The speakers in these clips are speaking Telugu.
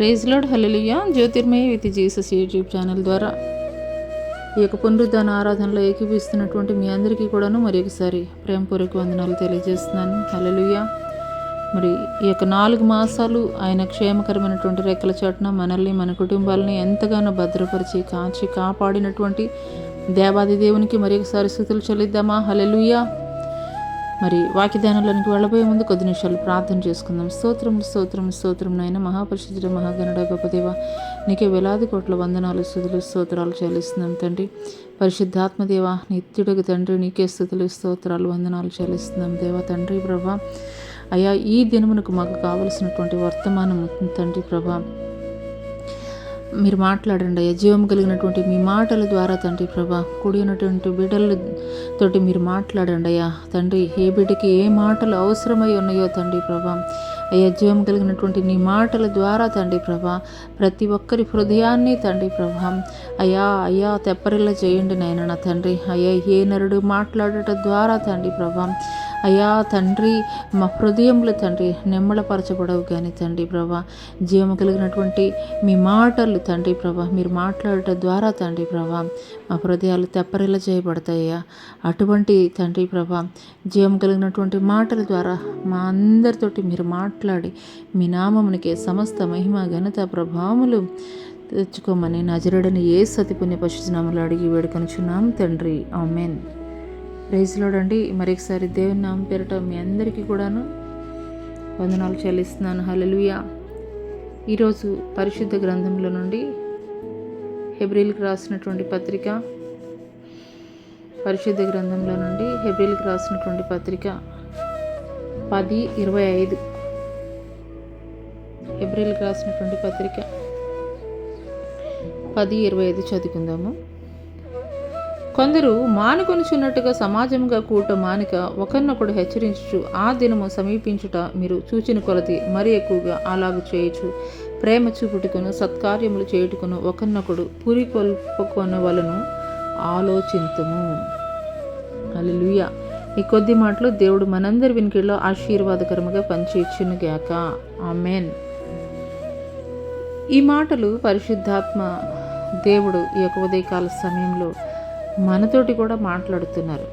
Praise Lord, hallelujah. Jyothirmaya with Jesus YouTube channel ద్వారా ఈ యొక్క పునరుద్ధాన ఆరాధనలో ఏకీపిస్తున్నటువంటి మీ అందరికీ కూడాను మరి ఒకసారి ప్రేమపూర్వక వందనాలు తెలియజేస్తున్నాను. హల్లెలూయా. మరి ఈ యొక్క 4 మాసాలు ఆయన క్షేమకరమైనటువంటి రెక్కల చాటున మనల్ని, మన కుటుంబాలని ఎంతగానో భద్రపరిచి కాచి కాపాడినటువంటి దేవాది దేవునికి మరి ఒకసారి స్తుతులు చెల్లిద్దామా? హల్లెలూయా. మరి వాక్యధ్యానంలోనికి వెళ్ళబోయే ముందు కొద్ది నిమిషాలు ప్రార్థన చేసుకుందాం. స్తోత్రం నాయన, మహాపరిశుద్ధుడ, మహాగణుడ, గొప్ప దేవ, నీకే వేలాది కోట్ల వందనాలు, స్తుతులు, స్తోత్రాలు చెల్లిస్తున్నాం తండ్రి. పరిశుద్ధాత్మదేవ, నిత్యుడకు తండ్రి, నీకే స్తుతులు, స్తోత్రాలు, వందనాలు చెల్లిస్తున్నాం దేవ తండ్రి. ప్రభా అయ్యా, ఈ దినమునకు మాకు కావలసినటువంటి వర్తమానం తండ్రి ప్రభా మీరు మాట్లాడండి అయ్యా. జీవం కలిగినటువంటి మీ మాటల ద్వారా తండ్రి ప్రభా కూడినటువంటి బిడ్డలతోటి మీరు మాట్లాడండి అయ్యా తండ్రి. ఏ బిడ్డకి ఏ మాటలు అవసరమై ఉన్నాయో తండ్రి ప్రభా అయ్యా, జీవం కలిగినటువంటి నీ మాటల ద్వారా తండ్రి ప్రభా ప్రతి ఒక్కరి హృదయాన్ని తండ్రి ప్రభా అయ్యా తెప్పరిల్ల చేయండి నాయన నా తండ్రి. అయ్యా, ఏ నరుడు మాట్లాడటం ద్వారా తండ్రి ప్రభా అయ్యా తండ్రి మా హృదయంలో తండ్రి నిమ్మలపరచబడవు కానీ తండ్రి ప్రభా జీవం కలిగినటువంటి మీ మాటలు తండ్రి ప్రభా మీరు మాట్లాడటం ద్వారా తండ్రి ప్రభా మా హృదయాలు తెప్పరిల్ల చేయబడతాయ్యా. అటువంటి తండ్రి ప్రభా జీవం కలిగినటువంటి మాటల ద్వారా మా అందరితోటి మీరు మాట్లాడి మీ నామమునికే సమస్త మహిమ, ఘనత, ప్రభావములు తెచ్చుకోమని నజరుడని యేసు అతి పుణ్య పరిశుద్ధ నామములో అడిగి వేడుకొనుచున్నాం తండ్రి, ఆమేన్. ప్రైజ్ లార్డ్ అండి. మరొకసారి దేవుని నామం పేరట మీ అందరికీ కూడాను వందనాలు చెల్లిస్తున్నాను. హల్లెలూయా. ఈరోజు పరిశుద్ధ గ్రంథంలో నుండి హెబ్రీయులకు రాసినటువంటి పత్రిక, పరిశుద్ధ గ్రంథంలో నుండి హెబ్రీయులకు రాసినటువంటి పత్రిక 10:25. హెబ్రీయులకు రాసినటువంటి పత్రిక 10:25 చదువుకుందాము. కొందరు మానుకొనుచున్నట్టుగా సమాజంగా కూట మానిక ఒకరినొకడు హెచ్చరించుచు ఆ దినము సమీపించుట మీరు చూచిన కొలది మరి ఎక్కువగా అలాగు చేయొచ్చు. ప్రేమ చూపుటకును సత్కార్యములు చేయుటకును ఒకరినొకడు పురికొల్పుకొనవలెను ఆలోచింతుము. హల్లెలూయా. ఈ కొద్ది మాటలు దేవుడు మనందరి వినికిడిలో ఆశీర్వాదకరముగా పనిచేయుచును గాక, ఆమేన్. ఈ మాటలు పరిశుద్ధాత్మ దేవుడు ఈ యొక్క ఉదయకాల సమయంలో మనతోటి కూడా మాట్లాడుతున్నారు.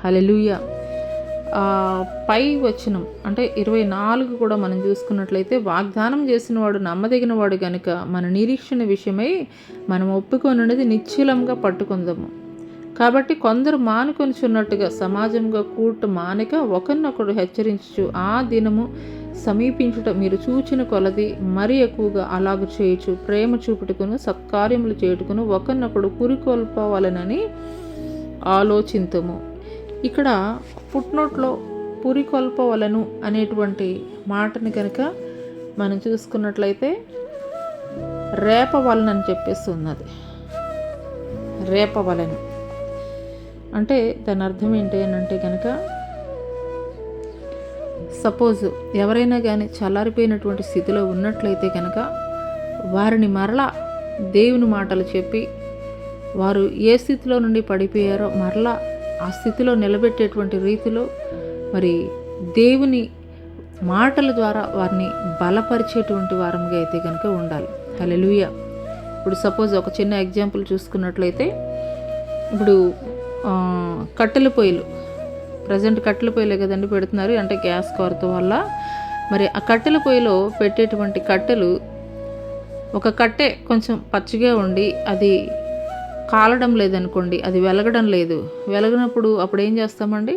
హల్లెలూయా. పై వచనం అంటే 24 కూడా మనం చూసుకున్నట్లయితే, వాగ్దానం చేసిన వాడు నమ్మదగిన వాడు కనుక మన నిరీక్షణ విషయమై మనం ఒప్పుకొనున్నది నిశ్చలంగా పట్టుకుందాము. కాబట్టి కొందరు మానుకొనిచున్నట్టుగా సమాజంగా కూట మానిక ఒకరినొకడు హెచ్చరించు ఆ దినము సమీపించుట మీరు చూచిన కొలది మరి ఎక్కువగా అలాగు చేయొచ్చు. ప్రేమ చూపుటకును సత్కార్యములు చేయుటకును ఒకరినొకడు పురికొల్పవలెనని ఆలోచింతము. ఇక్కడ ఫుట్నోట్లో పురికొల్పవలను అనేటువంటి మాటని కనుక మనం చూసుకున్నట్లయితే రేపవలనని చెప్పేసి ఉన్నది. రేపవలను అంటే దాని అర్థం ఏంటి అని అంటే కనుక, సపోజ్ ఎవరైనా కానీ చల్లారిపోయినటువంటి స్థితిలో ఉన్నట్లయితే కనుక వారిని మరలా దేవుని మాటలు చెప్పి వారు ఏ స్థితిలో నుండి పడిపోయారో మరలా ఆ స్థితిలో నిలబెట్టేటువంటి రీతిలో మరి దేవుని మాటల ద్వారా వారిని బలపరిచేటువంటి వారంగా అయితే కనుక ఉండాలి. హల్లెలూయా. ఇప్పుడు సపోజ్ ఒక చిన్న ఎగ్జాంపుల్ చూసుకున్నట్లయితే, ఇప్పుడు కట్టెల పొయ్యిలు, ప్రజెంట్ కట్టెల పొయ్యిలే కదండి పెడుతున్నారు, అంటే గ్యాస్ కొరత వల్ల. మరి ఆ కట్టెల పొయ్యిలో పెట్టేటువంటి కట్టెలు, ఒక కట్టె కొంచెం పచ్చిగా ఉండి అది కాలడం లేదనుకోండి, అది వెలగడం లేదు. వెలగనప్పుడు అప్పుడు ఏం చేస్తామండి,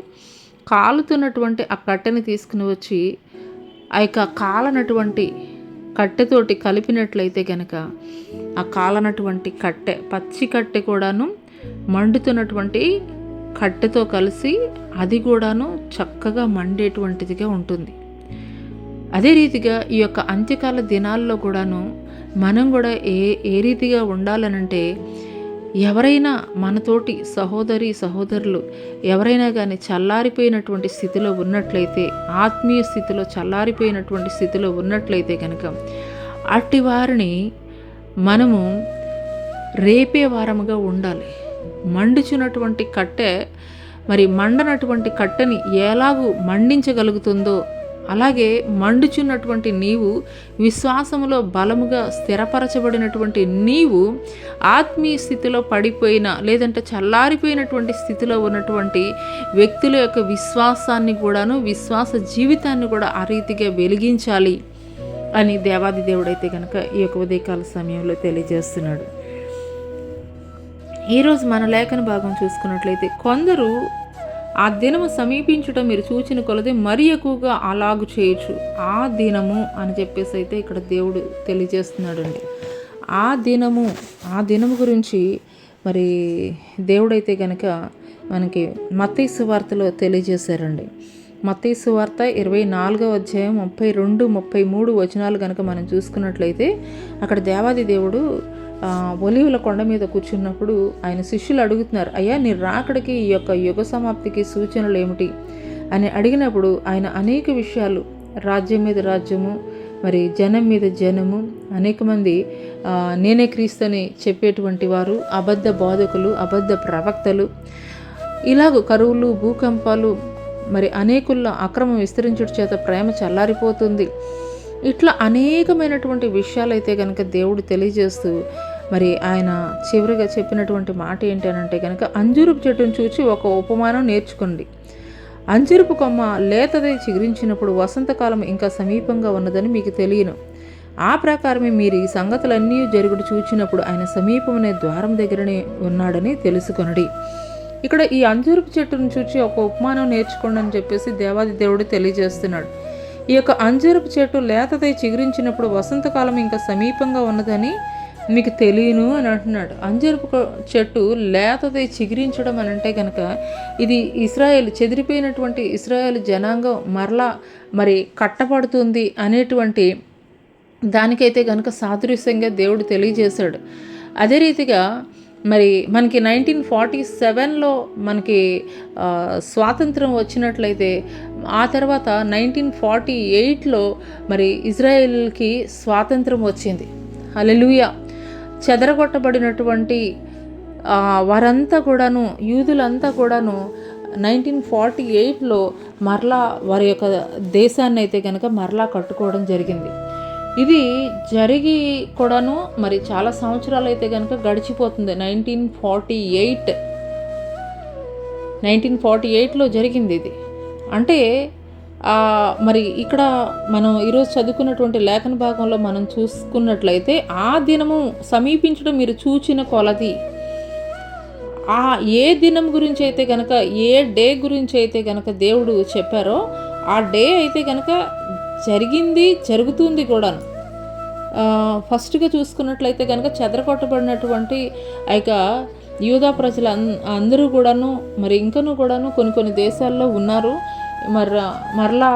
కాలుతున్నటువంటి ఆ కట్టెని తీసుకుని వచ్చి ఆ యొక్క కాలనటువంటి కట్టెతోటి కలిపినట్లయితే కనుక ఆ కాలనటువంటి కట్టె, పచ్చి కట్టె కూడాను మండుతున్నటువంటి కట్టెతో కలిసి అది కూడాను చక్కగా మండేటువంటిదిగా ఉంటుంది. అదే రీతిగా ఈ యొక్క అంత్యకాల దినాల్లో కూడాను మనం కూడా ఏ రీతిగా ఉండాలనంటే, ఎవరైనా మనతోటి సహోదరులు ఎవరైనా కానీ చల్లారిపోయినటువంటి స్థితిలో ఉన్నట్లయితే, ఆత్మీయ స్థితిలో చల్లారిపోయినటువంటి స్థితిలో ఉన్నట్లయితే కనుక అట్టి వారిని మనము రేపే వారముగా ఉండాలి. మండుచున్నటువంటి కట్టె మరి మండనటువంటి కట్టెని ఎలాగూ మండించగలుగుతుందో అలాగే మండుచున్నటువంటి నీవు, విశ్వాసములో బలముగా స్థిరపరచబడినటువంటి నీవు ఆత్మీయ స్థితిలో పడిపోయిన లేదంటే చల్లారిపోయినటువంటి స్థితిలో ఉన్నటువంటి వ్యక్తుల యొక్క విశ్వాసాన్ని కూడాను, విశ్వాస జీవితాన్ని కూడా ఆ రీతిగా వెలిగించాలి అని దేవాది దేవుడైతే కనుక ఈ యొక్క ఉదయకాల సమయంలో తెలియజేస్తున్నాడు. ఈరోజు మన లేఖన భాగం చూసుకున్నట్లయితే, కొందరు ఆ దినము సమీపించుట మీరు చూచిన కొలది మరి ఎక్కువగా అలాగు చేయొచ్చు. ఆ దినము అని చెప్పేసి అయితే ఇక్కడ దేవుడు తెలియజేస్తున్నాడు అండి. ఆ దినము గురించి మరి దేవుడైతే కనుక మనకి మత్తయి సువార్తలో తెలియజేశారండి. మత్తయి సువార్త 24వ అధ్యాయం 32, 33 వచనాలు కనుక మనం చూసుకున్నట్లయితే, అక్కడ దేవాది దేవుడు ఒలీవల కొండ మీద కూర్చున్నప్పుడు ఆయన శిష్యులు అడుగుతున్నారు, అయ్యా నీ రాకడికి ఈ యొక్క యుగ సమాప్తికి సూచనలు ఏమిటి అని అడిగినప్పుడు ఆయన అనేక విషయాలు, రాజ్యం మీద రాజ్యము, మరి జనం మీద జనము, అనేక మంది నేనే క్రీస్తుని చెప్పేటువంటి వారు, అబద్ధ బోధకులు, అబద్ధ ప్రవక్తలు, ఇలాగ కరువులు, భూకంపాలు, మరి అనేకుల్లో అక్రమం విస్తరించుట చేత ప్రేమ చల్లారిపోతుంది, ఇట్లా అనేకమైనటువంటి విషయాలైతే కనుక దేవుడు తెలియజేస్తూ మరి ఆయన చివరిగా చెప్పినటువంటి మాట ఏంటి అని అంటే కనుక, అంజూరపు చెట్టును చూచి ఒక ఉపమానం నేర్చుకోండి. అంజూరపు కొమ్మ లేతదై చిగురించినప్పుడు వసంతకాలం ఇంకా సమీపంగా ఉన్నదని మీకు తెలియను. ఆ ప్రకారమే మీరు ఈ సంగతులన్నీ జరుగుడు చూచినప్పుడు ఆయన సమీపమనే ద్వారం దగ్గరనే ఉన్నాడని తెలుసుకొనడి. ఇక్కడ ఈ అంజూరపు చెట్టును చూచి ఒక ఉపమానం నేర్చుకోండి అని చెప్పేసి దేవాది దేవుడు తెలియజేస్తున్నాడు. ఈ యొక్క అంజూరపు చెట్టు లేతదై చిగురించినప్పుడు వసంతకాలం ఇంకా సమీపంగా ఉన్నదని మీకు తెలియను అని అంటున్నాడు. అంజూరపు చెట్టు లేతదై చిగురించడం అని అంటే కనుక ఇది ఇశ్రాయేల్, చెదిరిపోయినటువంటి ఇశ్రాయేల్ జనాంగం మరలా మరి కట్టబడుతుంది అనేటువంటి దానికైతే కనుక సాదృశ్యంగా దేవుడు తెలియజేశాడు. అదే రీతిగా మరి మనకి 1947లో మనకి స్వాతంత్రం వచ్చినట్లయితే, ఆ తర్వాత 1948లో మరి ఇజ్రాయెల్కి స్వాతంత్రం వచ్చింది. హల్లెలూయా. చెదరగొట్టబడినటువంటి వారంతా కూడాను, యూదులంతా కూడాను 1948లో మరలా వారి యొక్క దేశాన్ని అయితే కనుక మరలా కట్టుకోవడం జరిగింది. ఇది జరిగి కూడాను మరి చాలా సంవత్సరాలు అయితే కనుక గడిచిపోతుంది. 1948లో జరిగింది ఇది. అంటే మరి ఇక్కడ మనం ఈరోజు చదువుకున్నటువంటి లేఖన భాగంలో మనం చూసుకున్నట్లయితే, ఆ దినము సమీపించడం మీరు చూచిన కొలది, ఏ దినం గురించి అయితే కనుక, ఏ డే గురించి అయితే కనుక దేవుడు చెప్పారో ఆ డే అయితే కనుక జరిగింది, జరుగుతుంది కూడాను. ఫస్ట్గా చూసుకున్నట్లయితే కనుక చెదరగొట్టబడినటువంటి ఆ యొక్క యూదా ప్రజలు అందరూ కూడాను మరి ఇంకనూ కూడాను కొన్ని దేశాల్లో ఉన్నారు. మరలా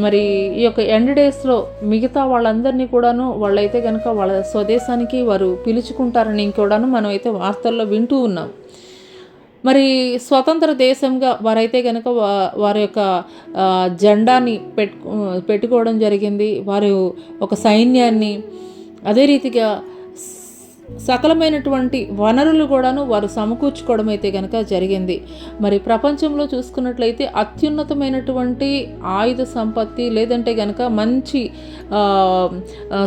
మరి ఈ యొక్క ఎండ్ డేస్లో మిగతా వాళ్ళందరినీ కూడాను వాళ్ళైతే కనుక వాళ్ళ స్వదేశానికి వారు పిలుచుకుంటారని కూడాను మనం అయితే వార్తల్లో వింటూ ఉన్నాం. మరి స్వతంత్ర దేశంగా వారైతే కనుక వారి యొక్క జెండాని పెట్టుకోవడం జరిగింది, వారు ఒక సైన్యాన్ని, అదే రీతిగా సకలమైనటువంటి వనరులు కూడాను వారు సమకూర్చుకోవడం అయితే కనుక జరిగింది. మరి ప్రపంచంలో చూసుకున్నట్లయితే అత్యున్నతమైనటువంటి ఆయుధ సంపత్తి లేదంటే కనుక మంచి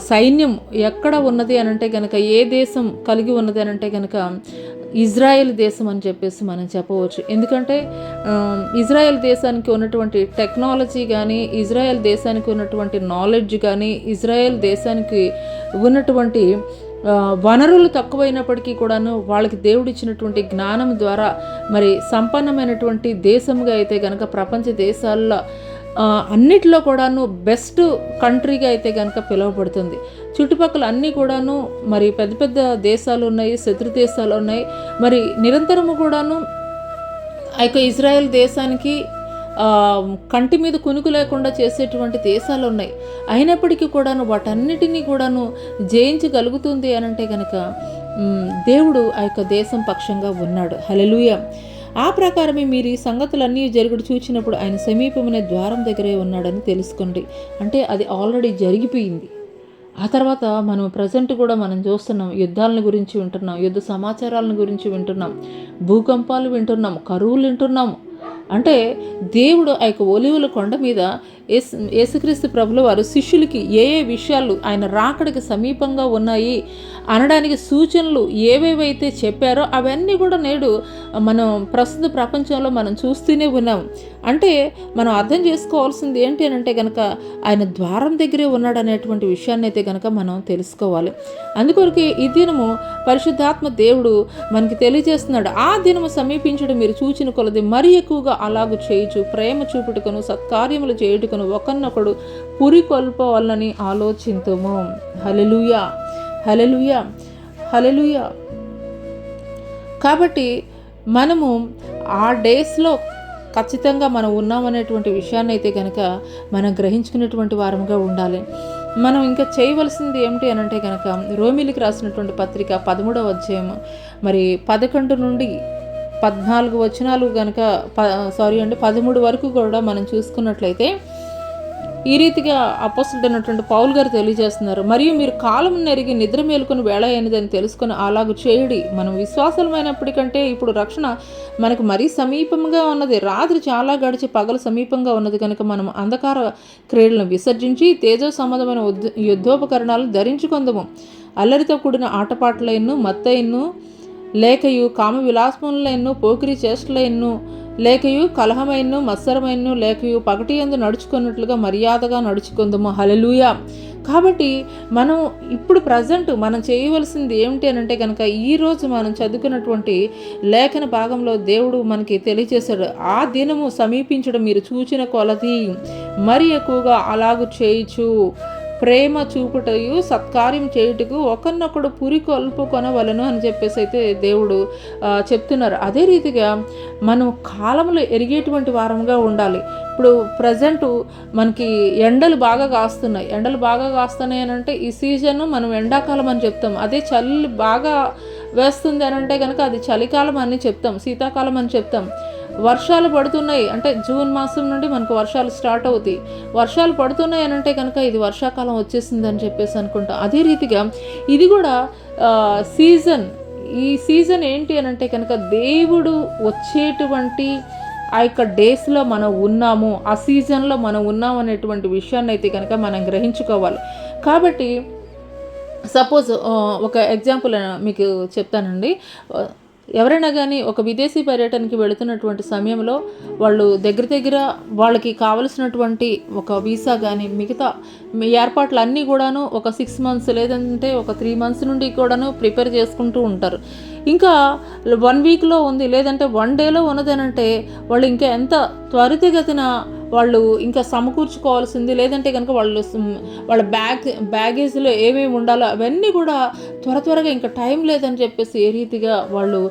సైన్యం ఎక్కడ ఉన్నది అని అంటే కనుక, ఏ దేశం కలిగి ఉన్నది అని అంటే కనుక ఇజ్రాయెల్ దేశం అని చెప్పేసి మనం చెప్పవచ్చు. ఎందుకంటే ఇజ్రాయెల్ దేశానికి ఉన్నటువంటి టెక్నాలజీ కానీ, ఇజ్రాయెల్ దేశానికి ఉన్నటువంటి నాలెడ్జ్ కానీ, ఇజ్రాయెల్ దేశానికి ఉన్నటువంటి వనరులు తక్కువైనప్పటికీ కూడాను వాళ్ళకి దేవుడిచ్చినటువంటి జ్ఞానం ద్వారా మరి సంపన్నమైనటువంటి దేశంగా అయితే కనుక ప్రపంచ దేశాల్లో అన్నిటిలో కూడాను బెస్ట్ కంట్రీగా అయితే కనుక పిలువబడుతుంది. చుట్టుపక్కల అన్నీ కూడాను మరి పెద్ద పెద్ద దేశాలు ఉన్నాయి, శత్రు దేశాలు ఉన్నాయి. మరి నిరంతరము కూడాను ఆ యొక్క ఇజ్రాయెల్ దేశానికి కంటి మీద కునుకు లేకుండా చేసేటువంటి దేశాలు ఉన్నాయి. అయినప్పటికీ కూడాను వాటన్నిటినీ కూడాను జయించగలుగుతుంది అని అంటే కనుక దేవుడు ఆ యొక్క దేశం పక్షంగా ఉన్నాడు. హల్లెలూయా. ఆ ప్రకారమే మీరు ఈ సంగతులన్నీ జరుగుడు చూచినప్పుడు ఆయన సమీపమైన ద్వారం దగ్గరే ఉన్నాడని తెలుసుకోండి. అంటే అది ఆల్రెడీ జరిగిపోయింది. ఆ తర్వాత మనం ప్రజెంట్ కూడా మనం చూస్తున్నాం, యుద్ధాలను గురించి వింటున్నాం, యుద్ధ సమాచారాలను గురించి వింటున్నాం, భూకంపాలు వింటున్నాం, కరువులు వింటున్నాం. అంటే దేవుడు ఆ యొక్క ఒలీవల కొండ మీద యేసుక్రీస్తు ప్రభులు వారు శిష్యులకి ఏ విషయాలు ఆయన రాకడికి సమీపంగా ఉన్నాయి అనడానికి సూచనలు ఏవేవైతే చెప్పారో అవన్నీ కూడా నేడు మనం ప్రస్తుత ప్రపంచంలో మనం చూస్తూనే ఉన్నాం. అంటే మనం అర్థం చేసుకోవాల్సింది ఏంటి అని అంటే కనుక ఆయన ద్వారం దగ్గరే ఉన్నాడు అనేటువంటి విషయాన్ని అయితే కనుక మనం తెలుసుకోవాలి. అందుకొరకే ఈ దినము పరిశుద్ధాత్మ దేవుడు మనకి తెలియజేస్తున్నాడు. ఆ దినము సమీపించడం మీరు చూచిన కొలది మరీ ఎక్కువగా అలాగూ చేయుచు ప్రేమ చూపుటకును సత్కార్యములు చేయుటకును ఒకరినొకడు పురికొల్పవాలని ఆలోచింతుము. హల్లెలూయా, హల్లెలూయా, హల్లెలూయా. కాబట్టి మనము ఆ డేస్లో ఖచ్చితంగా మనం ఉన్నామనేటువంటి విషయాన్ని అయితే కనుక మనం గ్రహించుకునేటువంటి వారముగా ఉండాలి. మనం ఇంకా చేయవలసింది ఏమిటి అని అంటే కనుక రోమిలికి రాసినటువంటి పత్రిక 13వ అధ్యాయం మరి 11 నుండి 14 వచనాలు కనుక 13 వరకు కూడా మనం చూసుకున్నట్లయితే ఈ రీతిగా అపోస్తలుడైనటువంటి పౌలు గారు తెలియజేస్తున్నారు. మరియు మీరు కాలం నెరిగి నిద్ర మేలుకొని వేళ అయినదని తెలుసుకొని అలాగూ చేయుడి. మనం విశ్వాసమైనప్పటికంటే ఇప్పుడు రక్షణ మనకు మరీ సమీపంగా ఉన్నది. రాత్రి చాలా గడిచి పగలు సమీపంగా ఉన్నది కనుక మనం అంధకార క్రీడలను విసర్జించి తేజో సంబంధమైన యుద్ధోపకరణాలను ధరించుకొందము. అల్లరితో కూడిన ఆటపాటలైన్ను మత్తైన్ను లేకయు కామ విలాసములైన్ను పోకిరి చేష్టలైన్ను లేకయు కలహమైన్ను మత్సరమైన్ను లేకయు పగటి యందు నడుచుకున్నట్లుగా మర్యాదగా నడుచుకుందాము. హల్లెలూయా. కాబట్టి మనం ఇప్పుడు ప్రజెంట్ మనం చేయవలసింది ఏమిటి అని అంటే కనుక ఈరోజు మనం చదువుకున్నటువంటి లేఖన భాగంలో దేవుడు మనకి తెలియజేశాడు. ఆ దినము సమీపించడం మీరు చూచిన కొలది మరి ఎక్కువగా అలాగూ చేయుచు ప్రేమ చూపుటయు సత్కార్యం చేయుటకు ఒకరినొకడు పురికొల్పుకొనవలను అని చెప్పేసి అయితే దేవుడు చెప్తున్నారు. అదే రీతిగా మనం కాలంలో ఎరిగేటువంటి వారంగా ఉండాలి. ఇప్పుడు ప్రజెంటు మనకి ఎండలు బాగా కాస్తున్నాయి అని అంటే ఈ సీజన్ మనం ఎండాకాలం అని చెప్తాం. అదే చలి బాగా వేస్తుంది అని అంటే కనుక అది చలికాలం అని చెప్తాం, శీతాకాలం అని చెప్తాం. వర్షాలు పడుతున్నాయి అంటే జూన్ మాసం నుండి మనకు వర్షాలు స్టార్ట్ అవుతాయి. వర్షాలు పడుతున్నాయి అని అంటే కనుక ఇది వర్షాకాలం వచ్చేసింది అని చెప్పేసి అనుకుంటాం. అదే రీతిగా ఇది కూడా సీజన్. ఈ సీజన్ ఏంటి అని అంటే కనుక దేవుడు వచ్చేటువంటి ఆ యొక్క డేస్లో మనం ఉన్నాము, ఆ సీజన్లో మనం ఉన్నాము అనేటువంటి విషయాన్ని అయితే కనుక మనం గ్రహించుకోవాలి. కాబట్టి సపోజ్ ఒక ఎగ్జాంపుల్ మీకు చెప్తానండి. ఎవరైనా కానీ ఒక విదేశీ పర్యటనకి వెళుతున్నటువంటి సమయంలో వాళ్ళు దగ్గర వాళ్ళకి కావలసినటువంటి ఒక వీసా కానీ మిగతా ఏర్పాట్లు అన్నీ కూడాను ఒక 6 months లేదంటే ఒక 3 months నుండి కూడాను ప్రిపేర్ చేసుకుంటూ ఉంటారు. ఇంకా 1 weekలో ఉంది లేదంటే 1 dayలో ఉన్నదనంటే వాళ్ళు ఇంకా ఎంత త్వరితగతిన వాళ్ళు ఇంకా సమకూర్చుకోవాల్సింది. లేదంటే కనుక వాళ్ళ బ్యాగేజ్లో ఏమేమి ఉండాలో అవన్నీ కూడా త్వరగా ఇంకా టైం లేదని చెప్పేసి ఏ రీతిగా వాళ్ళు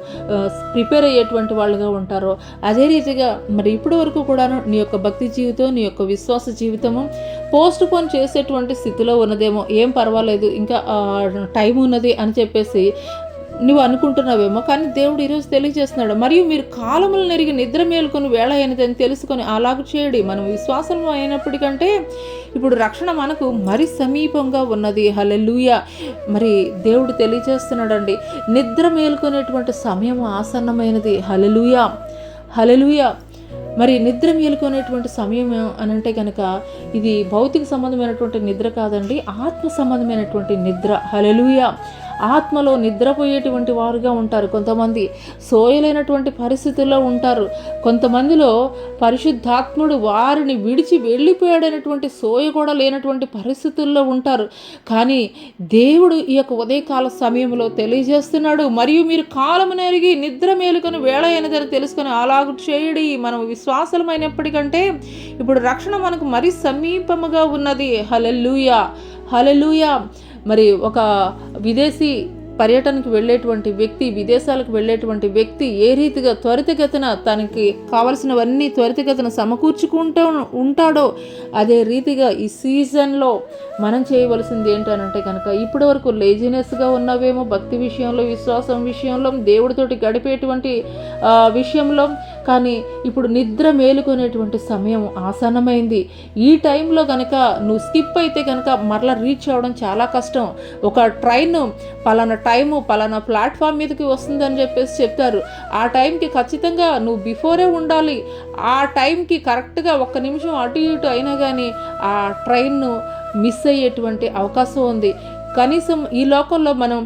ప్రిపేర్ అయ్యేటువంటి వాళ్ళుగా ఉంటారో అదే రీతిగా మరి ఇప్పటి వరకు కూడాను నీ యొక్క భక్తి జీవితం, నీ యొక్క విశ్వాస జీవితము పోస్ట్ పోన్ చేసేటువంటి స్థితిలో ఉన్నదేమో, ఏం పర్వాలేదు ఇంకా టైం ఉన్నది అని చెప్పేసి నువ్వు అనుకుంటున్నావేమో. కానీ దేవుడు ఈరోజు తెలియజేస్తున్నాడు, మరియు మీరు కాలములు నెరిగి నిద్ర మేలుకొని వేళ అయినదని తెలుసుకొని అలాగ చేయడి. మనం విశ్వాసం అయినప్పటికంటే ఇప్పుడు రక్షణ మనకు మరి సమీపంగా ఉన్నది. హల్లెలూయా. మరి దేవుడు తెలియజేస్తున్నాడండి, నిద్ర మేలుకునేటువంటి సమయం ఆసన్నమైనది. హల్లెలూయా, హల్లెలూయా. మరి నిద్ర మేలుకునేటువంటి సమయం అని అంటే కనుక ఇది భౌతిక సంబంధమైనటువంటి నిద్ర కాదండి, ఆత్మ సంబంధమైనటువంటి నిద్ర. హల్లెలూయా. ఆత్మలో నిద్రపోయేటువంటి వారుగా ఉంటారు. కొంతమంది సోయలేనటువంటి పరిస్థితుల్లో ఉంటారు. కొంతమందిలో పరిశుద్ధాత్ముడు వారిని విడిచి వెళ్ళిపోయాడనేటువంటి సోయ కూడా లేనటువంటి పరిస్థితుల్లో ఉంటారు. కానీ దేవుడు ఈ యొక్క ఉదయకాల సమయంలో తెలియజేస్తున్నాడు, మరియు మీరు కాలము నెరిగి నిద్ర మేలుకొని వేళ అయినదని తెలుసుకొని అలాగ చేయడి. మనం విశ్వాసమైనప్పటికంటే ఇప్పుడు రక్షణ మనకు మరీ సమీపముగా ఉన్నది. హల్లెలూయా, హల్లెలూయా. మరి ఒక విదేశీ పర్యటనకు వెళ్ళేటువంటి వ్యక్తి, విదేశాలకు వెళ్ళేటువంటి వ్యక్తి ఏ రీతిగా త్వరితగతిన తనకి కావలసినవన్నీ త్వరితగతిన సమకూర్చుకుంటూ ఉంటాడో అదే రీతిగా ఈ సీజన్లో మనం చేయవలసింది ఏంటనంటే కనుక ఇప్పటి వరకు లేజినెస్గా ఉన్నవేమో భక్తి విషయంలో, విశ్వాసం విషయంలో, దేవుడితోటి గడిపేటువంటి విషయంలో, కానీ ఇప్పుడు నిద్ర మేలుకునేటువంటి సమయం ఆసన్నమైంది. ఈ టైంలో కనుక నువ్వు స్కిప్ అయితే కనుక మరలా రీచ్ అవ్వడం చాలా కష్టం. ఒక ట్రైన్ పలానా టైము పలానా ప్లాట్ఫామ్ మీదకి వస్తుందని చెప్పేసి చెప్తారు. ఆ టైంకి ఖచ్చితంగా నువ్వు బిఫోరే ఉండాలి. ఆ టైంకి కరెక్ట్గా 1 నిమిషం అటు ఇటు అయినా కానీ ఆ ట్రైన్ను మిస్ అయ్యేటువంటి అవకాశం ఉంది. కనీసం ఈ లోకంలో మనం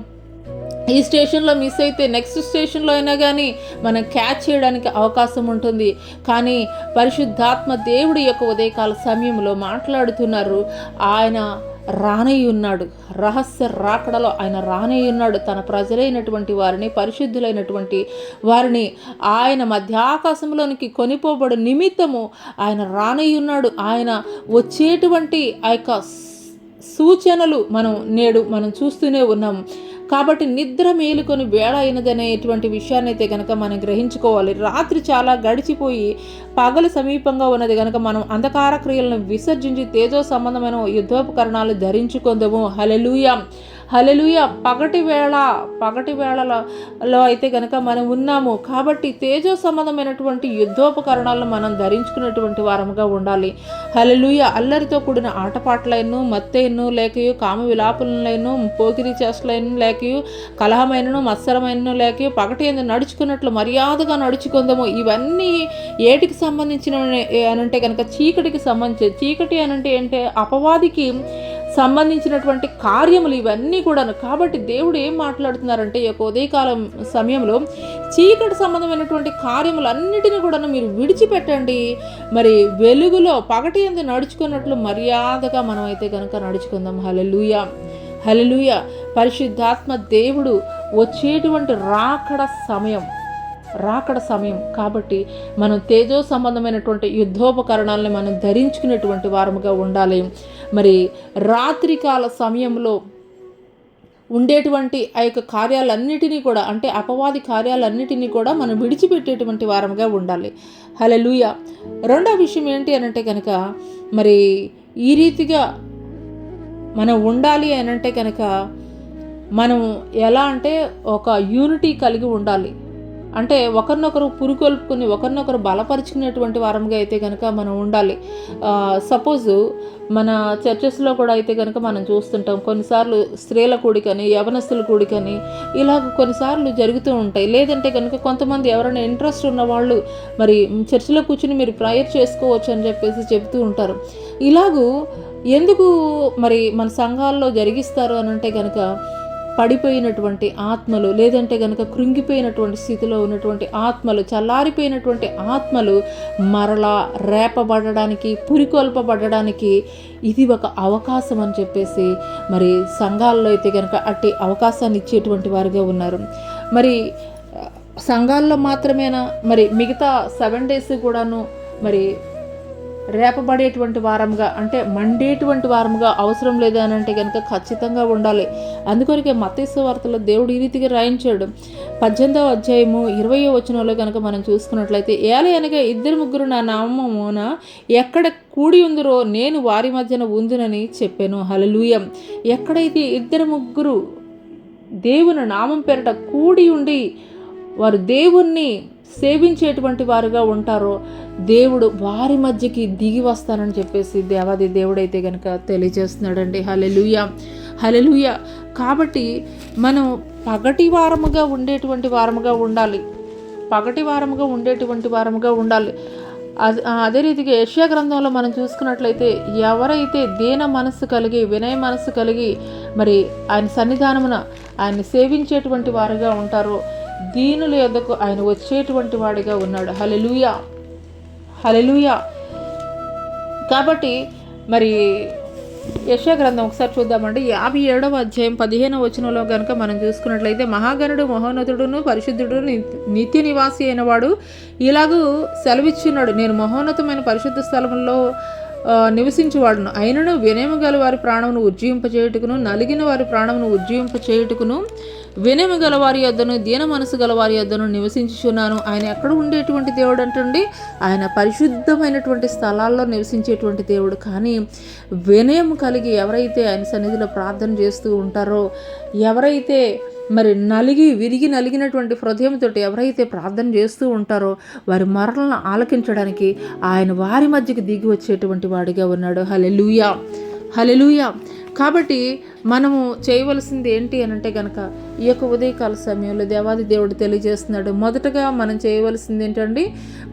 ఈ స్టేషన్లో మిస్ అయితే నెక్స్ట్ స్టేషన్లో అయినా కానీ మనం క్యాచ్ చేయడానికి అవకాశం ఉంటుంది. కానీ పరిశుద్ధాత్మ దేవుడి యొక్క ఉదయకాల సమయంలో మాట్లాడుతున్నారు. ఆయన రానయ్య ఉన్నాడు, రహస్య రాకడలో ఆయన రానయ్య ఉన్నాడు. తన ప్రజలైనటువంటి వారిని, పరిశుద్ధులైనటువంటి వారిని ఆయన మధ్యాకాశంలోనికి కొనిపోబడు నిమిత్తము ఆయన రానయ్య ఉన్నాడు. ఆయన వచ్చేటువంటి ఆ యొక్క సూచనలు నేడు మనం చూస్తూనే ఉన్నాము. కాబట్టి నిద్ర మేలుకొని వేళ అయినదనేటువంటి విషయాన్ని అయితే కనుక మనం గ్రహించుకోవాలి. రాత్రి చాలా గడిచిపోయి పగలు సమీపంగా ఉన్నది కనుక మనం అంధకార క్రియలను విసర్జించి తేజో సంబంధమైన యుద్ధోపకరణాలు ధరించుకుందాము. హల్లెలూయా, హల్లెలూయా. పగటి వేళలో అయితే కనుక మనం ఉన్నాము. కాబట్టి తేజో సంబంధమైనటువంటి యుద్ధోపకరణాలను మనం ధరించుకున్నటువంటి వారముగా ఉండాలి. హల్లెలూయా. అల్లరితో కూడిన ఆటపాటలైనను, మత్తైనను లేకయు, కామ విలాపలైనను, పోకిరి చేష్టలైనను లేకయు, కలహమైనను, మత్సరమైనను లేకయు, పగటి యందు నడుచుకున్నట్లు మర్యాదగా నడుచుకుందాము. ఇవన్నీ ఏటికి సంబంధించినవి అనంటే కనుక చీకటికి సంబంధించి, చీకటి అనంటే ఏంటంటే అపవాదికి సంబంధించినటువంటి కార్యములు ఇవన్నీ కూడాను. కాబట్టి దేవుడు ఏం మాట్లాడుతున్నారంటే ఈ యొక్క ఉదయకాలం సమయంలో చీకటి సంబంధమైనటువంటి కార్యములన్నిటిని కూడాను మీరు విడిచిపెట్టండి. మరి వెలుగులో పగటి యందు నడుచుకున్నట్లు మర్యాదగా మనం అయితే కనుక నడుచుకుందాం. హల్లెలూయా, హల్లెలూయా. పరిశుద్ధాత్మ దేవుడు వచ్చేటువంటి రాకడ సమయం కాబట్టి మనం తేజో సంబంధమైనటువంటి యుద్ధోపకరణాలను మనం ధరించుకునేటువంటి వారముగా ఉండాలి. మరి రాత్రికాల సమయంలో ఉండేటువంటి ఆ యొక్క కార్యాలన్నిటినీ కూడా, అంటే అపవాది కార్యాలన్నిటినీ కూడా మనం విడిచిపెట్టేటువంటి వారముగా ఉండాలి. హల్లెలూయా. రెండో విషయం ఏంటి అనంటే కనుక మరి ఈ రీతిగా మనం ఉండాలి అనంటే కనుక మనం ఎలా అంటే ఒక యూనిటీ కలిగి ఉండాలి. అంటే ఒకరినొకరు పురుకొల్పుకొని ఒకరినొకరు బలపరుచుకునేటువంటి వారంగా అయితే కనుక మనం ఉండాలి. సపోజు మన చర్చెస్లో కూడా అయితే కనుక మనం చూస్తుంటాం, కొన్నిసార్లు స్త్రీల కూడికని, యవనస్తుల కూడికని ఇలాగ కొన్నిసార్లు జరుగుతూ ఉంటాయి. లేదంటే కనుక కొంతమంది ఎవరైనా ఇంట్రెస్ట్ ఉన్న వాళ్ళు మరి చర్చిలో కూర్చుని మీరు ప్రేయర్ చేసుకోవచ్చు అని చెప్పేసి చెబుతూ ఉంటారు. ఇలాగూ ఎందుకు మరి మన సంఘాల్లో జరిగిస్తారు అని అంటే కనుక పడిపోయినటువంటి ఆత్మలు, లేదంటే కనుక కృంగిపోయినటువంటి స్థితిలో ఉన్నటువంటి ఆత్మలు, చల్లారిపోయినటువంటి ఆత్మలు మరలా రేపబడడానికి, పురికొల్పబడడానికి ఇది ఒక అవకాశం అని చెప్పేసి మరి సంఘాల్లో అయితే కనుక అట్టి అవకాశాన్ని ఇచ్చేటువంటి వారుగా ఉన్నారు. మరి సంఘాల్లో మాత్రమేనా, మరి మిగతా 7 days కూడాను మరి రేపబడేటువంటి వారంగా, అంటే మండేటువంటి వారంగా అవసరం లేదు అని అంటే కనుక ఖచ్చితంగా ఉండాలి. అందుకొరకే మత్తయి సువార్తలో దేవుడు ఈ రీతిగా రాయించాడు. 18వ అధ్యాయము 20వ వచనంలో కనుక మనం చూసుకున్నట్లయితే, ఏలయనగా 2-3 నా నామమున ఎక్కడ కూడి ఉందిరో నేను వారి మధ్యన ఉందునని చెప్పాను. హల్లెలూయా. ఎక్కడైతే 2-3 దేవుని నామం పేరిట కూడి ఉండి వారు దేవుణ్ణి సేవించేటువంటి వారుగా ఉంటారో దేవుడు వారి మధ్యకి దిగి వస్తానని చెప్పేసి దేవాది దేవుడైతే కనుక తెలియజేస్తున్నాడండి. హల్లెలూయా, హల్లెలూయా. కాబట్టి మనం పగటి వారముగా ఉండేటువంటి వారముగా ఉండాలి. అదే రీతిగా యెషయా గ్రంథంలో మనం చూసుకున్నట్లయితే, ఎవరైతే దీన మనస్సు కలిగి, వినయ మనస్సు కలిగి మరి ఆయన సన్నిధానమున ఆయన్ని సేవించేటువంటి వారుగా ఉంటారో దీనుల యొద్దకు ఆయన వచ్చేటువంటి వాడిగా ఉన్నాడు. హల్లెలూయా, హల్లెలూయా. కాబట్టి మరి యెషయా గ్రంథం ఒకసారి చూద్దామండి. 57వ అధ్యాయం 15వ వచనంలో కనుక మనం చూసుకున్నట్లయితే, మహాగణుడు, మహోన్నతుడును, పరిశుద్ధుడు, నిత్య నివాసి అయిన వాడు ఇలాగూ సెలవిచ్చున్నాడు, నేను మహోన్నతమైన పరిశుద్ధ స్థలంలో నివసించువాడును. అయినను వినయము గల వారి ప్రాణమును ఉజ్జీవింపచేయుటకును, నలిగిన వారి ప్రాణమును ఉజ్జీవింపచేయుటకును, వినయము గల వారి యొద్దను, దీన మనసు గల వారి యొద్దను నివసించుచున్నాను. ఆయన ఎక్కడ ఉండేటువంటి దేవుడు అంటండి? ఆయన పరిశుద్ధమైనటువంటి స్థలాల్లో నివసించేటువంటి దేవుడు. కానీ వినయం కలిగి ఎవరైతే ఆయన సన్నిధిలో ప్రార్థన చేస్తూ ఉంటారో, ఎవరైతే మరి విరిగి నలిగినటువంటి హృదయంతో ఎవరైతే ప్రార్థన చేస్తూ ఉంటారో వారి మరణలను ఆలకించడానికి ఆయన వారి మధ్యకి దిగి వచ్చేటువంటి వాడిగా ఉన్నాడు. హల్లెలూయా, హల్లెలూయా. కాబట్టి మనము చేయవలసింది ఏంటి అని అంటే కనుక ఈ యొక్క ఉదయకాల సమయంలో దేవాది దేవుడు తెలియజేస్తున్నాడు. మొదటగా మనం చేయవలసింది ఏంటండి,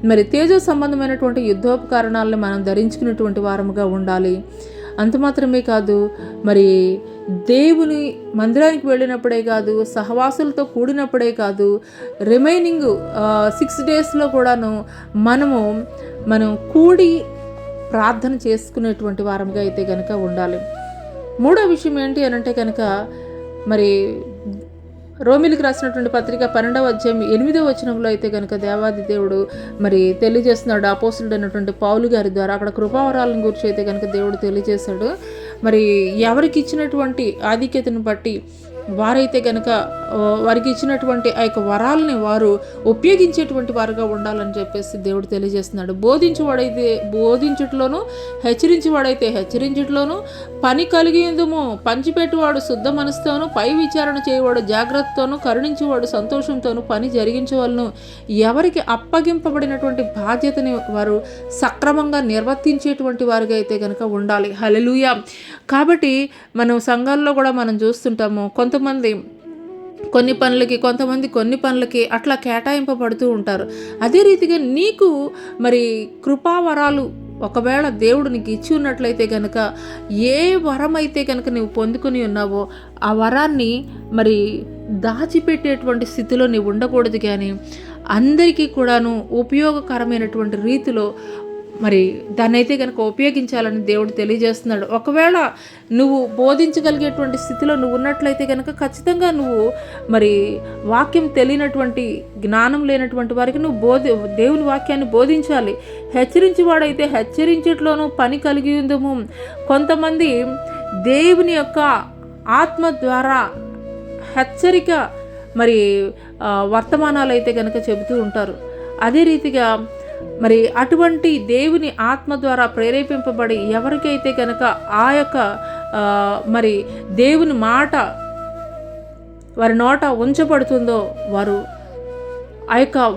మరి తేజో సంబంధమైనటువంటి యుద్ధోపకరణాలను మనం ధరించుకున్నటువంటి వారముగా ఉండాలి. అంత మాత్రమే కాదు, మరి దేవుని మందిరానికి వెళ్ళినప్పుడే కాదు, సహవాసులతో కూడినప్పుడే కాదు, రిమైనింగ్ 6 డేస్లో కూడాను మనం కూడి ప్రార్థన చేసుకునేటువంటి వారంగా అయితే కనుక ఉండాలి. మూడో విషయం ఏంటి అని అంటే కనుక, మరి రోమిలికి రాసినటువంటి పత్రిక 12వ అధ్యాయం 8వ వచనంలో అయితే కనుక దేవాది దేవుడు మరి తెలియజేస్తున్నాడు. అపోస్తలుడు అయినటువంటి పౌలు గారి ద్వారా అక్కడ కృపావరాలను గురించి అయితే కనుక దేవుడు తెలియజేశాడు. మరి ఎవరికి ఇచ్చినటువంటి ఆధిక్యతను బట్టి వారైతే కనుక వారికి ఇచ్చినటువంటి ఆ యొక్క వరాలని వారు ఉపయోగించేటువంటి వారుగా ఉండాలని చెప్పేసి దేవుడు తెలియజేస్తున్నాడు. బోధించేవాడైతే బోధించుట్లోనూ, హెచ్చరించేవాడైతే హెచ్చరించుట్లోనూ, పని కలిగి ఉందము, పంచిపెట్టువాడు శుద్ధ మనసుతోనూ, పై విచారణ చేయవాడు జాగ్రత్తతోనూ, కరుణించేవాడు సంతోషంతోనూ పని జరిగించవలను. ఎవరికి అప్పగింపబడినటువంటి బాధ్యతని వారు సక్రమంగా నిర్వర్తించేటువంటి వారుగా అయితే కనుక ఉండాలి. హల్లెలూయా. కాబట్టి మనం సంఘాల్లో కూడా మనం చూస్తుంటాము, కొంతమంది కొన్ని పనులకి, కొంతమంది కొన్ని పనులకి అట్లా కేటాయింపబడుతూ ఉంటారు. అదే రీతిగా నీకు మరి కృపావరాలు ఒకవేళ దేవుడు నీకు ఇచ్చి ఉన్నట్లయితే కనుక, ఏ వరం అయితే కనుక నువ్వు పొందుకొని ఉన్నావో ఆ వరాన్ని మరి దాచిపెట్టేటువంటి స్థితిలో నీవు ఉండకూడదు. కానీ అందరికీ కూడాను ఉపయోగకరమైనటువంటి రీతిలో మరి దాన్ని అయితే కనుక ఉపయోగించాలని దేవుడు తెలియజేస్తున్నాడు. ఒకవేళ నువ్వు బోధించగలిగేటువంటి స్థితిలో నువ్వు ఉన్నట్లయితే కనుక ఖచ్చితంగా నువ్వు మరి వాక్యం తెలియనటువంటి, జ్ఞానం లేనటువంటి వారికి నువ్వు దేవుని వాక్యాన్ని బోధించాలి. హెచ్చరించేవాడైతే హెచ్చరించట్లోనూ పని కలిగి ఉందము. కొంతమంది దేవుని యొక్క ఆత్మ ద్వారా హెచ్చరిక మరి వర్తమానాలు అయితే కనుక చెబుతూ ఉంటారు. అదే రీతిగా మరి అటువంటి దేవుని ఆత్మ ద్వారా ప్రేరేపింపబడి ఎవరికైతే కనుక ఆ యొక్క మరి దేవుని మాట వారి నోట ఉంచబడుతుందో వారు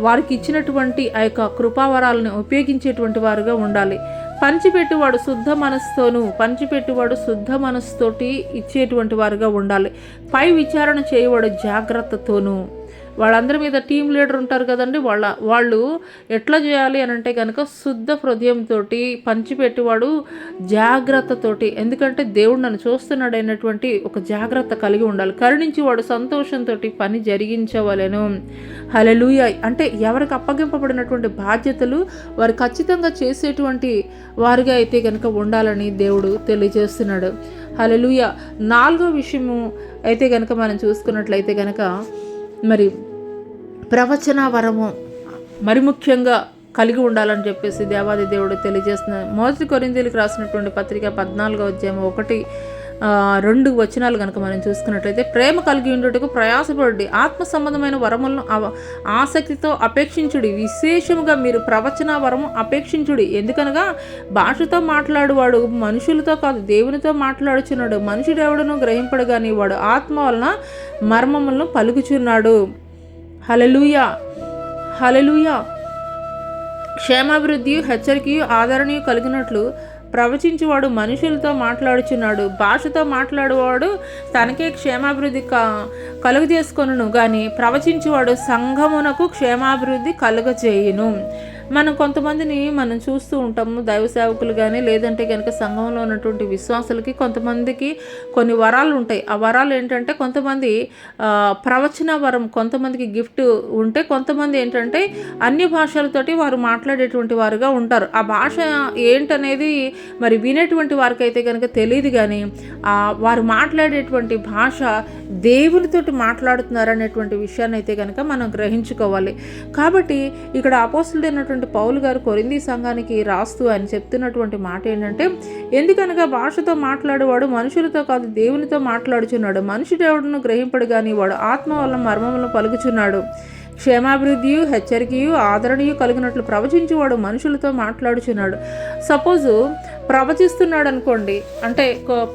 వారికి ఇచ్చినటువంటి ఆ యొక్క కృపావరాలను ఉపయోగించేటువంటి వారుగా ఉండాలి. పంచిపెట్టువాడు శుద్ధ మనసుతోటి ఇచ్చేటువంటి వారుగా ఉండాలి. పై విచారణ చేయవాడు జాగ్రత్తతోనూ. వాళ్ళందరి మీద టీం లీడర్ ఉంటారు కదండి, వాళ్ళు ఎట్లా చేయాలి అని అంటే కనుక శుద్ధ హృదయంతో పంచిపెట్టువాడు జాగ్రత్తతోటి, ఎందుకంటే దేవుడు నన్ను చూస్తున్నాడు అయినటువంటి ఒక జాగ్రత్త కలిగి ఉండాలి. కరుణించేవాడు సంతోషంతో పని జరిగించవలెను. హల్లెలూయా. అంటే ఎవరికి అప్పగింపబడినటువంటి బాధ్యతలు వారు ఖచ్చితంగా చేసేటువంటి వారిగా అయితే కనుక ఉండాలని దేవుడు తెలియజేస్తున్నాడు. హల్లెలూయా. 4వ విషయము అయితే కనుక మనం చూసుకున్నట్లయితే కనుక మరి ప్రవచన వరము మరి ముఖ్యంగా కలిగి ఉండాలని చెప్పేసి దేవాది దేవుడు తెలియజేస్తున్నారు. 1 కొరింథీయులకు రాసినటువంటి పత్రిక 14వ అధ్యాయం 1-2 వచనాలు కనుక మనం చూసుకున్నట్లయితే, ప్రేమ కలిగి ఉండుటకు ప్రయాసపడి ఆత్మ సంబంధమైన వరములను ఆసక్తితో అపేక్షించుడి. విశేషముగా మీరు ప్రవచన వరము అపేక్షించుడి. ఎందుకనగా భాషతో మాట్లాడువాడు మనుషులతో కాదు దేవునితో మాట్లాడుచున్నాడు. మనుషుడు ఎవడును గ్రహింపడు కానీ వాడు ఆత్మ వలన మర్మములను పలుకుచున్నాడు. హల్లెలూయా. హల్లెలూయా. క్షేమాభివృద్ధియు హెచ్చరికయు ఆదరణయు కలిగినట్లు ప్రవచించేవాడు మనుషులతో మాట్లాడుచున్నాడు. భాషతో మాట్లాడేవాడు తనకే క్షేమాభివృద్ధి కలుగజేసుకొనును కానీ ప్రవచించేవాడు సంఘమునకు క్షేమాభివృద్ధి కలుగజేయును. మనం కొంతమందిని మనం చూస్తూ ఉంటాము, దైవ సేవకులు కానీ లేదంటే కనుక సంఘంలో ఉన్నటువంటి విశ్వాసులకి కొంతమందికి కొన్ని వరాలు ఉంటాయి. ఆ వరాలు ఏంటంటే కొంతమంది ప్రవచన వరం, కొంతమందికి గిఫ్ట్ ఉంటే కొంతమంది ఏంటంటే అన్య భాషలతోటి వారు మాట్లాడేటువంటి వారుగా ఉంటారు. ఆ భాష ఏంటనేది మరి వినేటువంటి వారికి అయితే కనుక తెలియదు, కానీ వారు మాట్లాడేటువంటి భాష దేవునితోటి మాట్లాడుతున్నారు అనేటువంటి విషయాన్ని అయితే కనుక మనం గ్రహించుకోవాలి. కాబట్టి ఇక్కడ అపోస్తలుడైనటువంటి పౌలు గారు కొరింథీ సంఘానికి రాస్తూ ఆయన చెప్తున్నటువంటి మాట ఏంటంటే, ఎందుకనగా భాషతో మాట్లాడేవాడు మనుషులతో కాదు దేవునితో మాట్లాడుచున్నాడు. మనుషుడు ఎవడును గ్రహింపడు కానీ వాడు ఆత్మ వల్ల మర్మములను పలుకుచున్నాడు. క్షేమాభివృద్ధియు హెచ్చరికయు ఆదరణయు కలిగినట్లు ప్రవచించేవాడు మనుషులతో మాట్లాడుచున్నాడు. సపోజు ప్రవచిస్తున్నాడు అనుకోండి, అంటే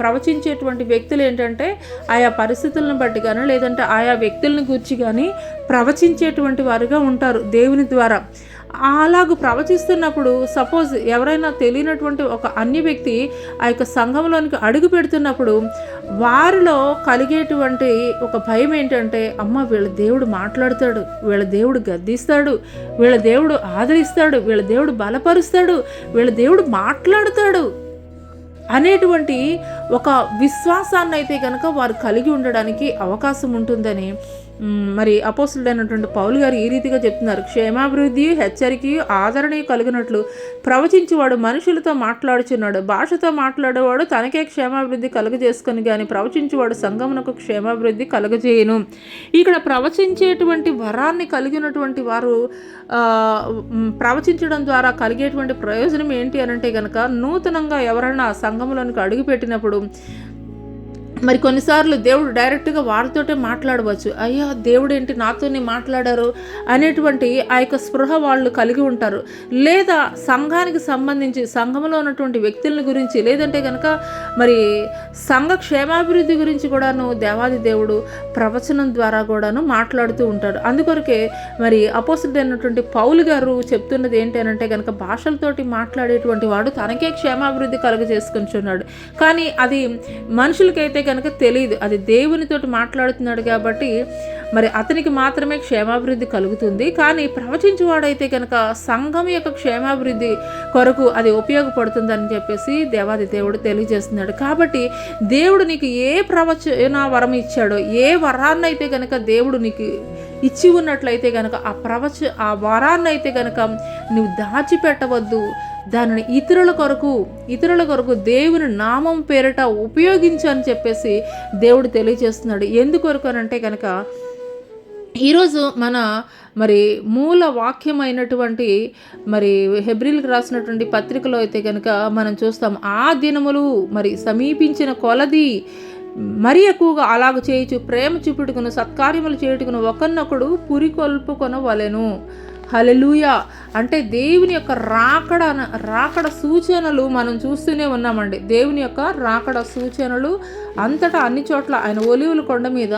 ప్రవచించేటువంటి వ్యక్తులు ఏంటంటే ఆయా పరిస్థితులను బట్టి కానీ లేదంటే ఆయా వ్యక్తులను గురించి కానీ ప్రవచించేటువంటి వారుగా ఉంటారు దేవుని ద్వారా. అలాగూ ప్రవచిస్తున్నప్పుడు సపోజ్ ఎవరైనా తెలియనటువంటి ఒక అన్య వ్యక్తి ఆ యొక్క సంఘంలోనికి అడుగు పెడుతున్నప్పుడు వారిలో కలిగేటువంటి ఒక భయం ఏంటంటే, అమ్మ వీళ్ళ దేవుడు మాట్లాడతాడు, వీళ్ళ దేవుడు గద్దిస్తాడు, వీళ్ళ దేవుడు ఆదరిస్తాడు, వీళ్ళ దేవుడు బలపరుస్తాడు, వీళ్ళ దేవుడు మాట్లాడతాడు అనేటువంటి ఒక విశ్వాసాన్ని అయితే కనుక వారు కలిగి ఉండడానికి అవకాశం ఉంటుందని మరి అపోస్తులుడైనటువంటి పౌలు గారు ఈ రీతిగా చెప్తున్నారు. క్షేమాభివృద్ధి, హెచ్చరికయు, ఆదరణయు కలిగినట్లు ప్రవచించేవాడు మనుషులతో మాట్లాడుచున్నాడు. భాషతో మాట్లాడేవాడు తనకే క్షేమాభివృద్ధి కలుగజేసుకొని కానీ ప్రవచించేవాడు సంఘమునకు క్షేమాభివృద్ధి కలుగజేయను. ఇక్కడ ప్రవచించేటువంటి వరాన్ని కలిగినటువంటి వారు ప్రవచించడం ద్వారా కలిగేటువంటి ప్రయోజనం ఏంటి అనంటే కనుక, నూతనంగా ఎవరైనా సంఘములోనికి అడుగుపెట్టినప్పుడు మరి కొన్నిసార్లు దేవుడు డైరెక్ట్గా వారితోటే మాట్లాడవచ్చు. అయ్యా దేవుడు ఏంటి నాతోనే మాట్లాడారు అనేటువంటి ఆ యొక్క స్పృహ వాళ్ళు కలిగి ఉంటారు. లేదా సంఘానికి సంబంధించి సంఘంలో ఉన్నటువంటి వ్యక్తుల గురించి, లేదంటే కనుక మరి సంఘ క్షేమాభివృద్ధి గురించి కూడాను దేవాది దేవుడు ప్రవచనం ద్వారా కూడాను మాట్లాడుతూ ఉంటాడు. అందుకొరకే మరి అపోస్తులైనటువంటి పౌలు గారు చెప్తున్నది ఏంటి అనంటే కనుక, భాషలతోటి మాట్లాడేటువంటి వాడు తనకే క్షేమాభివృద్ధి కలుగజేసుకుంటున్నాడు. కానీ అది మనుషులకైతే కనుక తెలియదు. అది దేవునితోటి మాట్లాడుతున్నాడు కాబట్టి మరి అతనికి మాత్రమే క్షేమాభివృద్ధి కలుగుతుంది. కానీ ప్రవచించేవాడైతే కనుక సంఘం యొక్క క్షేమాభివృద్ధి కొరకు అది ఉపయోగపడుతుందని చెప్పేసి దేవాది దేవుడు తెలియజేస్తున్నాడు. కాబట్టి దేవుడు నీకు ఏ ప్రవచన వరం ఇచ్చాడో, ఏ వరాన్ని అయితే కనుక దేవుడు నీకు ఇచ్చి ఉన్నట్లయితే కనుక ఆ వరాన్ని అయితే కనుక నువ్వు దాచిపెట్టవద్దు. దానిని ఇతరుల కొరకు దేవుని నామం పేరిట ఉపయోగించు అని చెప్పేసి దేవుడు తెలియజేస్తున్నాడు. ఎందుకొరకు అని అంటే కనుక, ఈరోజు మన మరి మూల వాక్యమైనటువంటి మరి హెబ్రీలకు రాసినటువంటి పత్రికలో అయితే కనుక మనం చూస్తాం, ఆ దినములు మరి సమీపించిన కొలది మరి ఎక్కువగా అలాగ చేయుచు ప్రేమ చూపుటకును సత్కార్యములు చేయుటకును ఒకరినొకడు పురికొల్పుకొనవలెను. హల్లెలూయా. అంటే దేవుని యొక్క రాకడ సూచనలు మనం చూస్తూనే ఉన్నామండి. దేవుని యొక్క రాకడ సూచనలు అంతటా అన్ని చోట్ల ఆయన ఒలీవల కొండ మీద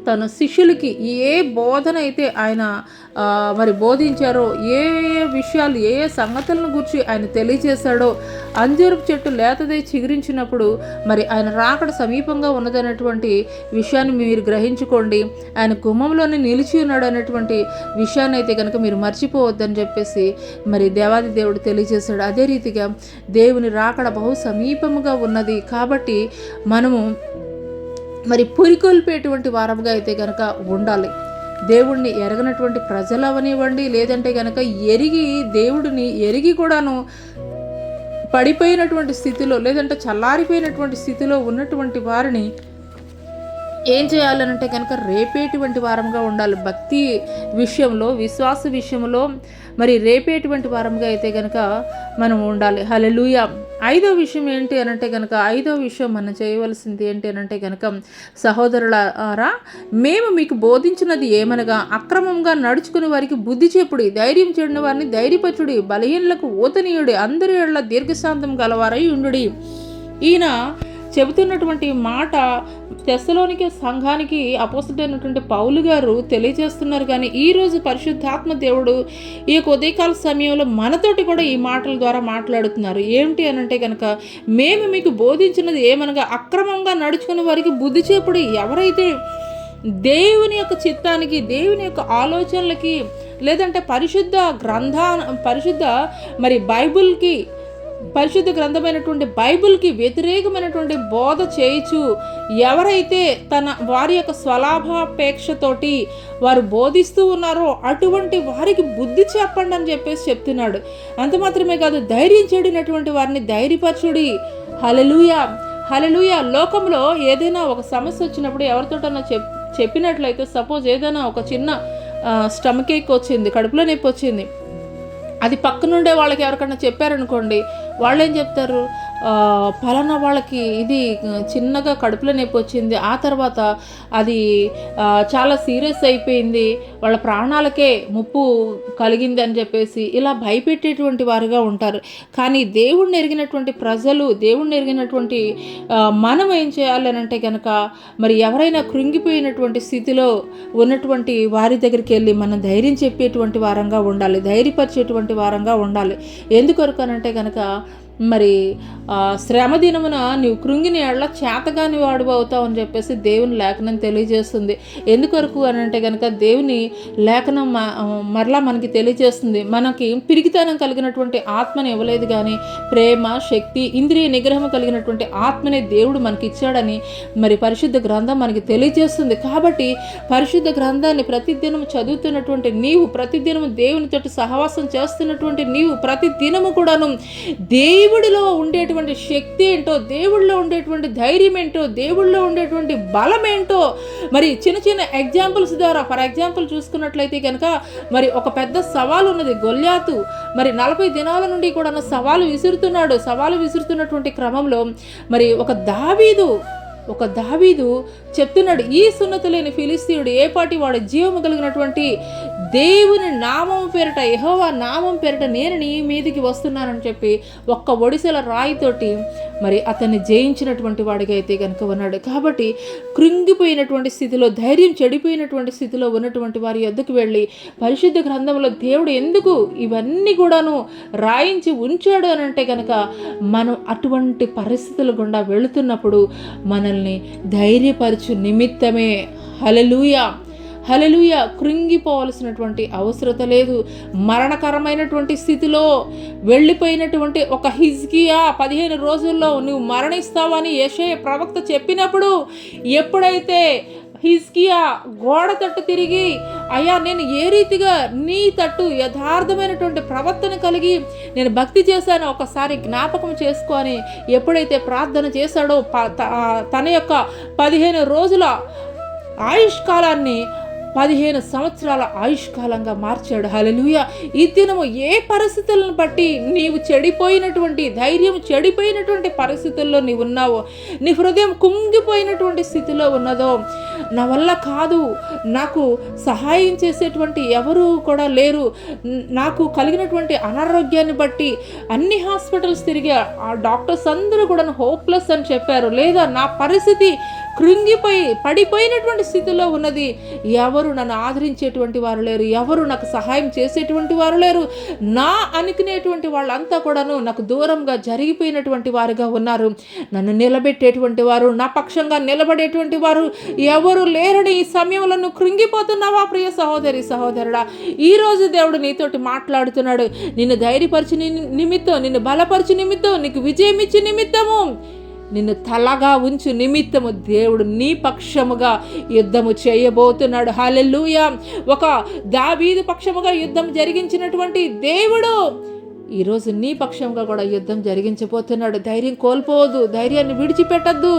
తన శిష్యులకి ఏ బోధన అయితే ఆయన మరి బోధించారో, ఏ విషయాలు, ఏ సంగతులను గురించి ఆయన తెలియజేశాడో, అంజూరపు చెట్టు లేతదై చిగురించినప్పుడు మరి ఆయన రాకడ సమీపంగా ఉన్నదనేటువంటి విషయాన్ని మీరు గ్రహించుకోండి. ఆయన గుమ్మంలోనే నిలిచి ఉన్నాడు అనేటువంటి విషయాన్ని అయితే కనుక మీరు మర్చిపోవద్దని చెప్పేసి మరి దేవాది దేవుడు తెలియజేశాడు. అదే రీతిగా దేవుని రాకడ బహు సమీపముగా ఉన్నది కాబట్టి మనము మరి పురికొల్పేటువంటి వారముగా అయితే కనుక ఉండాలి. దేవుడిని ఎరగనటువంటి ప్రజలు అవనివ్వండి, లేదంటే కనుక దేవుడిని ఎరిగి కూడాను పడిపోయినటువంటి స్థితిలో, లేదంటే చల్లారిపోయినటువంటి స్థితిలో ఉన్నటువంటి వారిని ఏం చేయాలనంటే కనుక రేపేటువంటి వారంగా ఉండాలి. భక్తి విషయంలో, విశ్వాస విషయంలో మరి రేపేటువంటి వారంగా అయితే కనుక మనం ఉండాలి. హల్లెలూయా. ఐదో విషయం ఏంటి అనంటే కనుక, ఐదో విషయం మనం చేయవలసింది ఏంటి అనంటే కనుక, సహోదరులారా మేము మీకు బోధించినది ఏమనగా, అక్రమంగా నడుచుకుని వారికి బుద్ధి చెప్పుడి, ధైర్యం చెడిన వారిని ధైర్యపరచుడి, బలహీనులకు ఊతనీయుడి, అందరి ఎడల దీర్ఘశాంతం గలవారై ఉండుడి. ఈయన చెబుతున్నటువంటి మాట తెస్సలోనికే సంఘానికి అపోస్తలుడైనటువంటి పౌలు గారు తెలియజేస్తున్నారు. కానీ ఈరోజు పరిశుద్ధాత్మ దేవుడు ఈ యొక్క ఉదయకాల సమయంలో మనతోటి కూడా ఈ మాటల ద్వారా మాట్లాడుతున్నారు. ఏమిటి అనంటే కనుక, మేము మీకు బోధించినది ఏమనగా, అక్రమంగా నడుచుకునే వారికి బుద్ధి చెప్పుడి. ఎవరైతే దేవుని యొక్క చిత్తానికి, దేవుని యొక్క ఆలోచనలకి, లేదంటే పరిశుద్ధ మరి బైబిల్కి, పరిశుద్ధ గ్రంథమైనటువంటి బైబిల్కి వ్యతిరేకమైనటువంటి బోధ చేయుచు ఎవరైతే వారి యొక్క స్వలాభాపేక్షతోటి వారు బోధిస్తూ ఉన్నారో అటువంటి వారికి బుద్ధి చెప్పండి అని చెప్పేసి చెప్తున్నాడు. అంత మాత్రమే కాదు, ధైర్యం చెడినటువంటి వారిని ధైర్యపరచుడి. హల్లెలూయా, హల్లెలూయా. లోకంలో ఏదైనా ఒక సమస్య వచ్చినప్పుడు ఎవరితోటన్నా చెప్పినట్లయితే, సపోజ్ ఏదైనా ఒక చిన్న స్టమక్ ఏక్ వచ్చింది, కడుపులో నొప్పి వచ్చింది, అది పక్కనుండే వాళ్ళకి ఎవరికన్నా చెప్పారనుకోండి, వాళ్ళు ఏం చెప్తారు, పలానా వాళ్ళకి ఇది చిన్నగా కడుపులో నొప్పి వచ్చింది, ఆ తర్వాత అది చాలా సీరియస్ అయిపోయింది, వాళ్ళ ప్రాణాలకే ముప్పు కలిగింది అని చెప్పేసి ఇలా భయపెట్టేటువంటి వారుగా ఉంటారు. కానీ దేవుణ్ణి ఎరిగినటువంటి ప్రజలు, దేవుణ్ణి ఎరిగినటువంటి మనం ఏం చేయాలి అని అంటే కనుక, మరి ఎవరైనా కృంగిపోయినటువంటి స్థితిలో ఉన్నటువంటి వారి దగ్గరికి వెళ్ళి మనం ధైర్యం చెప్పేటువంటి వారంగా ఉండాలి, ధైర్యపరిచేటువంటి వారంగా ఉండాలి. ఎందుకొరకు అనంటే కనుక, మరి శ్రమ దినమున నీవు కృంగిన ఏళ్ళ చేతగాని వాడు అవుతావు అని చెప్పేసి దేవుని లేఖనం తెలియజేస్తుంది. ఎందుకొరకు అని అంటే కనుక, దేవుని లేఖనం మరలా మనకి తెలియజేస్తుంది, మనకి పిరికితనం కలిగినటువంటి ఆత్మని ఇవ్వలేదు కానీ ప్రేమ, శక్తి, ఇంద్రియ నిగ్రహం కలిగినటువంటి ఆత్మనే దేవుడు మనకి ఇచ్చాడని మరి పరిశుద్ధ గ్రంథం మనకి తెలియజేస్తుంది. కాబట్టి పరిశుద్ధ గ్రంథాన్ని ప్రతిదినం చదువుతున్నటువంటి నీవు, ప్రతిదినం దేవునితో సహవాసం చేస్తున్నటువంటి నీవు, ప్రతిదినము కూడాను దేవుడిలో ఉండేటువంటి శక్తి ఏంటో, దేవుడిలో ఉండేటువంటి ధైర్యం ఏంటో, దేవుడిలో ఉండేటువంటి బలం ఏంటో మరి చిన్న చిన్న ఎగ్జాంపుల్స్ ద్వారా, ఫర్ ఎగ్జాంపుల్ చూసుకున్నట్లయితే కనుక, మరి ఒక పెద్ద సవాలు ఉన్నది. గొల్యాతు మరి 40 దినాల నుండి కూడా సవాలు విసురుతున్నటువంటి క్రమంలో మరి ఒక దావీదు చెప్తున్నాడు, ఈ సున్నతి లేని ఫిలిస్తీయుడు ఏ పాటి వాడు, జీవము కలిగినటువంటి దేవుని నామం పేరిట, యెహోవా నామం పేరిట నేను నీ మీదికి వస్తున్నానని చెప్పి ఒక్క ఒడిసెల రాయితోటి మరి అతన్ని జయించినటువంటి వాడిగా అయితే కనుక ఉన్నాడు. కాబట్టి కృంగిపోయినటువంటి స్థితిలో, ధైర్యం చెడిపోయినటువంటి స్థితిలో ఉన్నటువంటి వారి యొద్దకు వెళ్ళి పరిశుద్ధ గ్రంథంలో దేవుడు ఎందుకు ఇవన్నీ కూడాను రాయించి ఉంచాడు అని అంటే కనుక, మనం అటువంటి పరిస్థితుల గుండా వెళుతున్నప్పుడు మనల్ని ధైర్యపరచు నిమిత్తమే. హల్లెలూయా, హల్లెలూయా. కృంగిపోవలసినటువంటి అవసరత లేదు. మరణకరమైనటువంటి స్థితిలో వెళ్ళిపోయినటువంటి ఒక హిజ్కియా 15 రోజుల్లో నువ్వు మరణిస్తావని యెషయా ప్రవక్త చెప్పినప్పుడు, ఎప్పుడైతే హిజ్కియా గోడ తట్టు తిరిగి, అయ్యా నేను ఏ రీతిగా నీ తట్టు యథార్థమైనటువంటి ప్రవర్తన కలిగి నేను భక్తి చేశానో ఒకసారి జ్ఞాపకం చేసుకొని ఎప్పుడైతే ప్రార్థన చేశాడో, తన యొక్క 15 రోజుల ఆయుష్కాలాన్ని 15 సంవత్సరాల ఆయుష్కాలంగా మార్చాడు. హల్లెలూయా. ఈ దినము ఏ పరిస్థితులను బట్టి నీవు చెడిపోయినటువంటి, ధైర్యం చెడిపోయినటువంటి పరిస్థితుల్లో నీవు ఉన్నావో, నీ హృదయం కుంగిపోయినటువంటి స్థితిలో ఉన్నదో, నా వల్ల కాదు, నాకు సహాయం చేసేటువంటి ఎవరు కూడా లేరు, నాకు కలిగినటువంటి అనారోగ్యాన్ని బట్టి అన్ని హాస్పిటల్స్ తిరిగి ఆ డాక్టర్స్ అందరూ కూడా హోప్లెస్ అని చెప్పారు, లేదా నా పరిస్థితి కృంగిపోయి పడిపోయినటువంటి స్థితిలో ఉన్నది, ఎవరు నన్ను ఆదరించేటువంటి వారు లేరు, ఎవరు నాకు సహాయం చేసేటువంటి వారు లేరు, నా అనుకునేటువంటి వాళ్ళంతా కూడాను నాకు దూరంగా జరిగిపోయినటువంటి వారుగా ఉన్నారు, నన్ను నిలబెట్టేటువంటి వారు, నా పక్షంగా నిలబడేటువంటి వారు ఎవరు లేరని ఈ సమయంలో నువ్వు కృంగిపోతున్నావా ప్రియ సహోదరి, సహోదరుడా? ఈరోజు దేవుడు నీతోటి మాట్లాడుతున్నాడు. నిన్ను ధైర్యపరిచి నిమిత్తం, నిన్ను బలపరిచి నిమిత్తం, నీకు విజయం ఇచ్చి నిమిత్తము, నిన్ను తలగా ఉంచు నిమిత్తము దేవుడు నీ పక్షముగా యుద్ధము చేయబోతున్నాడు. హల్లెలూయా. ఒక దావీదు పక్షముగా యుద్ధం జరిగించినటువంటి దేవుడు ఈరోజు నీ పక్షంగా కూడా యుద్ధం జరిగించబోతున్నాడు. ధైర్యం కోల్పోవద్దు, ధైర్యాన్ని విడిచిపెట్టద్దు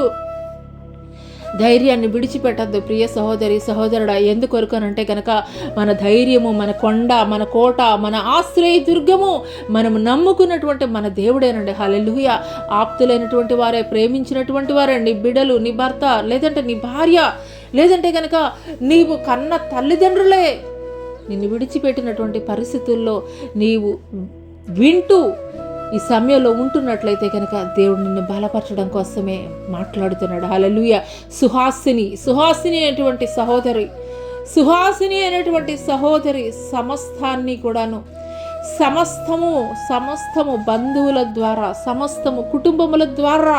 ప్రియ సహోదరి, సహోదరుడా. ఎందుకొరకనంటే కనుక, మన ధైర్యము, మన కొండ, మన కోట, మన ఆశ్రయ దుర్గము, మనము నమ్ముకున్నటువంటి మన దేవుడేనండి. హల్లెలూయా. ఆప్తులైనటువంటి వారే, ప్రేమించినటువంటి వారే, నీ బిడ్డలు, నీ భర్త, లేదంటే నీ భార్య, లేదంటే కనుక నీవు కన్న తల్లిదండ్రులే నిన్ను విడిచిపెట్టినటువంటి పరిస్థితుల్లో నీవు వింటూ ఈ సమయంలో ఉంటున్నట్లయితే కనుక దేవుడు నిన్ను బలపరచడం కోసమే మాట్లాడుతున్నాడు. హల్లెలూయా. సుహాసిని అనేటువంటి సహోదరి సమస్తాన్ని కూడాను, సమస్తము బంధువుల ద్వారా, సమస్తము కుటుంబముల ద్వారా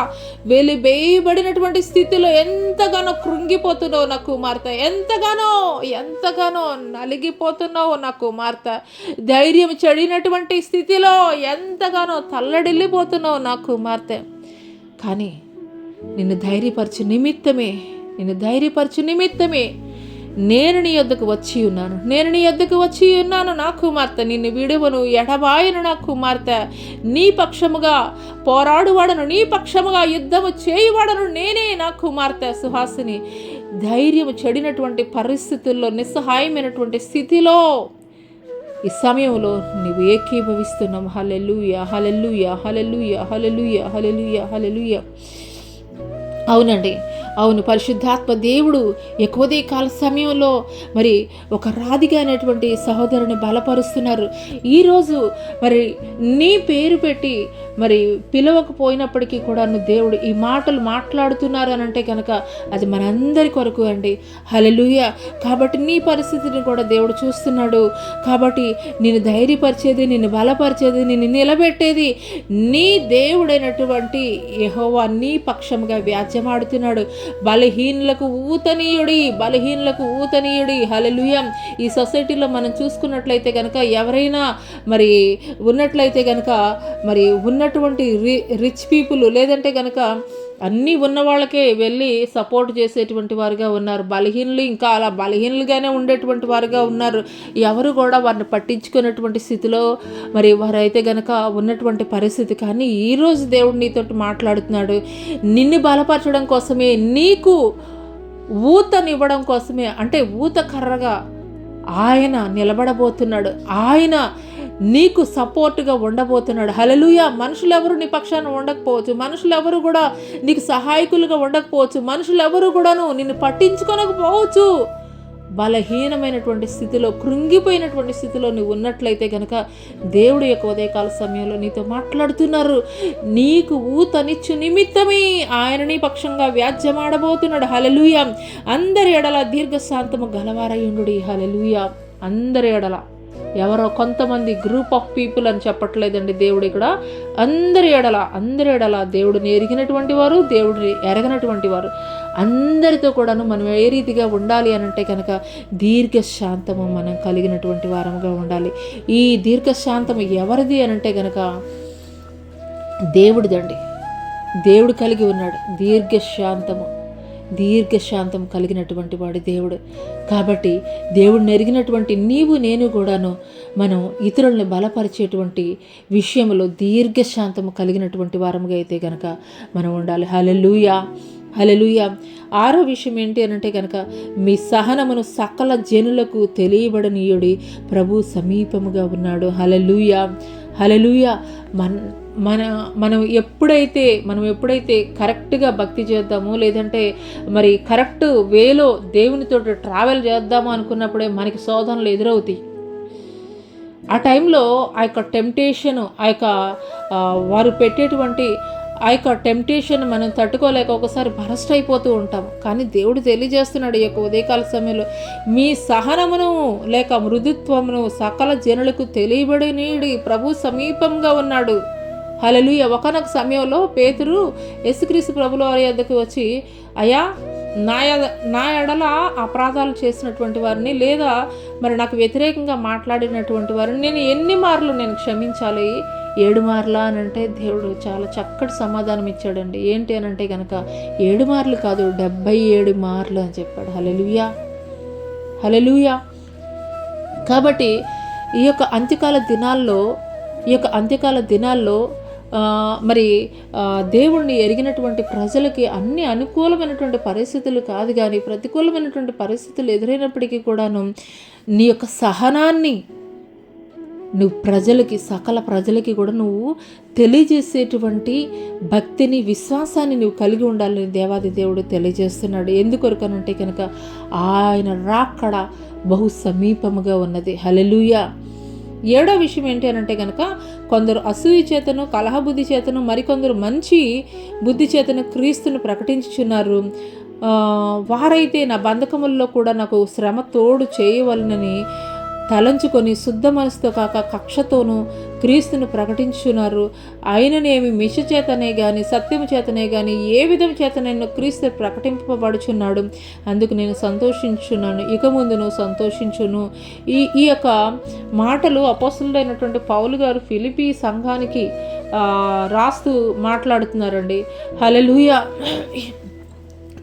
వెలివేయబడినటువంటి స్థితిలో ఎంతగానో కృంగిపోతున్నావు నా కుమార్తె, ఎంతగానో నలిగిపోతున్నావు నా కుమార్తె, ధైర్యం చెడినటువంటి స్థితిలో ఎంతగానో తల్లడిల్లిపోతున్నావు నా కుమార్తె. కానీ నిన్ను ధైర్యపరచు నిమిత్తమే నేను నీ యొద్దకు వచ్చి ఉన్నాను నా కుమార్తె, నిన్ను విడువను, ఎడబాయను నా కుమార్తె, నీ పక్షముగా పోరాడువాడను, నీ పక్షముగా యుద్ధము చేయువాడను నేనే నా కుమార్తె. సుహాసిని, ధైర్యం చెడినటువంటి పరిస్థితుల్లో, నిస్సహాయమైనటువంటి స్థితిలో ఈ సమయంలో నీవు ఏకీభవిస్తున్నాం. హల్లెలూయా, హల్లెలూయా, హల్లెలూయా, హల్లెలూయా, హల్లెలూయా, హల్లెలూయా. అవునండి, అవును. పరిశుద్ధాత్మ దేవుడు ఎక్కువదే కాల సమయంలో మరి ఒక రాధిక అనేటువంటి సహోదరుని బలపరుస్తున్నారు. ఈరోజు మరి నీ పేరు పెట్టి మరి పిలవకపోయినప్పటికీ కూడా దేవుడు ఈ మాటలు మాట్లాడుతున్నారు అని అంటే కనుక అది మనందరి కొరకు అండి. హల్లెలూయా. కాబట్టి నీ పరిస్థితిని కూడా దేవుడు చూస్తున్నాడు. కాబట్టి నిన్ను ధైర్యపరిచేది, నిన్ను బలపరిచేది, నిన్ను నిలబెట్టేది నీ దేవుడైనటువంటి యెహోవా నీ పక్షముగా వ్యాజ్యమాడుతున్నాడు. బలహీనులకు ఊతనీయుడి. హల్లెలూయా. ఈ సొసైటీలో మనం చూసుకున్నట్లయితే కనుక ఎవరైనా మరి ఉన్నట్లయితే కనుక మరి ఉన్నటువంటి రిచ్ పీపుల్ లేదంటే కనుక అన్నీ ఉన్న వాళ్ళకే వెళ్ళి సపోర్ట్ చేసేటువంటి వారుగా ఉన్నారు. బలహీనులు ఇంకా అలా బలహీనులుగానే ఉండేటువంటి వారుగా ఉన్నారు. ఎవరు కూడా వారిని పట్టించుకున్నటువంటి స్థితిలో మరి వారైతే కనుక ఉన్నటువంటి పరిస్థితి. కానీ ఈరోజు దేవుడు నీతో మాట్లాడుతున్నాడు. నిన్ను బలపరచడం కోసమే, నీకు ఊతనివ్వడం కోసమే, అంటే ఊత కర్రగా ఆయన నిలబడబోతున్నాడు. ఆయన నీకు సపోర్ట్గా ఉండబోతున్నాడు. హల్లెలూయా. మనుషులు ఎవరు నీ పక్షాన ఉండకపోవచ్చు, మనుషులు ఎవరు కూడా నీకు సహాయకులుగా ఉండకపోవచ్చు, మనుషులు ఎవరు కూడాను నిన్ను పట్టించుకోనకపోవచ్చు. బలహీనమైనటువంటి స్థితిలో, కృంగిపోయినటువంటి స్థితిలో నువ్వు ఉన్నట్లయితే కనుక దేవుడు యొక్క ఉదయకాల సమయంలో నీతో మాట్లాడుతున్నారు. నీకు ఊతనిచ్చు నిమిత్తమే ఆయన నీ పక్షంగా వ్యాజ్యమాడబోతున్నాడు. హల్లెలూయా. అందరి ఎడల దీర్ఘశాంతము గలవారయుండుడి. హల్లెలూయా. అందరి ఎడల, ఎవరో కొంతమంది గ్రూప్ ఆఫ్ పీపుల్ అని చెప్పట్లేదండి దేవుడు ఇక్కడ. అందరి ఎడల దేవుడిని ఎరిగినటువంటి వారు, దేవుడిని ఎరగనటువంటి వారు అందరితో కూడాను మనం ఏ రీతిగా ఉండాలి అని అంటే కనుక దీర్ఘశాంతము మనం కలిగినటువంటి వారముగా ఉండాలి. ఈ దీర్ఘశాంతము ఎవరిది అని అంటే కనుక దేవుడిదండి. దేవుడు కలిగి ఉన్నాడు దీర్ఘశాంతం కలిగినటువంటి వాడు దేవుడు. కాబట్టి దేవుడిని ఎరిగినటువంటి నీవు నేను కూడాను మనం ఇతరుల్ని బలపరిచేటువంటి విషయంలో దీర్ఘశాంతము కలిగినటువంటి వారముగా అయితే కనుక మనం ఉండాలి. హల్లెలూయా, హల్లెలూయా. 6వ విషయం ఏంటి అని అంటే కనుక మీ సహనమును సకల జనులకు తెలియబడనీయుడి, ప్రభు సమీపముగా ఉన్నాడు. హల్లెలూయా, హల్లెలూయా. మనం ఎప్పుడైతే కరెక్ట్గా భక్తి చేద్దాము, లేదంటే మరి కరెక్ట్ వేలో దేవునితో ట్రావెల్ చేద్దాము అనుకున్నప్పుడే మనకి శోధనలు ఎదురవుతాయి. ఆ టైంలో ఆ యొక్క టెంప్టేషన్, వారు పెట్టేటువంటి ఆ యొక్క టెంప్టేషన్ మనం తట్టుకోలేక ఒకసారి బరస్ట్ అయిపోతూ ఉంటాం. కానీ దేవుడు తెలియజేస్తున్నాడు ఈ యొక్క ఉదయకాల సమయంలో మీ సహనమును లేక మృదుత్వమును సకల జనులకు తెలియబడినీడి, ప్రభు సమీపంగా ఉన్నాడు. హల్లెలూయా. ఒకనొక సమయంలో పేతురు యేసుక్రీస్తు ప్రభుల వారి యొద్దకు వచ్చి, అయ్యా, నా ఎడల అపరాధాలు చేసినటువంటి వారిని లేదా మరి నాకు వ్యతిరేకంగా మాట్లాడినటువంటి వారిని నేను ఎన్ని మార్లు నేను క్షమించాలి? 7 మార్లా అని అంటే దేవుడు చాలా చక్కటి సమాధానం ఇచ్చాడండి. ఏంటి అని అంటే కనుక 7 మార్లు కాదు, 77 మార్లు అని చెప్పాడు. హల్లెలూయా, హల్లెలూయా. కాబట్టి ఈ యొక్క అంత్యకాల దినాల్లో మరి దేవుణ్ణి ఎరిగినటువంటి ప్రజలకి అన్ని అనుకూలమైనటువంటి పరిస్థితులు కాదు, కానీ ప్రతికూలమైనటువంటి పరిస్థితులు ఎదురైనప్పటికీ కూడాను నీ యొక్క సహనాన్ని నువ్వు సకల ప్రజలకి కూడా నువ్వు తెలియజేసేటువంటి భక్తిని, విశ్వాసాన్ని నువ్వు కలిగి ఉండాలని దేవాది దేవుడు తెలియజేస్తున్నాడు. ఎందుకొరకనంటే కనుక ఆయన రాకడ బహు సమీపముగా ఉన్నది. హల్లెలూయా. 7వ విషయం ఏంటి అని అంటే కనుక కొందరు అసూయ చేతను, కలహబుద్ధి చేతను, మరికొందరు మంచి బుద్ధి చేతను క్రీస్తును ప్రకటించుచున్నారు. వారైతే నా బంధకముల్లో కూడా నాకు శ్రమ తోడు చేయవలనని తలంచుకొని శుద్ధ మనసుతో కాక కక్షతోనూ క్రీస్తును ప్రకటించున్నారు. ఆయననేమి మిష చేతనే కానీ సత్యము చేతనే కానీ ఏ విధం చేతనైనా క్రీస్తు ప్రకటింపబడుచున్నాడు. అందుకు నేను సంతోషించున్నాను, ఇక ముందును సంతోషించును. ఈ యొక్క మాటలు అపోస్తలుడైనటువంటి పౌలు గారు ఫిలిప్పీ సంఘానికి రాస్తూ మాట్లాడుతున్నారండి. హల్లెలూయా.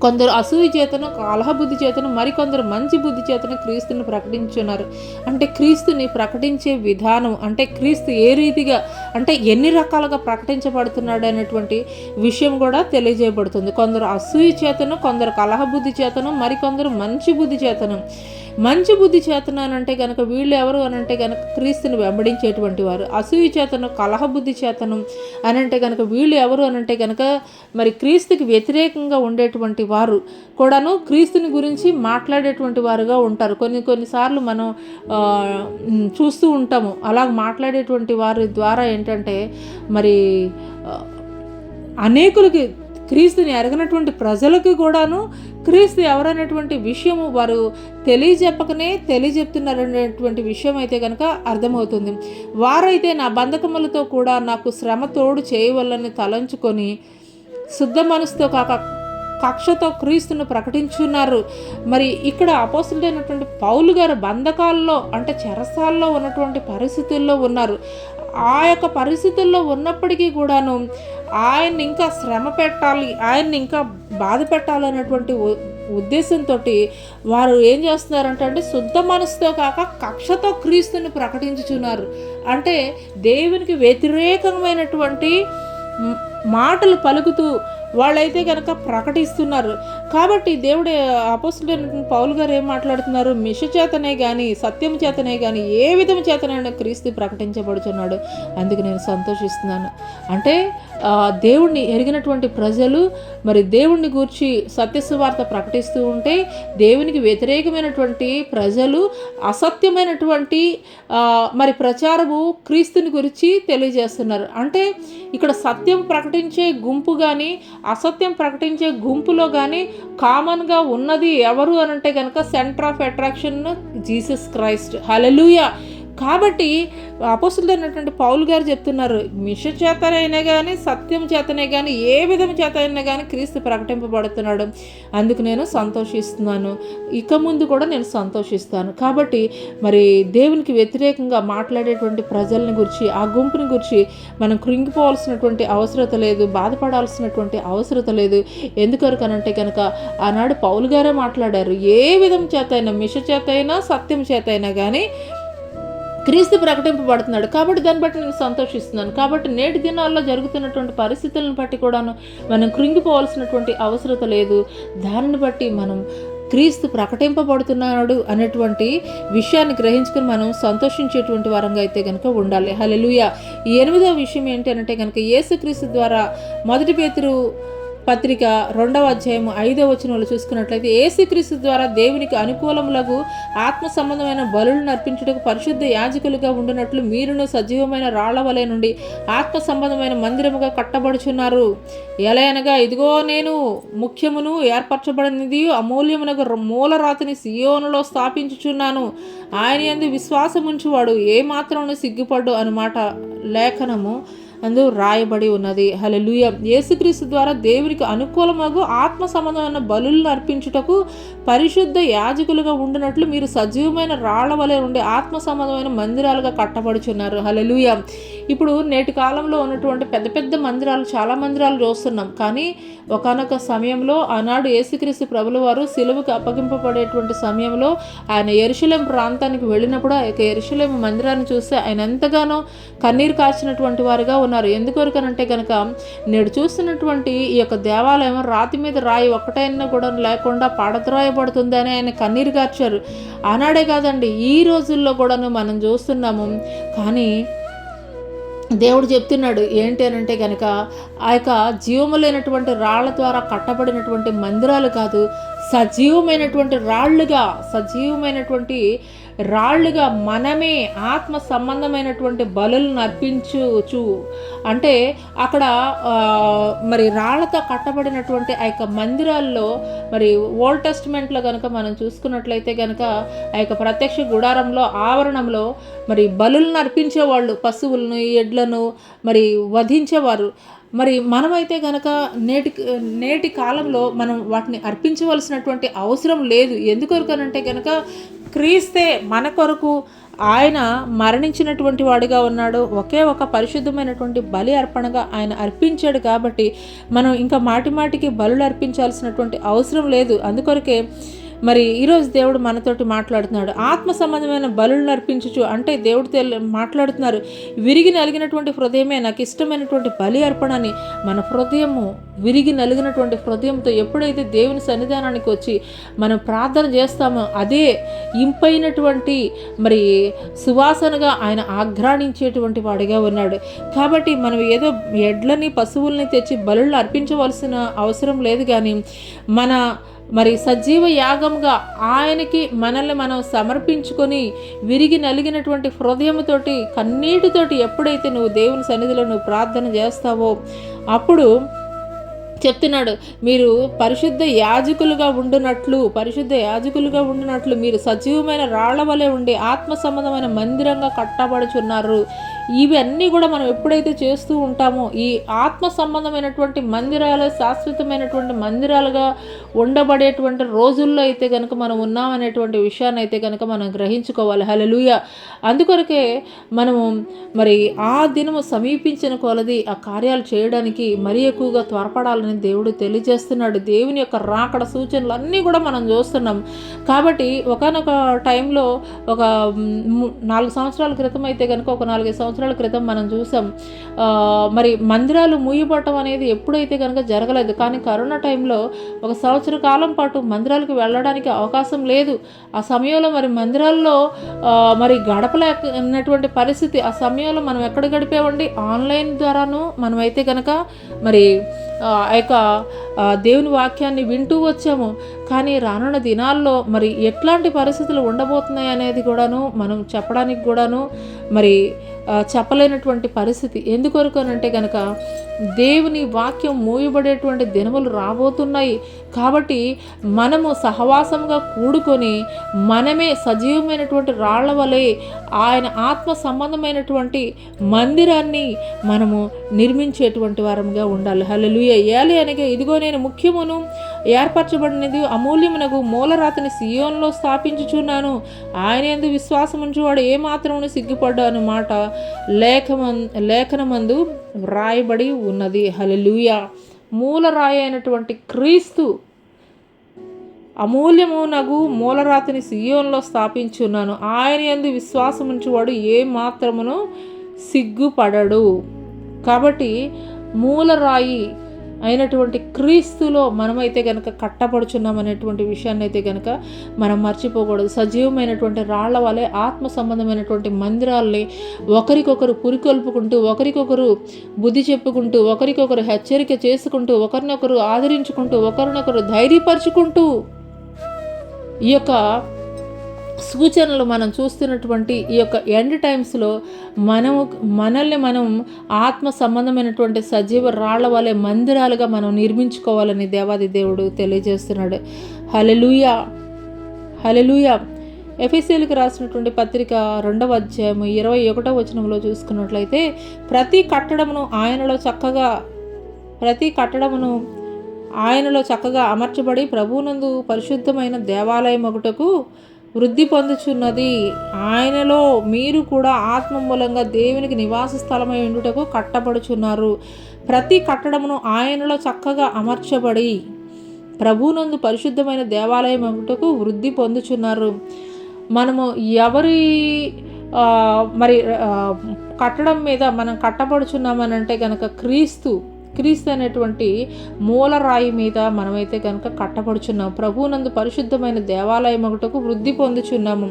కొందరు అసూయ చేతను, కలహబుద్ధి చేతను, మరికొందరు మంచి బుద్ధి చేతను క్రీస్తుని ప్రకటించున్నారు. అంటే క్రీస్తుని ప్రకటించే విధానం, అంటే క్రీస్తు ఏ రీతిగా, అంటే ఎన్ని రకాలుగా ప్రకటించబడుతున్నాడు అనేటువంటి విషయం కూడా తెలియజేయబడుతుంది. కొందరు అసూయ చేతను, కొందరు కలహబుద్ధి చేతను, మరికొందరు మంచి బుద్ధి చేతను. మంచి బుద్ధి చేతను అనంటే కనుక వీళ్ళు ఎవరు అనంటే కనుక క్రీస్తుని వెంబడించేటువంటి వారు. అసూయ చేతను, కలహ బుద్ధి చేతను అనంటే కనుక వీళ్ళు ఎవరు అనంటే కనుక మరి క్రీస్తుకి వ్యతిరేకంగా ఉండేటువంటి వారు కూడాను క్రీస్తుని గురించి మాట్లాడేటువంటి వారుగా ఉంటారు. కొన్నిసార్లు మనం చూస్తూ ఉంటాము. అలాగ మాట్లాడేటువంటి వారి ద్వారా ఏంటంటే మరి అనేకులకి, క్రీస్తుని ఎరగనటువంటి ప్రజలకు కూడాను క్రీస్తు ఎవరనేటువంటి విషయము వారు తెలియజెప్తున్నారనేటువంటి విషయం అయితే కనుక అర్థమవుతుంది. వారైతే నా బంధకములతో కూడా నాకు శ్రమ తోడు చేయవల్లని తలంచుకొని శుద్ధ మనసుతో కాక కక్షతో క్రీస్తును ప్రకటించున్నారు. మరి ఇక్కడ అపోస్తలుడైనటువంటి పౌలు గారు బంధకాల్లో అంటే చెరసాల్లో ఉన్నటువంటి పరిస్థితుల్లో ఉన్నారు. ఆ యొక్క పరిస్థితుల్లో ఉన్నప్పటికీ కూడాను ఆయన్ని ఇంకా శ్రమ పెట్టాలి, ఆయన్ని ఇంకా బాధ పెట్టాలనేటువంటి ఉద్దేశంతో వారు ఏం చేస్తున్నారంటే శుద్ధ మనసుతో కాక కక్షతో క్రీస్తుని ప్రకటించుచున్నారు. అంటే దేవునికి వ్యతిరేకమైనటువంటి మాటలు పలుకుతూ వాళ్ళైతే కనుక ప్రకటిస్తున్నారు. కాబట్టి దేవుడు అపోస్తలుడైన పౌలు గారు ఏం మాట్లాడుతున్నారు? మిష చేతనే కానీ, సత్యం చేతనే కానీ, ఏ విధం చేతనైనా క్రీస్తు ప్రకటించబడుతున్నాడు. అందుకు నేను సంతోషిస్తున్నాను. అంటే దేవుణ్ణి ఎరిగినటువంటి ప్రజలు మరి దేవుణ్ణి గూర్చి సత్యసువార్త ప్రకటిస్తూ ఉంటే, దేవునికి వ్యతిరేకమైనటువంటి ప్రజలు అసత్యమైనటువంటి మరి ప్రచారము క్రీస్తుని గురించి తెలియజేస్తున్నారు. అంటే ఇక్కడ సత్యం ప్రకటించే గుంపు కానీ, అసత్యం ప్రకటించే గుంపులో కానీ కామన్గా ఉన్నది ఎవరు అనంటే కనుక center of attraction Jesus Christ. Hallelujah. కాబట్టి అపోస్తలుడైనటువంటి పౌలు గారు చెప్తున్నారు, మిష చేతనైనా కానీ, సత్యం చేతనే కానీ, ఏ విధం చేత అయినా కానీ క్రీస్తు ప్రకటింపబడుతున్నాడు. అందుకు నేను సంతోషిస్తున్నాను, ఇక ముందు కూడా నేను సంతోషిస్తాను. కాబట్టి మరి దేవునికి వ్యతిరేకంగా మాట్లాడేటువంటి ప్రజల్ని గురించి, ఆ గుంపుని గురించి మనం కృంగిపోవాల్సినటువంటి అవసరత లేదు, బాధపడాల్సినటువంటి అవసరత లేదు. ఎందుకనంటే కనుక ఆనాడు పౌలు గారే మాట్లాడారు, ఏ విధం చేత అయినా, మిష చేత అయినా, సత్యం చేత అయినా కానీ క్రీస్తు ప్రకటింపబడుతున్నాడు. కాబట్టి దాన్ని బట్టి నేను సంతోషిస్తున్నాను. కాబట్టి నేటి దినాల్లో జరుగుతున్నటువంటి పరిస్థితులను బట్టి కూడాను మనం కృంగిపోవాల్సినటువంటి అవసరత లేదు. దానిని బట్టి మనం క్రీస్తు ప్రకటింపబడుతున్నాడు అనేటువంటి విషయాన్ని గ్రహించుకుని మనం సంతోషించేటువంటి వారంగా అయితే కనుక ఉండాలి. హల్లెలూయా. ఈ 8వ విషయం ఏంటి అంటే కనుక యేసుక్రీస్తు ద్వారా 1 పేతురు పత్రిక 2వ అధ్యాయము 5వ వచనంలో చూసుకున్నట్లయితే, యేసుక్రీస్తు ద్వారా దేవునికి అనుకూలములకు ఆత్మ సంబంధమైన బలులను అర్పించుటకు పరిశుద్ధ యాజకులుగా ఉండినట్లు మీరును సజీవమైన రాళ్ల వలె నుండి ఆత్మ సంబంధమైన మందిరముగా కట్టబడుచున్నారు. ఎలయనగా ఇదిగో నేను ముఖ్యమును ఏర్పరచబడినది అమూల్యమునకు మూలరాతిని సియోనులో స్థాపించుచున్నాను. ఆయన యందు విశ్వాసముంచువాడు ఏ మాత్రమును సిగ్గుపడ్డు అనుమాట లేఖనము అందు రాయబడి ఉన్నది. హల్లెలూయా. యేసుక్రీస్తు ద్వారా దేవునికి అనుకూలమగు ఆత్మ సంబంధమైన బలులను అర్పించుటకు పరిశుద్ధ యాజకులుగా ఉండినట్లు మీరు సజీవమైన రాళ్ల వలె ఉండే ఆత్మ సంబంధమైన మందిరాలుగా కట్టబడుచున్నారు. హల్లెలూయా. ఇప్పుడు నేటి కాలంలో ఉన్నటువంటి పెద్ద పెద్ద మందిరాలు, చాలా మందిరాలు చూస్తున్నాం. కానీ ఒకానొక సమయంలో ఆనాడు యేసుక్రీస్తు ప్రభుల వారు సిలువకు అప్పగింపబడేటువంటి సమయంలో ఆయన యెరూషలేము ప్రాంతానికి వెళ్ళినప్పుడు ఆ యొక్క యెరూషలేము మందిరాన్ని చూస్తే ఆయన ఎంతగానో కన్నీరు కార్చినటువంటి వారుగా ఉన్నారు. ఎందుకొరకనంటే కనుక నేడు చూస్తున్నటువంటి ఈ యొక్క దేవాలయం రాతి మీద రాయి ఒక్కటైనా కూడా లేకుండా పాడద్రాయబడుతుంది అని ఆయన కన్నీరు కార్చారు. ఆనాడే కాదండి, ఈ రోజుల్లో కూడాను మనం చూస్తున్నాము. కానీ దేవుడు చెప్తున్నాడు ఏంటి అనంటే కనుక ఆ యొక్క జీవము లేనటువంటి రాళ్ల ద్వారా కట్టబడినటువంటి మందిరాలు కాదు, సజీవమైనటువంటి రాళ్ళుగా మనమే ఆత్మ సంబంధమైనటువంటి బలులను అర్పించుచు. అంటే అక్కడ మరి రాళ్లతో కట్టబడినటువంటి ఆ యొక్క మందిరాల్లో మరి ఓల్డ్ టెస్టిమెంట్లో కనుక మనం చూసుకున్నట్లయితే కనుక ఆ యొక్క ప్రత్యక్ష గుడారంలో ఆవరణంలో మరి బలులను అర్పించేవాళ్ళు, పశువులను, ఎడ్లను మరి వధించేవారు. మరి మనమైతే కనుక నేటి కాలంలో మనం వాటిని అర్పించవలసినటువంటి అవసరం లేదు. ఎందుకొరకనంటే కనుక క్రీస్తే మన కొరకు ఆయన మరణించినటువంటి వాడిగా ఉన్నాడు. ఒకే ఒక పరిశుద్ధమైనటువంటి బలి అర్పణగా ఆయన అర్పించాడు. కాబట్టి మనం ఇంకా మాటిమాటికి బలులు అర్పించాల్సినటువంటి అవసరం లేదు. అందుకొరకే మరి ఈరోజు దేవుడు మనతోటి మాట్లాడుతున్నాడు. ఆత్మ సంబంధమైన బలులను అర్పించుచు అంటే దేవుడు మాట్లాడుతున్నారు. విరిగి నలిగినటువంటి హృదయమే నాకు ఇష్టమైనటువంటి బలి అర్పణని. మన హృదయము విరిగి నలిగినటువంటి హృదయంతో ఎప్పుడైతే దేవుని సన్నిధానానికి వచ్చి మనం ప్రార్థన చేస్తామో అదే ఇంపైనటువంటి మరి సువాసనగా ఆయన ఆఘ్రాణించేటువంటి వాడిగా ఉన్నాడు. కాబట్టి మనం ఏదో ఎడ్లని పశువుల్ని తెచ్చి బలులను అర్పించవలసిన అవసరం లేదు. కానీ మరి సజీవ యాగంగా ఆయనకి మనల్ని మనం సమర్పించుకొని విరిగి నలిగినటువంటి హృదయంతోటి కన్నీటితోటి ఎప్పుడైతే నువ్వు దేవుని సన్నిధిలో నువ్వు ప్రార్థన చేస్తావో అప్పుడు చెప్తున్నాడు, మీరు పరిశుద్ధ యాజకులుగా ఉండునట్లు మీరు సజీవమైన రాళ్ల వలె ఉండి ఆత్మ సంబంధమైన మందిరంగా కట్టబడుచున్నారు. ఇవన్నీ కూడా మనం ఎప్పుడైతే చేస్తూ ఉంటామో ఈ ఆత్మ సంబంధమైనటువంటి మందిరాలు శాశ్వతమైనటువంటి మందిరాలుగా ఉండబడేటువంటి రోజుల్లో అయితే కనుక మనం ఉన్నామనేటువంటి విషయాన్ని అయితే కనుక మనం గ్రహించుకోవాలి. హల్లెలూయా. అందుకొరకే మనము మరి ఆ దినము సమీపించిన కొలది ఆ కార్యాలు చేయడానికి మరీ ఎక్కువగా త్వరపడాలని దేవుడు తెలియజేస్తున్నాడు. దేవుని యొక్క రాకడ సూచనలు అన్నీ కూడా మనం చూస్తున్నాం. కాబట్టి ఒకనొక టైంలో ఒక 4 సంవత్సరాల క్రితం అయితే కనుక ఒక 4-5 సంవత్సరాల క్రితం మనం చూసాం. మరి మందిరాలు మూయబడటం అనేది ఎప్పుడైతే కనుక జరగలేదు. కానీ కరోనా టైంలో 1 సంవత్సర కాలం పాటు మందిరాలకు వెళ్ళడానికి అవకాశం లేదు. ఆ సమయంలో మరి మందిరాల్లో మరి గడపలేనటువంటి పరిస్థితి. ఆ సమయంలో మనం ఎక్కడ గడిపేవండి? ఆన్లైన్ ద్వారాను మనమైతే కనుక మరి ఆ యొక్క దేవుని వాక్యాన్ని వింటూ వచ్చాము. కానీ రానున్న దినాల్లో మరి ఎట్లాంటి పరిస్థితులు ఉండబోతున్నాయి అనేది కూడాను మనం చెప్పడానికి కూడాను మరి చెప్పలేనటువంటి పరిస్థితి. ఎందుకొరకనంటే కనుక దేవుని వాక్యం మూయబడేటువంటి దినములు రాబోతున్నాయి. కాబట్టి మనము సహవాసంగా కూడుకొని మనమే సజీవమైనటువంటి రాళ్ల వలె ఆయన ఆత్మ సంబంధమైనటువంటి మందిరాన్ని మనము నిర్మించేటువంటి వారంగా ఉండాలి. హల్లెలూయా. ఏలి అనగా ఇదిగో నేను ముఖ్యమును ఏర్పరచబడినది అమూల్యమునకు మూలరాతిని సియోన్లో స్థాపించుచున్నాను. ఆయన యందు విశ్వాసం ఉంచువాడు ఏమాత్రమును సిగ్గుపడ్డా అన్నమాట లేఖనమందు వ్రాయబడి ఉన్నది. హల్లెలూయా. మూలరాయి అయినటువంటి క్రీస్తు అమూల్యమునగు మూలరాతిని సియోన్లో స్థాపించున్నాను. ఆయన యందు విశ్వాసం ఉంచువాడు ఏ మాత్రమును సిగ్గుపడడు. కాబట్టి మూలరాయి అయినటువంటి క్రీస్తులో మనమైతే కనుక కట్టపడుచున్నాం అనేటువంటి విషయాన్ని అయితే కనుక మనం మర్చిపోకూడదు. సజీవమైనటువంటి రాళ్ల వలె ఆత్మ సంబంధమైనటువంటి మందిరాల్ని ఒకరికొకరు పురికొల్పుకుంటూ, ఒకరికొకరు బుద్ధి చెప్పుకుంటూ, ఒకరికొకరు హెచ్చరిక చేసుకుంటూ, ఒకరినొకరు ఆదరించుకుంటూ, ఒకరినొకరు ధైర్యపరుచుకుంటూ ఈ యొక్క సూచనలు మనం చూస్తున్నటువంటి ఈ యొక్క ఎండ్ టైమ్స్లో మనల్ని మనం ఆత్మ సంబంధమైనటువంటి సజీవ రాళ్ల వలె మందిరాలుగా మనం నిర్మించుకోవాలని దేవాది దేవుడు తెలియజేస్తున్నాడు. హల్లెలూయా. హల్లెలూయా. ఎఫెసీయులకు రాసినటువంటి పత్రిక 2వ అధ్యాయము 21వ వచనంలో చూసుకున్నట్లయితే ప్రతి కట్టడమును ఆయనలో చక్కగా అమర్చబడి ప్రభువునందు పరిశుద్ధమైన దేవాలయం ఒకటకు వృద్ధి పొందుచున్నది. ఆయనలో మీరు కూడా ఆత్మ మూలంగా దేవునికి నివాస స్థలమై ఉండుటకు కట్టబడుచున్నారు. ప్రతి కట్టడమును ఆయనలో చక్కగా అమర్చబడి ప్రభువునందు పరిశుద్ధమైన దేవాలయం ఒకటకు వృద్ధి పొందుచున్నారు. మనము ఎవరి మరి కట్టడం మీద మనం కట్టబడుచున్నామని అంటే కనుక క్రీస్తు అనేటువంటి మూలరాయి మీద మనమైతే కనుక కట్టబడుచున్నాం. ప్రభువునందు పరిశుద్ధమైన దేవాలయం ఒకటకు వృద్ధి పొందుచున్నాము.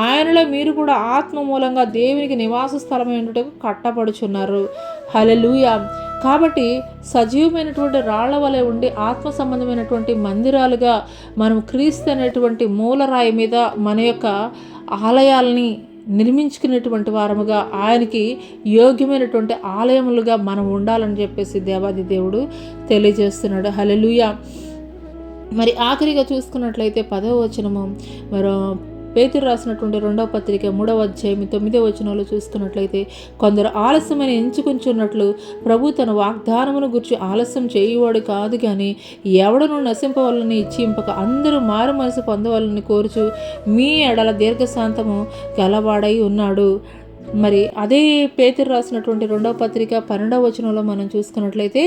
ఆయనలో మీరు కూడా ఆత్మ మూలంగా దేవునికి నివాస స్థలమై ఉండుటకు కట్టబడుచున్నారు. హల్లెలూయా. కాబట్టి సజీవమైనటువంటి రాళ్ల వలె ఉండి ఆత్మ సంబంధమైనటువంటి మందిరాలుగా మనం క్రీస్తు అనేటువంటి మూలరాయి మీద మన యొక్క ఆలయాల్ని నిర్మించుకునేటువంటి వారముగా ఆయనకి యోగ్యమైనటువంటి ఆలయములుగా మనం ఉండాలని చెప్పేసి దేవాది దేవుడు తెలియజేస్తున్నాడు. హల్లెలూయా. మరి ఆఖరిగా చూసుకున్నట్లయితే 10వ వచనము మరో పేతురు రాసినటువంటి 2వ పత్రిక 3వ అధ్యాయం 9వ వచనంలో చూసుకున్నట్లయితే కొందరు ఆలస్యమని ఎంచుకుంటున్నట్లు ప్రభు తన వాగ్దానమును గురించి ఆలస్యం చేయువాడు కాదు, కానీ ఎవడను నశింపవాలని ఇచ్చింపక అందరూ మారు మనసు పొందవాలని కోరుచు మీ ఎడల దీర్ఘశాంతము గలవాడై ఉన్నాడు. మరి అదే పేతురు రాసినటువంటి 2వ పత్రిక 12వ వచనంలో మనం చూసుకున్నట్లయితే,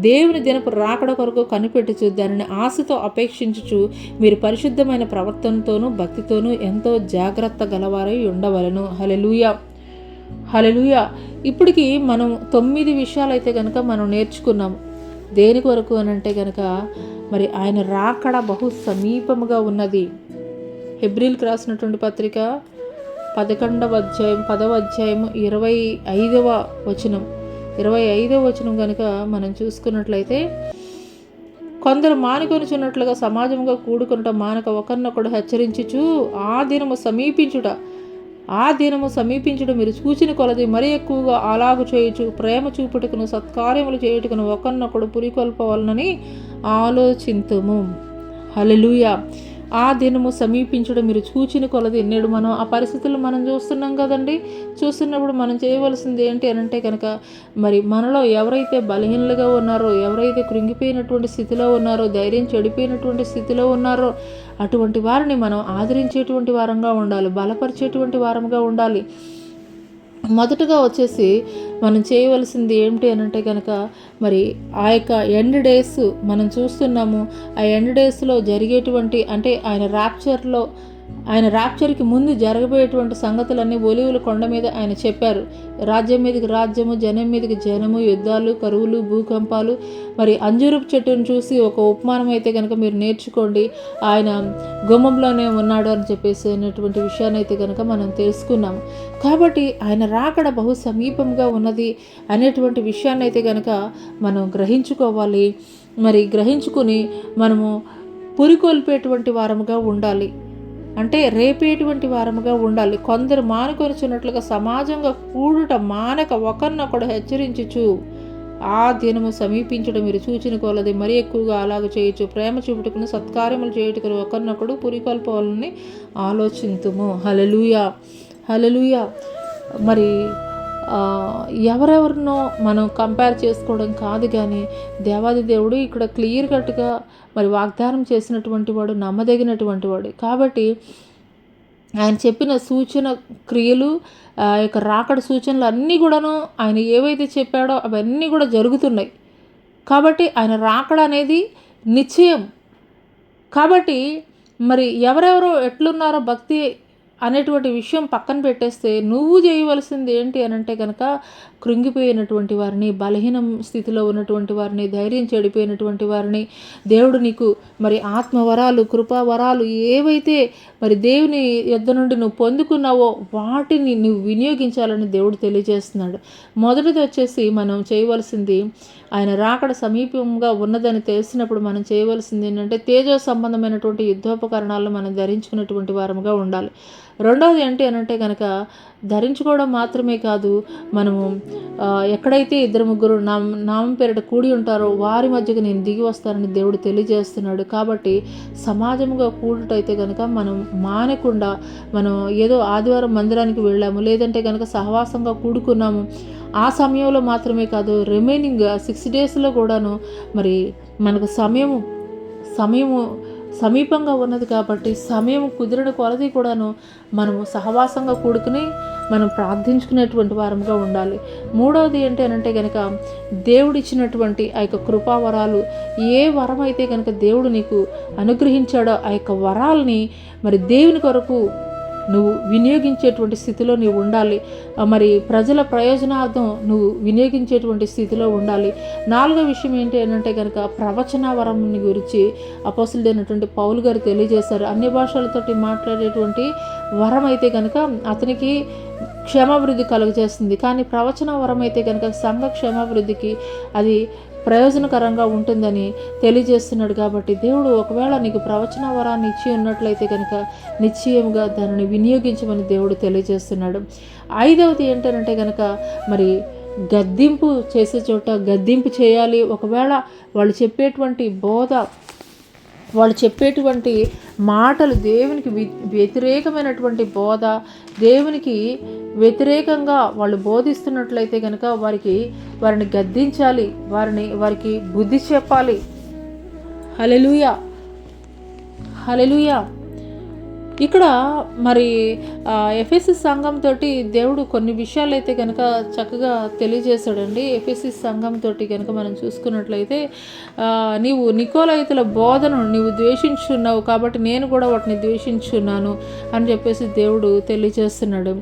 దేవుని దినపు రాకడ కొరకు కనిపెట్టుచు దానిని ఆశతో అపేక్షించుచు మీరు పరిశుద్ధమైన ప్రవర్తనతోనూ భక్తితోనూ ఎంతో జాగ్రత్త గలవారై ఉండవలెను. హల్లెలూయా, హల్లెలూయా. ఇప్పటికి మనం 9 విషయాలైతే కనుక మనం నేర్చుకున్నాము. దేని కొరకు అని అంటే కనుక మరి ఆయన రాకడ బహు సమీపముగా ఉన్నది. హెబ్రీలకు రాసినటువంటి పత్రిక 11వ అధ్యాయం 10వ అధ్యాయము 25వ వచనం కనుక మనం చూసుకున్నట్లయితే, కొందరు మానుకొనుచున్నట్లుగా సమాజంగా కూడుకునుట మానక ఒకరినొకడు హెచ్చరించుచు ఆ దినము సమీపించుట మీరు చూచిన కొలది మరి ఎక్కువగా అలాగు చేయుచు ప్రేమ చూపుటకును సత్కార్యములు చేయుటకును ఒకరినొకడు పురికొల్పవలనని ఆలోచింతుము. హల్లెలూయా. ఆ దినము సమీపించడం మీరు చూచిన కొలది. నేడు మనం ఆ పరిస్థితులు మనం చూస్తున్నాం కదండి. చూస్తున్నప్పుడు మనం చేయవలసింది ఏంటి అని అంటే కనుక మరి మనలో ఎవరైతే బలహీనలుగా ఉన్నారో, ఎవరైతే కృంగిపోయినటువంటి స్థితిలో ఉన్నారో, ధైర్యం చెడిపోయినటువంటి స్థితిలో ఉన్నారో అటువంటి వారిని మనం ఆదరించేటువంటి వారంగా ఉండాలి, బలపరిచేటువంటి వారంగా ఉండాలి. మొదటగా వచ్చేసి మనం చేయవలసింది ఏమిటి అని అంటే కనుక మరి ఆ యొక్క ఎండ్ డేస్ మనం చూస్తున్నాము. ఆ ఎండ్ డేస్లో జరిగేటువంటి అంటే ఆయన ర్యాప్చర్కి ముందు జరగబోయేటువంటి సంగతులన్నీ ఒలీవల కొండ మీద ఆయన చెప్పారు. రాజ్యం మీదకి రాజ్యము, జనం మీదకి జనము, యుద్ధాలు, కరువులు, భూకంపాలు. మరి అంజూరపు చెట్టును చూసి ఒక ఉపమానం అయితే కనుక మీరు నేర్చుకోండి. ఆయన గుమ్మంలోనే ఉన్నాడు అని చెప్పేసి అనేటువంటి విషయాన్ని అయితే కనుక మనం తెలుసుకున్నాము. కాబట్టి ఆయన రాకడ బహు సమీపంగా ఉన్నది అనేటువంటి విషయాన్ని అయితే కనుక మనం గ్రహించుకోవాలి. మరి గ్రహించుకుని మనము పురికొల్పేటువంటి వారముగా ఉండాలి, అంటే రేపేటువంటి వారముగా ఉండాలి. కొందరు మానుకొనుచున్నట్లుగా సమాజంగా కూడుట మానక ఒకరినొకడు హెచ్చరించుచు ఆ దినము సమీపించడం మీరు చూచిన కొలది మరి ఎక్కువగా అలాగ చేయొచ్చు ప్రేమ చూపుటకును సత్కార్యములు చేయుటకును ఒకరినొకడు పురికొల్పవాలని ఆలోచింతుము. హల్లెలూయా, హల్లెలూయా. మరి ఎవరెవరినో మనం కంపేర్ చేసుకోవడం కాదు, కానీ దేవాది దేవుడు ఇక్కడ క్లియర్ కట్గా మరి వాగ్దానం చేసినటువంటి వాడు, నమ్మదగినటువంటి వాడు. కాబట్టి ఆయన చెప్పిన సూచన క్రియలు, ఆ యొక్క రాకడ సూచనలు అన్నీ కూడాను ఆయన ఏవైతే చెప్పాడో అవన్నీ కూడా జరుగుతున్నాయి. కాబట్టి ఆయన రాకడ అనేది నిశ్చయం. కాబట్టి మరి ఎవరెవరో ఎట్లున్నారో భక్తి అనేటువంటి విషయం పక్కన పెట్టేస్తే నువ్వు చేయవలసింది ఏంటి అని అంటే కనుక కృంగిపోయినటువంటి వారిని, బలహీన స్థితిలో ఉన్నటువంటి వారిని, ధైర్యం చెడిపోయినటువంటి వారిని, దేవుడు నీకు మరి ఆత్మవరాలు, కృపావరాలు ఏవైతే మరి దేవుని యొద్ద నుండి నువ్వు పొందుకున్నావో వాటిని నువ్వు వినియోగించాలని దేవుడు తెలియజేస్తున్నాడు. మొదటిది వచ్చేసి మనం చేయవలసింది, ఆయన రాకడ సమీపంగా ఉన్నదని తెలిసినప్పుడు మనం చేయవలసింది ఏంటంటే తేజో సంబంధమైనటువంటి యుద్ధోపకరణాలను మనం ధరించుకున్నటువంటి వారముగా ఉండాలి. రెండవది ఏంటి అని అంటే కనుక ధరించుకోవడం మాత్రమే కాదు, మనము ఎక్కడైతే 2-3 నామం పేరిట కూడి ఉంటారో వారి మధ్యకు నేను దిగి వస్తానని దేవుడు తెలియజేస్తున్నాడు. కాబట్టి సమాజంగా కూడుటైతే కనుక మనం మానకుండా, మనం ఏదో ఆదివారం మందిరానికి వెళ్ళాము, లేదంటే కనుక సహవాసంగా కూడుకున్నాము, ఆ సమయంలో మాత్రమే కాదు రిమైనింగ్ 6 డేస్లో కూడాను మరి మనకు సమయము సమీపంగా ఉన్నది. కాబట్టి సమయం కుదిరిన కొలది కూడాను మనము సహవాసంగా కూడుకుని మనం ప్రార్థించుకునేటువంటి వారంగా ఉండాలి. మూడవది ఏంటి అని అంటే కనుక దేవుడిచ్చినటువంటి ఆ యొక్క కృపావరాలు, ఏ వరం అయితే కనుక దేవుడు నీకు అనుగ్రహించాడో ఆ యొక్క వరాలని మరి దేవుని కొరకు నువ్వు వినియోగించేటువంటి స్థితిలో నీవు ఉండాలి. మరి ప్రజల ప్రయోజనార్థం నువ్వు వినియోగించేటువంటి స్థితిలో ఉండాలి. 4వ విషయం ఏంటి అంటే కనుక ప్రవచన వరం గురించి అపోస్తలుడైనటువంటి పౌలు గారు తెలియజేశారు. అన్య భాషలతోటి మాట్లాడేటువంటి వరం అయితే కనుక అతనికి క్షేమాభివృద్ధి కలుగజేస్తుంది, కానీ ప్రవచన వరం అయితే కనుక సంఘ క్షేమాభివృద్ధికి అది ప్రయోజనకరంగా ఉంటుందని తెలియజేస్తున్నాడు. కాబట్టి దేవుడు ఒకవేళ నీకు ప్రవచన వరాన్ని ఇచ్చి ఉన్నట్లయితే కనుక నిశ్చయముగా దానిని వినియోగించమని దేవుడు తెలియజేస్తున్నాడు. 5వది ఏంటంటే కనుక మరి గద్దింపు చేసే చోట గద్దింపు చేయాలి. ఒకవేళ వాళ్ళు చెప్పేటువంటి మాటలు దేవునికి వ్యతిరేకమైనటువంటి బోధ, దేవునికి వ్యతిరేకంగా వాళ్ళు బోధిస్తున్నట్లయితే కనుక వారిని గద్దించాలి, వారికి బుద్ధి చెప్పాలి. హల్లెలూయా, హల్లెలూయా. ఇక్కడ మరి ఎఫెసీ సంఘంతో దేవుడు కొన్ని విషయాలు అయితే కనుక చక్కగా తెలియజేశాడండి. ఎఫెసీ సంఘంతో కనుక మనం చూసుకున్నట్లయితే, నీవు నికోలాయితుల బోధను నీవు ద్వేషించున్నావు కాబట్టి నేను కూడా వాటిని ద్వేషించున్నాను అని చెప్పేసి దేవుడు తెలియజేస్తున్నాడు.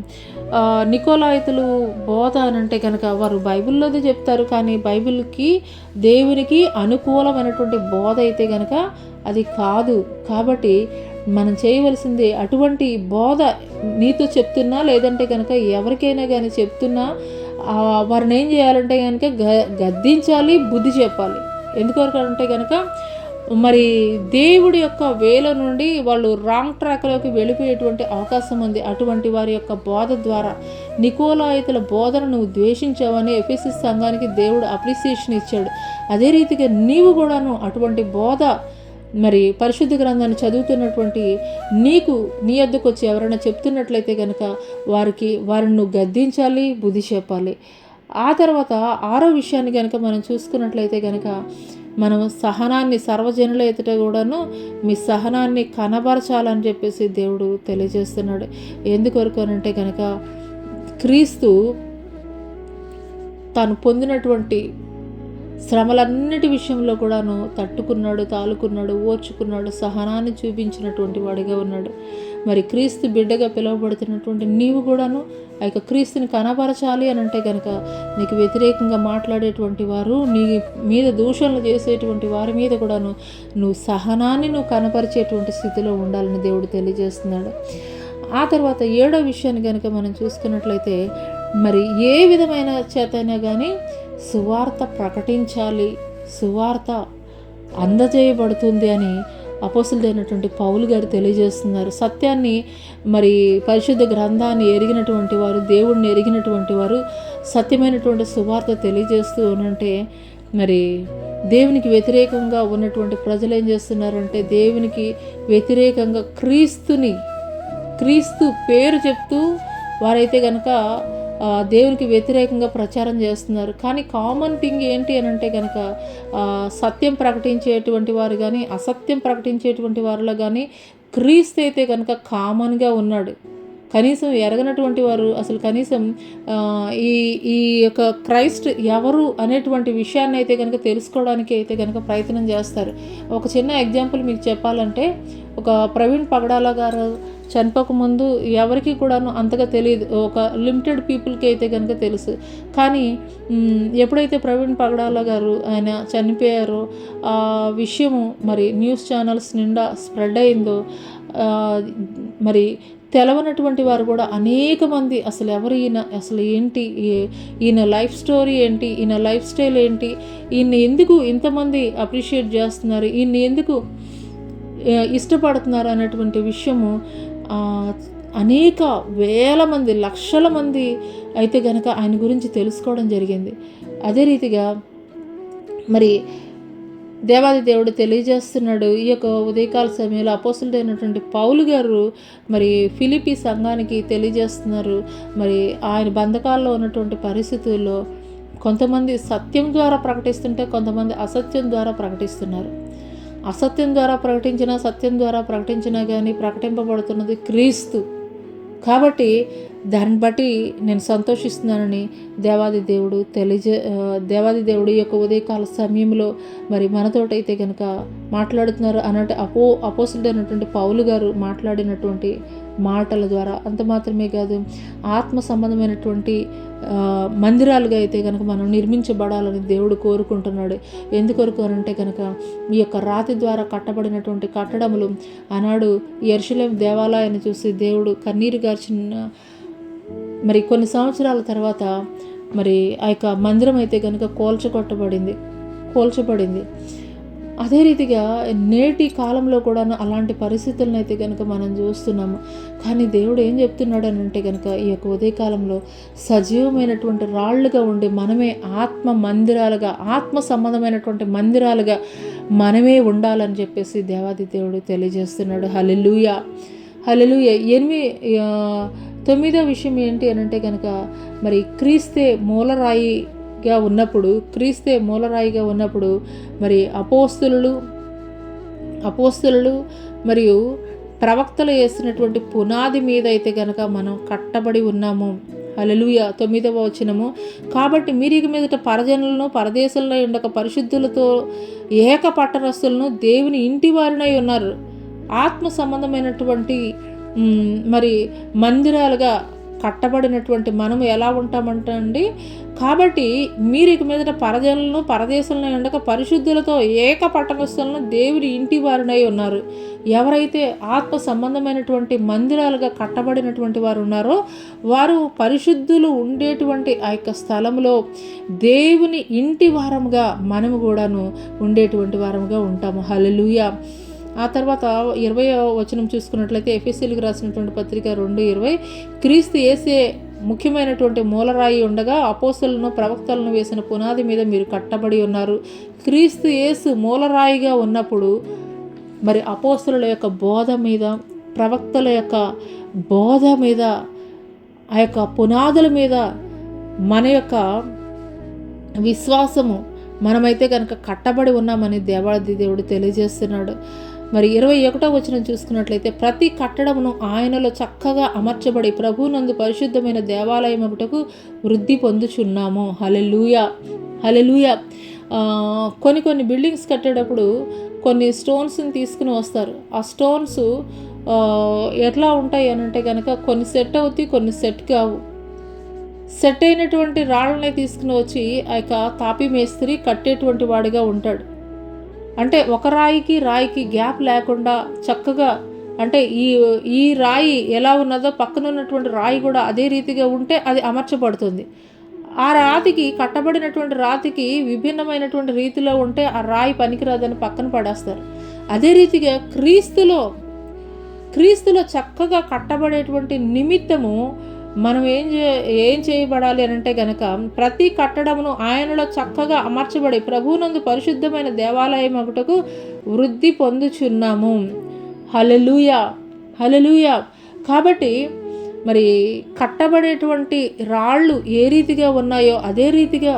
నికోలాయితులు బోధ అని అంటే కనుక వారు బైబిల్లోదే చెప్తారు, కానీ బైబిల్కి దేవునికి అనుకూలమైనటువంటి బోధ అయితే కనుక అది కాదు. కాబట్టి మనం చేయవలసింది అటువంటి బోధ నీతో చెప్తున్నా లేదంటే కనుక ఎవరికైనా కానీ చెప్తున్నా వారిని ఏం చేయాలంటే కనుక గద్దించాలి, బుద్ధి చెప్పాలి. ఎందుకంటే కనుక మరి దేవుడి యొక్క వేల నుండి వాళ్ళు రాంగ్ ట్రాక్లోకి వెళ్ళిపోయేటువంటి అవకాశం ఉంది. అటువంటి వారి యొక్క బోధ ద్వారా నికోలాయితుల బోధన నువ్వు ద్వేషించావని ఎఫెసీ సంఘానికి దేవుడు అప్రిసియేషన్ ఇచ్చాడు. అదే రీతిగా నీవు కూడాను అటువంటి బోధ మరి పరిశుద్ధ గ్రంథాన్ని చదువుతున్నటువంటి నీకు నీ వద్దకు వచ్చి ఎవరైనా చెప్తున్నట్లయితే కనుక వారిని నువ్వు గద్దించాలి, బుద్ధి చెప్పాలి. ఆ తర్వాత 6వ విషయాన్ని కనుక మనం చూసుకున్నట్లయితే కనుక మనం సహనాన్ని సర్వజనుల ఎదుట కూడాను మీ సహనాన్ని కనబరచాలని చెప్పేసి దేవుడు తెలియజేస్తున్నాడు. ఎందుకొరకు అనంటే కనుక క్రీస్తు తాను పొందినటువంటి శ్రమలన్నిటి విషయంలో కూడాను తట్టుకున్నాడు, తాలుకున్నాడు, ఓర్చుకున్నాడు, సహనాన్ని చూపించినటువంటి వాడిగా ఉన్నాడు. మరి క్రీస్తు బిడ్డగా పిలువబడుతున్నటువంటి నీవు కూడాను ఆ యొక్క క్రీస్తుని కనపరచాలి అని అంటే కనుక నీకు వ్యతిరేకంగా మాట్లాడేటువంటి వారు, నీ మీద దూషణలు చేసేటువంటి వారి మీద కూడాను నువ్వు సహనాన్ని కనపరిచేటువంటి స్థితిలో ఉండాలని దేవుడు తెలియజేస్తున్నాడు. ఆ తర్వాత 7వ విషయాన్ని కనుక మనం చూసుకున్నట్లయితే మరి ఏ విధమైన చేతైనా కానీ సువార్త ప్రకటించాలి, సువార్త అందజేయబడుతుంది అని అపోస్తలుడైనటువంటి పౌలు గారు తెలియజేస్తున్నారు. సత్యాన్ని మరి పరిశుద్ధ గ్రంథాన్ని ఎరిగినటువంటి వారు, దేవుడిని ఎరిగినటువంటి వారు సత్యమైనటువంటి సువార్త తెలియజేస్తూ ఉనంటే మరి దేవునికి వ్యతిరేకంగా ఉన్నటువంటి ప్రజలు ఏం చేస్తున్నారంటే దేవునికి వ్యతిరేకంగా క్రీస్తు పేరు చెప్తూ వారైతే కనుక దేవునికి వ్యతిరేకంగా ప్రచారం చేస్తున్నారు. కానీ కామన్ థింగ్ ఏంటి అని అంటే కనుక సత్యం ప్రకటించేటువంటి వారు కానీ అసత్యం ప్రకటించేటువంటి వారిలో కానీ క్రీస్తు అయితే కనుక కామన్గా ఉన్నాడు. కనీసం ఎరగనటువంటి వారు అసలు కనీసం ఈ యొక్క క్రైస్ట్ ఎవరు అనేటువంటి విషయాన్ని అయితే కనుక తెలుసుకోవడానికి అయితే కనుక ప్రయత్నం చేస్తారు. ఒక చిన్న ఎగ్జాంపుల్ మీకు చెప్పాలంటే, ఒక ప్రవీణ్ పగడాల గారు చనిపోకముందు ఎవరికి కూడాను అంతగా తెలియదు, ఒక లిమిటెడ్ పీపుల్కి అయితే కనుక తెలుసు. కానీ ఎప్పుడైతే ప్రవీణ్ పగడాల గారు ఆయన చనిపోయారో ఆ విషయము మరి న్యూస్ ఛానల్స్ నిండా స్ప్రెడ్ అయిందో మరి తెలవనటువంటి వారు కూడా అనేక మంది అసలు ఎవరు ఈయన, అసలు ఏంటి ఈయన లైఫ్ స్టోరీ ఏంటి, ఈయన లైఫ్ స్టైల్ ఏంటి, ఈయన ఎందుకు ఇంతమంది అప్రిషియేట్ చేస్తున్నారు, ఈయన ఎందుకు ఇష్టపడుతున్నారు అనేటువంటి విషయము అనేక వేల మంది, లక్షల మంది అయితే కనుక ఆయన గురించి తెలుసుకోవడం జరిగింది. అదే రీతిగా మరి దేవాది దేవుడు తెలియజేస్తున్నాడు. ఈ యొక్క ఉదయకాల సమయంలో అపోస్తలుడైనటువంటి పౌలు గారు మరి ఫిలిప్పీ సంఘానికి తెలియజేస్తున్నారు. మరి ఆయన బంధకాల్లో ఉన్నటువంటి పరిస్థితుల్లో కొంతమంది సత్యం ద్వారా ప్రకటిస్తుంటే కొంతమంది అసత్యం ద్వారా ప్రకటిస్తున్నారు. అసత్యం ద్వారా ప్రకటించినా సత్యం ద్వారా ప్రకటించినా కానీ ప్రకటింపబడుతున్నది క్రీస్తు. కాబట్టి దాన్ని బట్టి నేను సంతోషిస్తున్నానని దేవాది దేవుడు ఈ యొక్క ఉదయకాల సమయంలో మరి మనతోటైతే కనుక మాట్లాడుతున్నారు అన్నట్టు అపోస్తలుడైనటువంటి పౌలు గారు మాట్లాడినటువంటి మాటల ద్వారా. అంత మాత్రమే కాదు, ఆత్మ సంబంధమైనటువంటి మందిరాలుగా అయితే కనుక మనం నిర్మించబడాలని దేవుడు కోరుకుంటున్నాడు. ఎందుకొరకు అంటే కనుక ఈ యొక్క రాతి ద్వారా కట్టబడినటువంటి కట్టడములు ఆనాడు యెరూషలేము దేవాలయాన్ని చూసి దేవుడు కన్నీరు గార్చిన మరి కొన్ని సంవత్సరాల తర్వాత మరి ఆ యొక్క మందిరం అయితే కనుక కూల్చబడింది. అదే రీతిగా నేటి కాలంలో కూడా అలాంటి పరిస్థితులను అయితే కనుక మనం చూస్తున్నాము. కానీ దేవుడు ఏం చెప్తున్నాడు అని అంటే కనుక ఈ యొక్క ఉదయకాలంలో సజీవమైనటువంటి రాళ్ళుగా ఉండి మనమే ఆత్మ సంబంధమైనటువంటి మందిరాలుగా మనమే ఉండాలని చెప్పేసి దేవాది దేవుడు తెలియజేస్తున్నాడు. హల్లెలూయా, హల్లెలూయా. 9వ విషయం ఏంటి అని అంటే కనుక మరి క్రీస్తే మూలరాయిగా ఉన్నప్పుడు మరి అపోస్తలులు మరియు ప్రవక్తలు వేసినటువంటి పునాది మీద అయితే గనక మనం కట్టబడి ఉన్నాము. హల్లెలూయా. 9వ వచనము, కాబట్టి మీరు ఇక మీదట పరజనులను పరదేశంలో ఉండక పరిశుద్ధులతో ఏక పట్టణస్థులను దేవుని ఇంటి వారినై ఉన్నారు. ఆత్మ సంబంధమైనటువంటి మరి మందిరాలుగా కట్టబడినటువంటి మనము ఎలా ఉంటామంటండి. కాబట్టి మీరు ఇక మీదట పరజనులను పరదేశంలో ఉండక పరిశుద్ధులతో ఏక పట్టణస్థులను దేవుని ఇంటి వారినై ఉన్నారు. ఎవరైతే ఆత్మ సంబంధమైనటువంటి మందిరాలుగా కట్టబడినటువంటి వారు ఉన్నారో వారు పరిశుద్ధులు ఉండేటువంటి ఆ యొక్క స్థలంలో దేవుని ఇంటి వారముగా మనము కూడాను ఉండేటువంటి వారముగా ఉంటాము. హల్లెలూయా. ఆ తర్వాత 20వ వచనం చూసుకున్నట్లయితే ఎఫెసీయులకు రాసినటువంటి పత్రిక 2:20, క్రీస్తు యేసే ముఖ్యమైనటువంటి మూలరాయి ఉండగా అపోస్తలులను ప్రవక్తలను వేసిన పునాది మీద మీరు కట్టబడి ఉన్నారు. క్రీస్తు యేసు మూలరాయిగా ఉన్నప్పుడు మరి అపోస్తలుల యొక్క బోధ మీద, ప్రవక్తల యొక్క బోధ మీద, ఆ యొక్క పునాదుల మీద మన యొక్క విశ్వాసము మనమైతే కనుక కట్టబడి ఉన్నామని దేవాది దేవుడు తెలియజేస్తున్నాడు. మరి 21వ వచనం చూసుకున్నట్లయితే ప్రతి కట్టడమును ఆయనలో చక్కగా అమర్చబడి ప్రభువునందు పరిశుద్ధమైన దేవాలయముటకు వృద్ధి పొందుచున్నాము. హల్లెలూయా. హల్లెలూయా. కొన్ని బిల్డింగ్స్ కట్టేటప్పుడు కొన్ని స్టోన్స్ని తీసుకుని వస్తారు. ఆ స్టోన్స్ ఎట్లా ఉంటాయి అని అంటే కనుక కొన్ని సెట్ అవుతాయి, కొన్ని సెట్ కావు. సెట్ అయినటువంటి రాళ్ళనే తీసుకుని వచ్చి ఆ యొక్క తాపి మేస్త్రి కట్టేటువంటి వాడిగా ఉంటాడు. అంటే ఒక రాయికి గ్యాప్ లేకుండా చక్కగా, అంటే ఈ రాయి ఎలా ఉన్నదో పక్కన ఉన్నటువంటి రాయి కూడా అదే రీతిగా ఉంటే అది అమర్చబడుతుంది. ఆ రాతికి, కట్టబడినటువంటి రాతికి విభిన్నమైనటువంటి రీతిలో ఉంటే ఆ రాయి పనికిరాదని పక్కన పడేస్తారు. అదే రీతిగా క్రీస్తులో చక్కగా కట్టబడేటువంటి నిమిత్తము మనం ఏం చేయబడాలి అని అంటే గనక ప్రతి కట్టడమును ఆయనలో చక్కగా అమర్చబడి ప్రభువునందు పరిశుద్ధమైన దేవాలయం ఒకటకు వృద్ధి పొందుచున్నాము. హల్లెలూయా. హల్లెలూయా. కాబట్టి మరి కట్టబడేటువంటి రాళ్ళు ఏ రీతిగా ఉన్నాయో అదే రీతిగా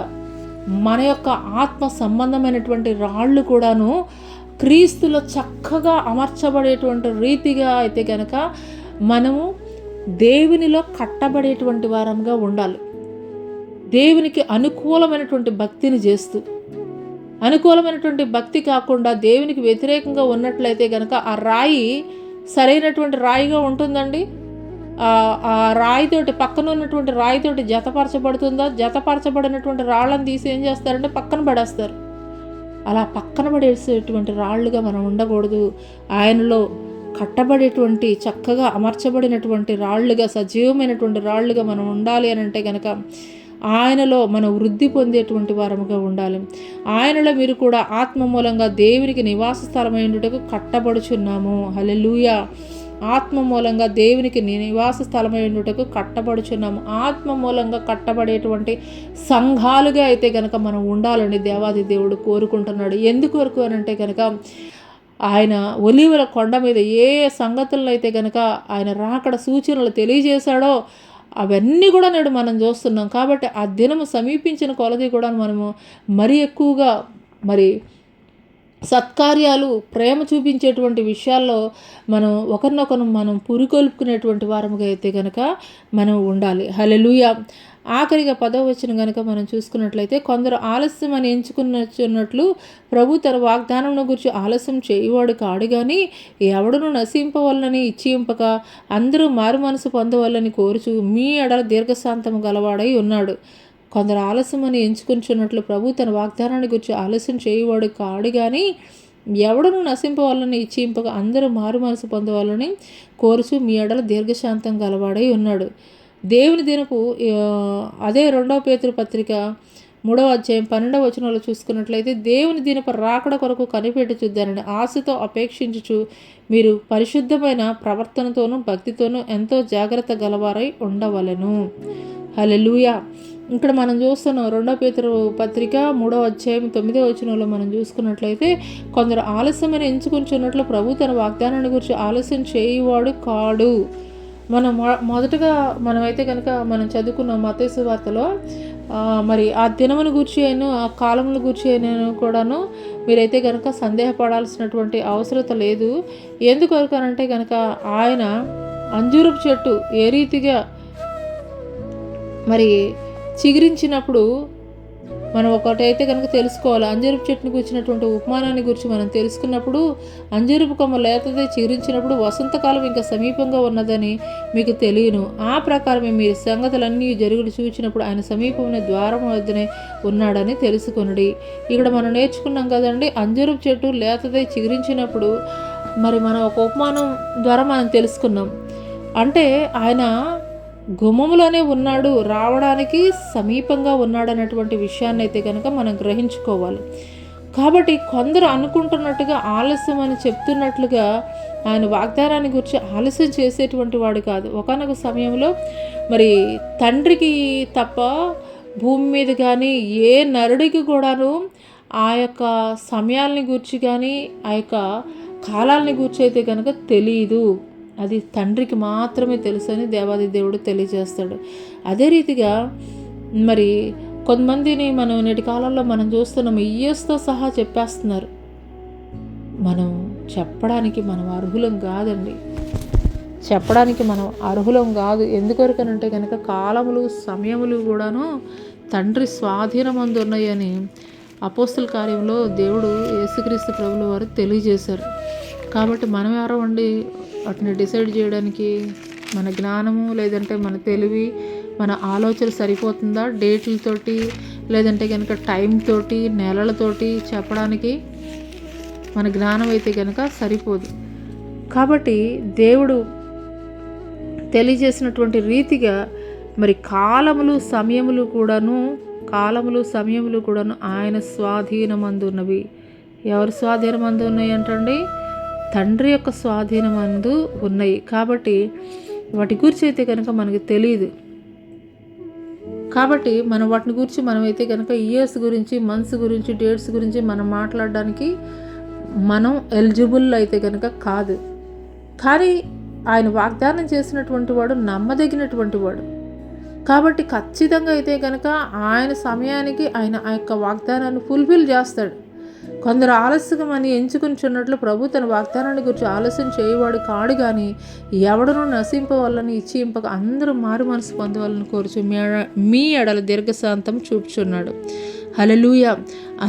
మన యొక్క ఆత్మ సంబంధమైనటువంటి రాళ్ళు కూడాను క్రీస్తులో చక్కగా అమర్చబడేటువంటి రీతిగా అయితే కనుక మనము దేవునిలో కట్టబడేటువంటి వారంగా ఉండాలి. దేవునికి అనుకూలమైనటువంటి భక్తిని చేస్తూ, అనుకూలమైనటువంటి భక్తి కాకుండా దేవునికి వ్యతిరేకంగా ఉన్నట్లయితే కనుక ఆ రాయి సరైనటువంటి రాయిగా ఉంటుందండి? ఆ రాయితోటి, పక్కన ఉన్నటువంటి రాయితోటి జతపరచబడుతుందా? జతపరచబడినటువంటి రాళ్ళని తీసి ఏం చేస్తారంటే పక్కన పడేస్తారు. అలా పక్కన పడేసేటువంటి రాళ్ళుగా మనం ఉండకూడదు. ఆయనలో కట్టబడేటువంటి చక్కగా అమర్చబడినటువంటి రాళ్ళుగా, సజీవమైనటువంటి రాళ్ళుగా మనం ఉండాలి అని అంటే కనుక ఆయనలో మనం వృద్ధి పొందేటువంటి వారముగా ఉండాలి. ఆయనలో మీరు కూడా ఆత్మ మూలంగా దేవునికి నివాస స్థలమైనటకు కట్టబడుచున్నాము. హల్లెలూయా. ఆత్మ మూలంగా దేవునికి నివాస స్థలమైనటకు కట్టబడుచున్నాము. ఆత్మ మూలంగా కట్టబడేటువంటి సంఘాలుగా అయితే కనుక మనం ఉండాలని దేవాది దేవుడు కోరుకుంటున్నాడు. ఎందుకొరకు అని అంటే కనుక ఆయన ఒలీవల కొండ మీద ఏ సంగతులను అయితే కనుక ఆయన రాకడ సూచనలు తెలియజేశాడో అవన్నీ కూడా నేడు మనం చూస్తున్నాం. కాబట్టి ఆ దినము సమీపించిన కొలది కూడా మనము మరీ ఎక్కువగా మరి సత్కార్యాలు, ప్రేమ చూపించేటువంటి విషయాల్లో మనం ఒకరినొకరు మనం పురికొల్పుకునేటువంటి వారముగా అయితే కనుక మనం ఉండాలి. హల్లెలూయా. ఆఖరిగా 10వ వచనం కనుక మనం చూసుకున్నట్లయితే కొందరు ఆలస్యం అని ఎంచుకున్నట్లు ప్రభు తన వాగ్దానం గురించి ఆలస్యం చేయవాడు కాడు కానీ ఎవడును నశింపవల్లని ఇచ్చింపక అందరూ మారు మనసు పొందవల్లని కోరుచు మీ ఎడల దీర్ఘశాంతము గలవాడై ఉన్నాడు. కొందరు ఆలస్యం అని ఎంచుకుంటున్నట్లు ప్రభు తన వాగ్దానాన్ని గురించి ఆలస్యం చేయవాడు కాడు కానీ ఎవడను నశింపవాలని ఇచ్చింపక అందరూ మారు మనసు పొందవాలని కోరుచు మీ ఎడల దీర్ఘశాంతం గలవాడై ఉన్నాడు. దేవుని దినపు అదే 2వ పేతురు పత్రిక 3వ అధ్యాయం 12వ వచనంలో చూసుకున్నట్లయితే దేవుని దినపు రాకడ కొరకు కనిపెట్టి చూద్దానని ఆశతో అపేక్షించుచు మీరు పరిశుద్ధమైన ప్రవర్తనతోనూ భక్తితోనూ ఎంతో జాగ్రత్త గలవారై ఉండవలెను. హల్లెలూయా. ఇక్కడ మనం చూస్తున్నాం 2వ పేతురు పత్రిక 3వ అధ్యాయం 9వ వచనంలో మనం చూసుకున్నట్లయితే కొందరు ఆలస్యమని ఎంచుకుంటున్నట్లు ప్రభు తన వాగ్దానాన్ని గురించి ఆలస్యం చేయువాడు కాడు. మనం మొదటగా మనమైతే కనుక మనం చదువుకున్న మత్తయి సువార్తలో మరి ఆ దినమును గూర్చి అయినా ఆ కాలమును గూర్చి అయినా కూడాను మీరైతే కనుక సందేహపడాల్సినటువంటి అవసరం లేదు. ఎందుకొరకనంటే కనుక ఆయన అంజూరపు చెట్టు ఏ రీతిగా మరి చిగురించినప్పుడు మనం ఒకటైతే కనుక తెలుసుకోవాలి. అంజూరపు చెట్టుని గురించినటువంటి ఉపమానాన్ని గురించి మనం తెలుసుకున్నప్పుడు అంజూరపు కొమ్మ లేతదే చిగురించినప్పుడు వసంతకాలం ఇంకా సమీపంగా ఉన్నదని మీకు తెలియను. ఆ ప్రకారమే మీ సంగతులన్నీ జరుగుడు చూచినప్పుడు ఆయన సమీపమైన ద్వారం వద్దనే ఉన్నాడని తెలుసుకొనుడి. ఇక్కడ మనం నేర్చుకున్నాం కదండి, అంజూరపు చెట్టు లేతదే చిగురించినప్పుడు మరి మనం ఒక ఉపమానం ద్వారా మనం తెలుసుకున్నాం. అంటే ఆయన గుమ్మములోనే ఉన్నాడు, రావడానికి సమీపంగా ఉన్నాడు అన్నటువంటి విషయాన్ని అయితే కనుక మనం గ్రహించుకోవాలి. కాబట్టి కొందరు అనుకుంటున్నట్టుగా ఆలస్యం అని చెప్తున్నట్లుగా ఆయన వాగ్దానాన్ని గురించి ఆలస్యం చేసేటువంటి వాడు కాదు. ఒకానొక సమయంలో మరి తండ్రికి తప్ప భూమి మీద కానీ ఏ నరుడికి కూడాను ఆ యొక్క సమయాలని గురించి కానీ ఆ యొక్క కాలాలని గురించి అయితే కనుక తెలియదు. అది తండ్రికి మాత్రమే తెలుసు అని దేవాది దేవుడు తెలియజేస్తాడు. అదే రీతిగా మరి కొంతమందిని మనం నేటి కాలంలో మనం చూస్తున్నాం, ఇయర్స్తో సహా చెప్పేస్తున్నారు. మనం చెప్పడానికి మనం అర్హులం కాదండి, చెప్పడానికి మనం అర్హులం కాదు. ఎందుకొరకనంటే కనుక కాలములు సమయములు కూడాను తండ్రి స్వాధీనమందు ఉన్నాయని అపోస్తల కార్యంలో దేవుడు యేసుక్రీస్తు ప్రభుల వారు తెలియజేశారు. కాబట్టి మనం ఎవరో ఉండి వాటిని డిసైడ్ చేయడానికి మన జ్ఞానము లేదంటే మన తెలివి మన ఆలోచన సరిపోతుందా? డేట్లతోటి లేదంటే కనుక టైం తోటి నెలలతోటి చెప్పడానికి మన జ్ఞానం అయితే కనుక సరిపోదు. కాబట్టి దేవుడు తెలియజేసినటువంటి రీతిగా మరి కాలములు సమయములు కూడాను ఆయన స్వాధీనమందు ఉన్నవి. ఎవరి స్వాధీనమందు ఉన్నాయి అంటండి? తండ్రి యొక్క స్వాధీనమందు ఉన్నాయి. కాబట్టి వాటి గురించి అయితే కనుక మనకి తెలియదు. కాబట్టి మనం వాటిని గురించి మనమైతే కనుక ఇయర్స్ గురించి మంత్స్ గురించి డేట్స్ గురించి మనం మాట్లాడడానికి మనం ఎలిజిబుల్ అయితే కనుక కాదు. కానీ ఆయన వాగ్దానం చేసినటువంటి వాడు నమ్మదగినటువంటి వాడు. కాబట్టి ఖచ్చితంగా అయితే కనుక ఆయన సమయానికి ఆయన ఆ యొక్క వాగ్దానాన్ని ఫుల్ఫిల్ చేస్తాడు. కొందరు ఆలస్యమని ఎంచుకునిచున్నట్లు ప్రభు తన వాగ్దానాన్ని గురించి ఆలస్యం చేయవాడు కాడు, కానీ ఎవడనూ నశింపవాలని ఇచ్చింపక అందరూ మారు మనసు పొందవాలని కోరుచు మీ ఎడల దీర్ఘశాంతం చూపుచున్నాడు. హల్లెలూయా!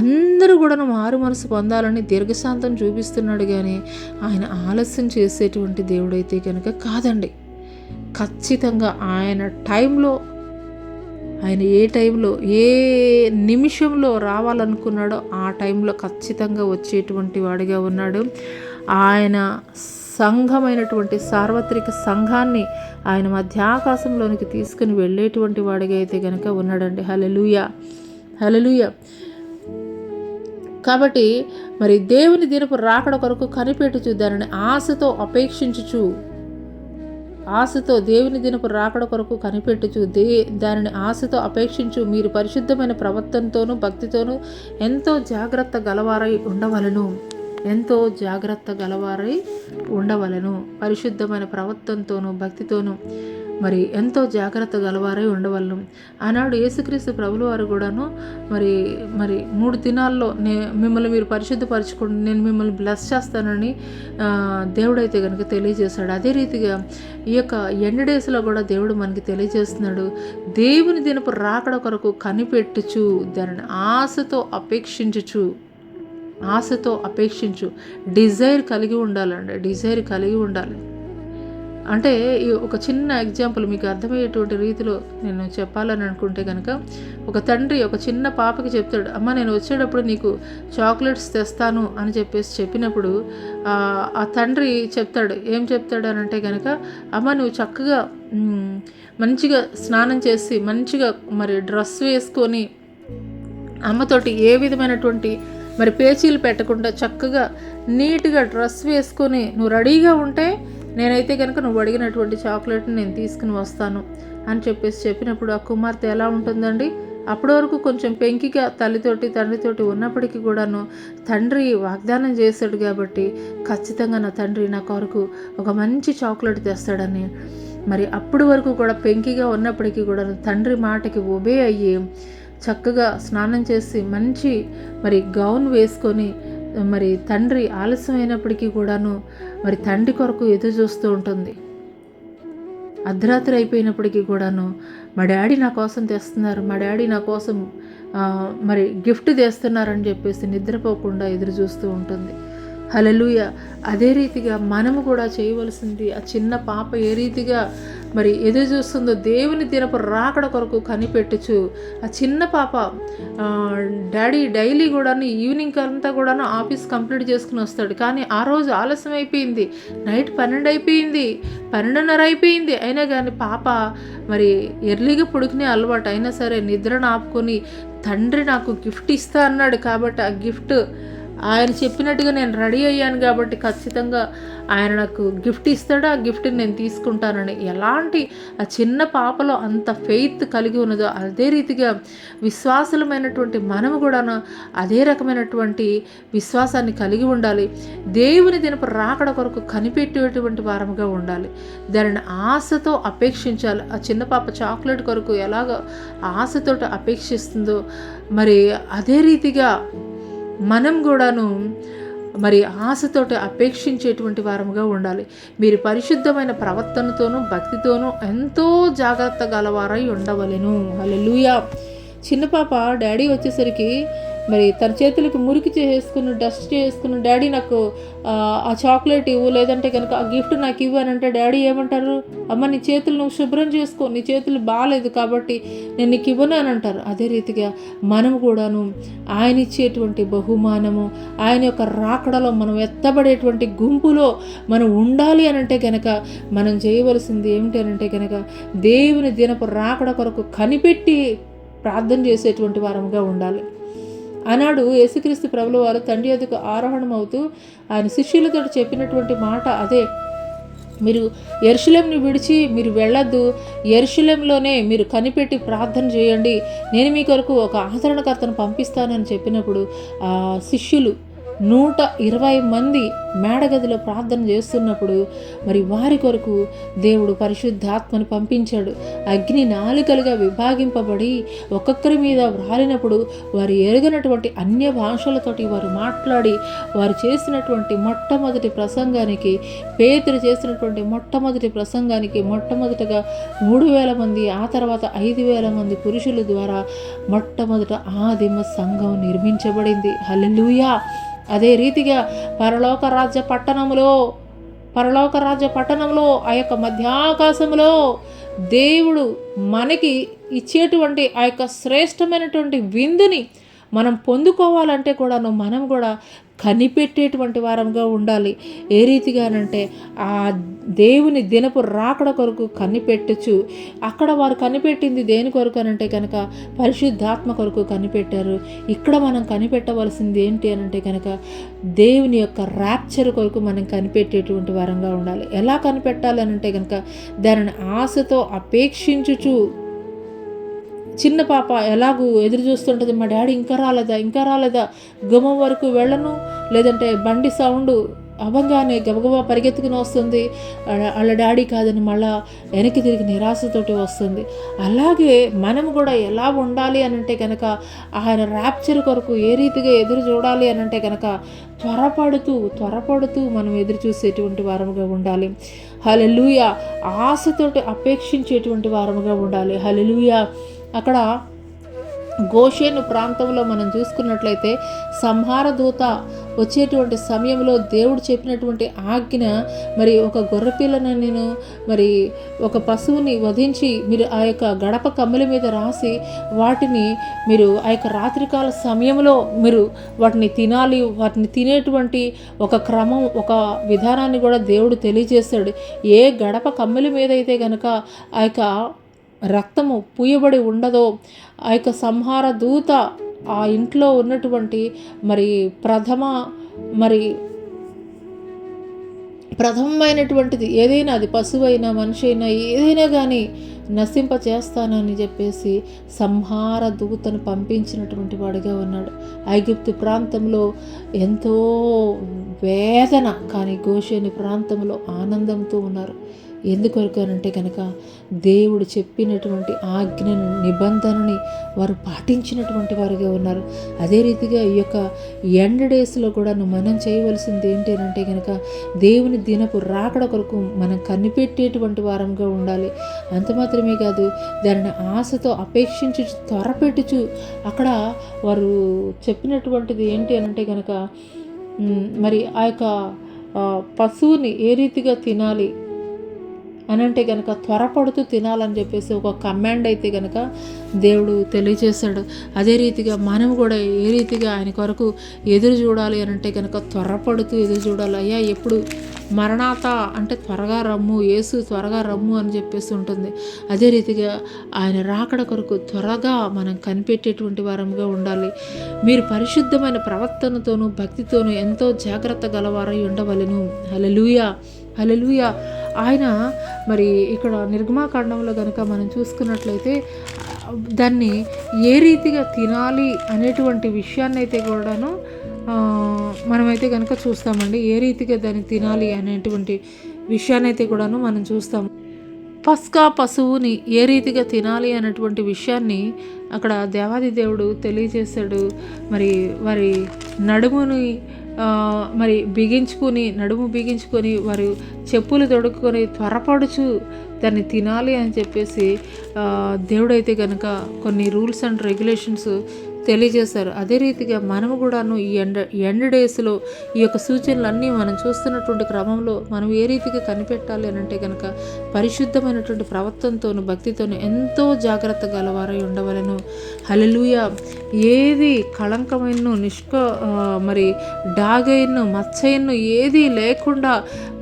అందరూ కూడా మారు మనసు పొందాలని దీర్ఘశాంతం చూపిస్తున్నాడు, కానీ ఆయన ఆలస్యం చేసేటువంటి దేవుడైతే కనుక కాదండి. ఖచ్చితంగా ఆయన టైంలో, ఆయన ఏ టైంలో ఏ నిమిషంలో రావాలనుకున్నాడో ఆ టైంలో ఖచ్చితంగా వచ్చేటువంటి వాడిగా ఉన్నాడు. ఆయన సంఘమైనటువంటి సార్వత్రిక సంఘాన్ని ఆయన మధ్యాకాశంలోనికి తీసుకుని వెళ్ళేటువంటి వాడిగా అయితే కనుక ఉన్నాడండి. హల్లెలూయా, హల్లెలూయా. కాబట్టి మరి దేవుని దినపు రాకడ కొరకు కనిపెట్టుచు దానిని ఆశతో దేవుని దినపు రాకడ కొరకు కనిపెట్టుచు దానిని ఆశతో అపేక్షించు మీరు పరిశుద్ధమైన ప్రవర్తనతోనూ భక్తితోనూ ఎంతో జాగ్రత్త గలవారై ఉండవలెను. పరిశుద్ధమైన ప్రవర్తనతోనూ భక్తితోనూ మరి ఎంతో జాగ్రత్త గలవారై ఉండవలను. ఆనాడు యేసుక్రీస్తు ప్రభుల వారు కూడాను మరి 3 దినాల్లో మిమ్మల్ని మీరు పరిశుద్ధపరచుకోండి, నేను మిమ్మల్ని బ్లెస్ చేస్తానని దేవుడైతే కనుక తెలియజేశాడు. అదే రీతిగా ఈ యొక్క ఎండ్ డేస్లో కూడా దేవుడు మనకి తెలియజేస్తున్నాడు. దేవుని దినపు రాకడ కొరకు కనిపెట్టుచు దానిని ఆశతో అపేక్షించు. డిజైర్ కలిగి ఉండాలి. అంటే ఒక చిన్న ఎగ్జాంపుల్ మీకు అర్థమయ్యేటువంటి రీతిలో నేను చెప్పాలని అనుకుంటే కనుక, ఒక తండ్రి ఒక చిన్న పాపకి చెప్తాడు, అమ్మ నేను వచ్చేటప్పుడు నీకు చాక్లెట్స్ తెస్తాను అని చెప్పినప్పుడు ఆ తండ్రి ఏం చెప్తాడు అని అంటే కనుక, అమ్మ నువ్వు చక్కగా మంచిగా స్నానం చేసి మంచిగా మరి డ్రెస్ వేసుకొని అమ్మతోటి ఏ విధమైనటువంటి మరి పేచీలు పెట్టకుండా చక్కగా నీట్గా డ్రెస్ వేసుకొని నువ్వు రెడీగా ఉంటే నేనైతే కనుక నువ్వు అడిగినటువంటి చాక్లెట్ని నేను తీసుకుని వస్తాను అని చెప్పినప్పుడు ఆ కుమార్తె ఎలా ఉంటుందండి? అప్పటి వరకు కొంచెం పెంకిగా తండ్రితోటి ఉన్నప్పటికీ కూడాను తండ్రి వాగ్దానం చేశాడు కాబట్టి ఖచ్చితంగా నా తండ్రి నా కొరకు ఒక మంచి చాక్లెట్ తెస్తాడని మరి అప్పటి వరకు కూడా పెంకిగా ఉన్నప్పటికీ కూడా తండ్రి మాటకి ఒబే అయ్యి చక్కగా స్నానం చేసి మంచి మరి గౌన్ వేసుకొని మరి తండ్రి ఆలస్యమైనప్పటికీ కూడాను మరి తండ్రి కొరకు ఎదురు చూస్తూ ఉంటుంది. అర్ధరాత్రి అయిపోయినప్పటికీ కూడాను మా డాడీ నా కోసం తెస్తున్నారు, మా డాడీ నా కోసం మరి గిఫ్ట్ తెస్తున్నారని చెప్పేసి నిద్రపోకుండా ఎదురు చూస్తూ ఉంటుంది. హల్లెలూయా. అదే రీతిగా మనము కూడా చేయవలసింది, ఆ చిన్న పాప ఏ రీతిగా మరి ఎదురు చూస్తుందో దేవుని దినపు రాకడ కొరకు కనిపెట్టుచు, ఆ చిన్న పాప డాడీ డైలీ కూడాను ఈవినింగ్ అంతా కూడాను ఆఫీస్ కంప్లీట్ చేసుకుని వస్తాడు. కానీ ఆ రోజు ఆలస్యం అయిపోయింది, నైట్ 12 అయిపోయింది, 12:30 అయిపోయింది. అయినా కానీ పాప మరి ఎర్లీగా పడుకునే అలవాటు అయినా సరే నిద్రను ఆపుకొని తండ్రి నాకు గిఫ్ట్ ఇస్తా అన్నాడు కాబట్టి ఆ గిఫ్ట్ ఆయన చెప్పినట్టుగా నేను రెడీ అయ్యాను కాబట్టి ఖచ్చితంగా ఆయన నాకు గిఫ్ట్ ఇస్తాడు, ఆ గిఫ్ట్ని నేను తీసుకుంటానని ఎలాంటి ఆ చిన్న పాపలో అంత ఫెయిత్ కలిగి ఉన్నదో అదే రీతిగా విశ్వాసులమైనటువంటి మనము కూడా అదే రకమైనటువంటి విశ్వాసాన్ని కలిగి ఉండాలి. దేవుని దినపు రాకడ కొరకు కనిపెట్టేటువంటి వారముగా ఉండాలి. దానిని ఆశతో అపేక్షించాలి. ఆ చిన్న పాప చాక్లెట్ కొరకు ఎలాగ ఆశతో అపేక్షిస్తుందో మరి అదే రీతిగా మనం కూడాను మరి ఆశతోటి అపేక్షించేటువంటి వారముగా ఉండాలి. మీరు పరిశుద్ధమైన ప్రవర్తనతోనూ భక్తితోనూ ఎంతో జాగ్రత్త గలవారై ఉండవలెను. హల్లెలూయా. చిన్న పాప డాడీ వచ్చేసరికి మరి తన చేతులకి మురికి చేసుకుని డస్ట్ చేసుకుని డాడీ నాకు ఆ చాక్లెట్ ఇవ్వు, లేదంటే కనుక ఆ గిఫ్ట్ నాకు ఇవ్వు అని అంటే డాడీ ఏమంటారు? అమ్మ నీ చేతులు నువ్వు శుభ్రం చేసుకో, నీ చేతులు బాగాలేదు కాబట్టి నేను నీకు ఇవ్వను అని అంటారు. అదే రీతిగా మనము కూడాను ఆయన ఇచ్చేటువంటి బహుమానము, ఆయన యొక్క రాకడలో మనం ఎత్తబడేటువంటి గుంపులో మనం ఉండాలి అని అంటే కనుక మనం చేయవలసింది ఏమిటి అని అంటే కనుక దేవుని దినపు రాకడ కొరకు కనిపెట్టి ప్రార్థన చేసేటువంటి వారముగా ఉండాలి. ఆనాడు యేసుక్రీస్తు ప్రభుల వారు తండ్రి యొద్దకు ఆరోహణం అవుతూ ఆయన శిష్యులతో చెప్పినటువంటి మాట అదే, మీరు యెరూషలేముని విడిచి మీరు వెళ్ళొద్దు, యెరూషలేములోనే మీరు కనిపెట్టి ప్రార్థన చేయండి, నేను మీ కొరకు ఒక ఆదరణకర్తను పంపిస్తానని చెప్పినప్పుడు ఆ శిష్యులు 120 మంది మేడగదిలో ప్రార్థన చేస్తున్నప్పుడు మరి వారి కొరకు దేవుడు పరిశుద్ధాత్మను పంపించాడు. అగ్ని నాలుకలుగా విభాగింపబడి ఒక్కొక్కరి మీద వ్రాలినప్పుడు వారు ఎరుగనటువంటి అన్య భాషలతోటి వారు మాట్లాడి వారు చేసినటువంటి మొట్టమొదటి ప్రసంగానికి, పేతురు చేసినటువంటి మొట్టమొదటి ప్రసంగానికి మొట్టమొదటగా 3000 మంది, ఆ తర్వాత 5000 మంది పురుషుల ద్వారా మొట్టమొదట ఆదిమ సంఘం నిర్మించబడింది. హల్లెలూయా. అదే రీతిగా పరలోక రాజ్య పట్టణంలో ఆ యొక్క మధ్యాకాశంలో దేవుడు మనకి ఇచ్చేటువంటి ఆ యొక్క శ్రేష్టమైనటువంటి విందుని మనం పొందుకోవాలంటే కూడాను మనం కూడా కనిపెట్టేటువంటి వారంగా ఉండాలి. ఏ రీతిగానంటే ఆ దేవుని దినపు రాకడ కొరకు కనిపెట్టచ్చు. అక్కడ వారు కనిపెట్టింది దేని కొరకు అనంటే కనుక పరిశుద్ధాత్మ కొరకు కనిపెట్టారు. ఇక్కడ మనం కనిపెట్టవలసింది ఏంటి అనంటే కనుక దేవుని యొక్క ర్యాప్చర్ కొరకు మనం కనిపెట్టేటువంటి వారంగా ఉండాలి. ఎలా కనిపెట్టాలి అనంటే కనుక దానిని ఆశతో అపేక్షించుచు, చిన్న పాప ఎలాగూ ఎదురు చూస్తుంటుంది, మా డాడీ ఇంకా రాలేదా, గుమ్మం వరకు వెళ్ళను, లేదంటే బండి సౌండ్ అవ్వగానే గబగబా పరిగెత్తుకుని వస్తుంది, వాళ్ళ డాడీ కాదని మళ్ళా వెనక్కి తిరిగి నిరాశతోటి వస్తుంది. అలాగే మనం కూడా ఎలా ఉండాలి అనంటే కనుక ఆయన ర్యాప్చర్ కొరకు ఏ రీతిగా ఎదురు చూడాలి అనంటే కనుక త్వరపడుతూ మనం ఎదురు చూసేటువంటి వారముగా ఉండాలి. హల్లెలూయా. ఆశతోటి అపేక్షించేటువంటి వారముగా ఉండాలి. హల్లెలూయా. అక్కడ గోషేను ప్రాంతంలో మనం చూసుకున్నట్లయితే సంహార దూత వచ్చేటువంటి సమయంలో దేవుడు చెప్పినటువంటి ఆజ్ఞ, మరి ఒక గొర్రెపిల్లను నేను మరి ఒక పశువుని వధించి మీరు ఆ యొక్క గడప కమ్మెల మీద రాసి వాటిని మీరు ఆ యొక్క రాత్రికాల సమయంలో మీరు వాటిని తినాలి, వాటిని తినేటువంటి ఒక క్రమం, ఒక విధానాన్ని కూడా దేవుడు తెలియజేశాడు. ఏ గడప కమ్మెల మీద అయితే కనుక ఆ యొక్క రక్తము పూయబడి ఉండదో ఆ యొక్క సంహార దూత ఆ ఇంట్లో ఉన్నటువంటి మరి ప్రథమమైనటువంటిది ఏదైనా, అది పశువైనా మనిషి అయినా ఏదైనా కానీ నశింప చేస్తానని చెప్పేసి సంహార దూతను పంపించినటువంటి వాడిగా ఉన్నాడు. ఐగుప్తు ప్రాంతంలో ఎంతో వేదన, కానీ గోషేను ప్రాంతంలో ఆనందంతో ఉన్నారు. ఎందుకొరకు అనంటే కనుక దేవుడు చెప్పినటువంటి ఆజ్ఞను, నిబంధనని వారు పాటించినటువంటి వారుగా ఉన్నారు. అదే రీతిగా ఈ యొక్క ఎండ్ డేస్లో కూడా మనం చేయవలసింది ఏంటి అంటే కనుక దేవుని దినపు రాకడ కొరకు మనం కనిపెట్టేటువంటి వారంగా ఉండాలి. అంత మాత్రమే కాదు, దానిని ఆశతో అపేక్షించు, త్వరపెట్టుచు అక్కడ వారు చెప్పినటువంటిది ఏంటి అనంటే కనుక మరి ఆ యొక్క పశువుని ఏ రీతిగా తినాలి అనంటే కనుక త్వరపడుతూ తినాలని చెప్పేసి ఒక కమాండ్ అయితే కనుక దేవుడు తెలియజేశాడు. అదే రీతిగా మనం కూడా ఏ రీతిగా ఆయన కొరకు ఎదురు చూడాలి అనంటే కనుక త్వరపడుతూ ఎదురు చూడాలి. అయ్యా ఎప్పుడు మరణాత అంటే త్వరగా రమ్ము, యేసు త్వరగా రమ్ము అని చెప్పేసి ఉంటుంది. అదే రీతిగా ఆయన రాకడ కొరకు త్వరగా మనం కనిపెట్టేటువంటి వారంగా ఉండాలి. మీరు పరిశుద్ధమైన ప్రవర్తనతోనూ భక్తితోనూ ఎంతో జాగ్రత్త గలవారై ఉండవలెను. హల్లెలూయా, హల్లెలూయా. ఆయన మరి ఇక్కడ నిర్గమాకాండంలో కనుక మనం చూసుకున్నట్లయితే దాన్ని ఏ రీతిగా తినాలి అనేటువంటి విషయాన్ని అయితే కూడాను మనమైతే కనుక చూస్తామండి. ఏ రీతిగా దాన్ని తినాలి అనేటువంటి విషయాన్ని అయితే కూడాను మనం చూస్తాము. పస్కా పశువుని ఏ రీతిగా తినాలి అనేటువంటి విషయాన్ని అక్కడ దేవాది దేవుడు తెలియజేశాడు. మరి వారి నడుముని నడుము బిగించుకొని వారు చెప్పులు తొడుక్కొని త్వరపడుచు దాన్ని తినాలి అని చెప్పేసి దేవుడైతే కనుక కొన్ని రూల్స్ అండ్ రెగ్యులేషన్స్ తెలియజేశారు. అదే రీతిగా మనము కూడాను ఈ ఎండ్ డేస్లో ఈ యొక్క సూచనలన్నీ మనం చూస్తున్నటువంటి క్రమంలో మనం ఏ రీతిగా కనిపెట్టాలి అని అంటే కనుక పరిశుద్ధమైనటువంటి ప్రవర్తనతోను భక్తితోను ఎంతో జాగ్రత్త గలవారై ఉండవలను. హల్లెలూయా. ఏది కళంకమైన మరి డాగైను మచ్చైను ఏది లేకుండా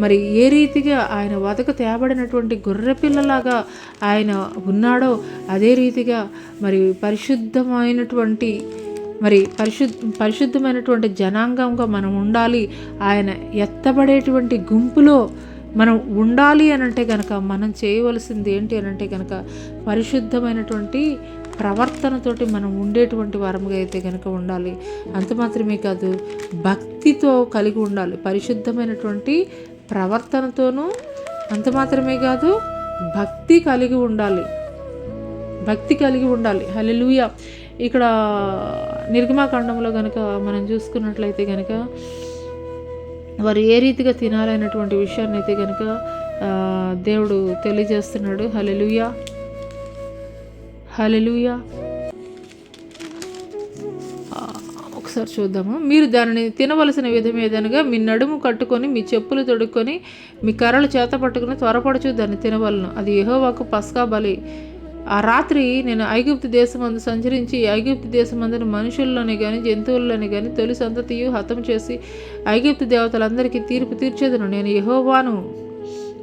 మరి ఏ రీతిగా ఆయన వదకు తేబడినటువంటి గొర్రెపిల్లలాగా ఆయన ఉన్నాడో అదే రీతిగా మరి పరిశుద్ధమైనటువంటి జనాంగంగా మనం ఉండాలి. ఆయన ఎత్తబడేటువంటి గుంపులో మనం ఉండాలి అనంటే కనుక మనం చేయవలసింది ఏంటి అనంటే కనుక పరిశుద్ధమైనటువంటి ప్రవర్తనతోటి మనం ఉండేటువంటి వారముగా అయితే కనుక ఉండాలి. అంత మాత్రమే కాదు, భక్తితో కలిగి ఉండాలి. పరిశుద్ధమైనటువంటి ప్రవర్తనతోనూ అంత మాత్రమే కాదు, భక్తి కలిగి ఉండాలి. హల్లెలూయా. ఇక్కడ నిర్గమాకాండంలో కనుక మనం చూసుకున్నట్లయితే కనుక వారు ఏ రీతిగా తినాలనేటువంటి విషయాన్ని అయితే కనుక దేవుడు తెలియజేస్తున్నాడు. హల్లెలూయా, హల్లెలూయా. ఒకసారి చూద్దాము. మీరు దానిని తినవలసిన విధం ఏదనగా మీ నడుము కట్టుకొని మీ చెప్పులు తొడుక్కొని మీ కర్రలు చేత పట్టుకుని త్వరపడుచు దాన్ని తినవలను. అది యెహోవాకు పస్కా బలి. ఆ రాత్రి నేను ఐగుప్తు దేశమందు సంచరించి ఐగుప్తు దేశమందున మనుషుల్లోనే కానీ జంతువుల్లోనే కానీ తొలి సంతతియు హతం చేసి ఐగుప్తు దేవతలందరికీ తీర్పు తీర్చేదను. నేను యెహోవాను.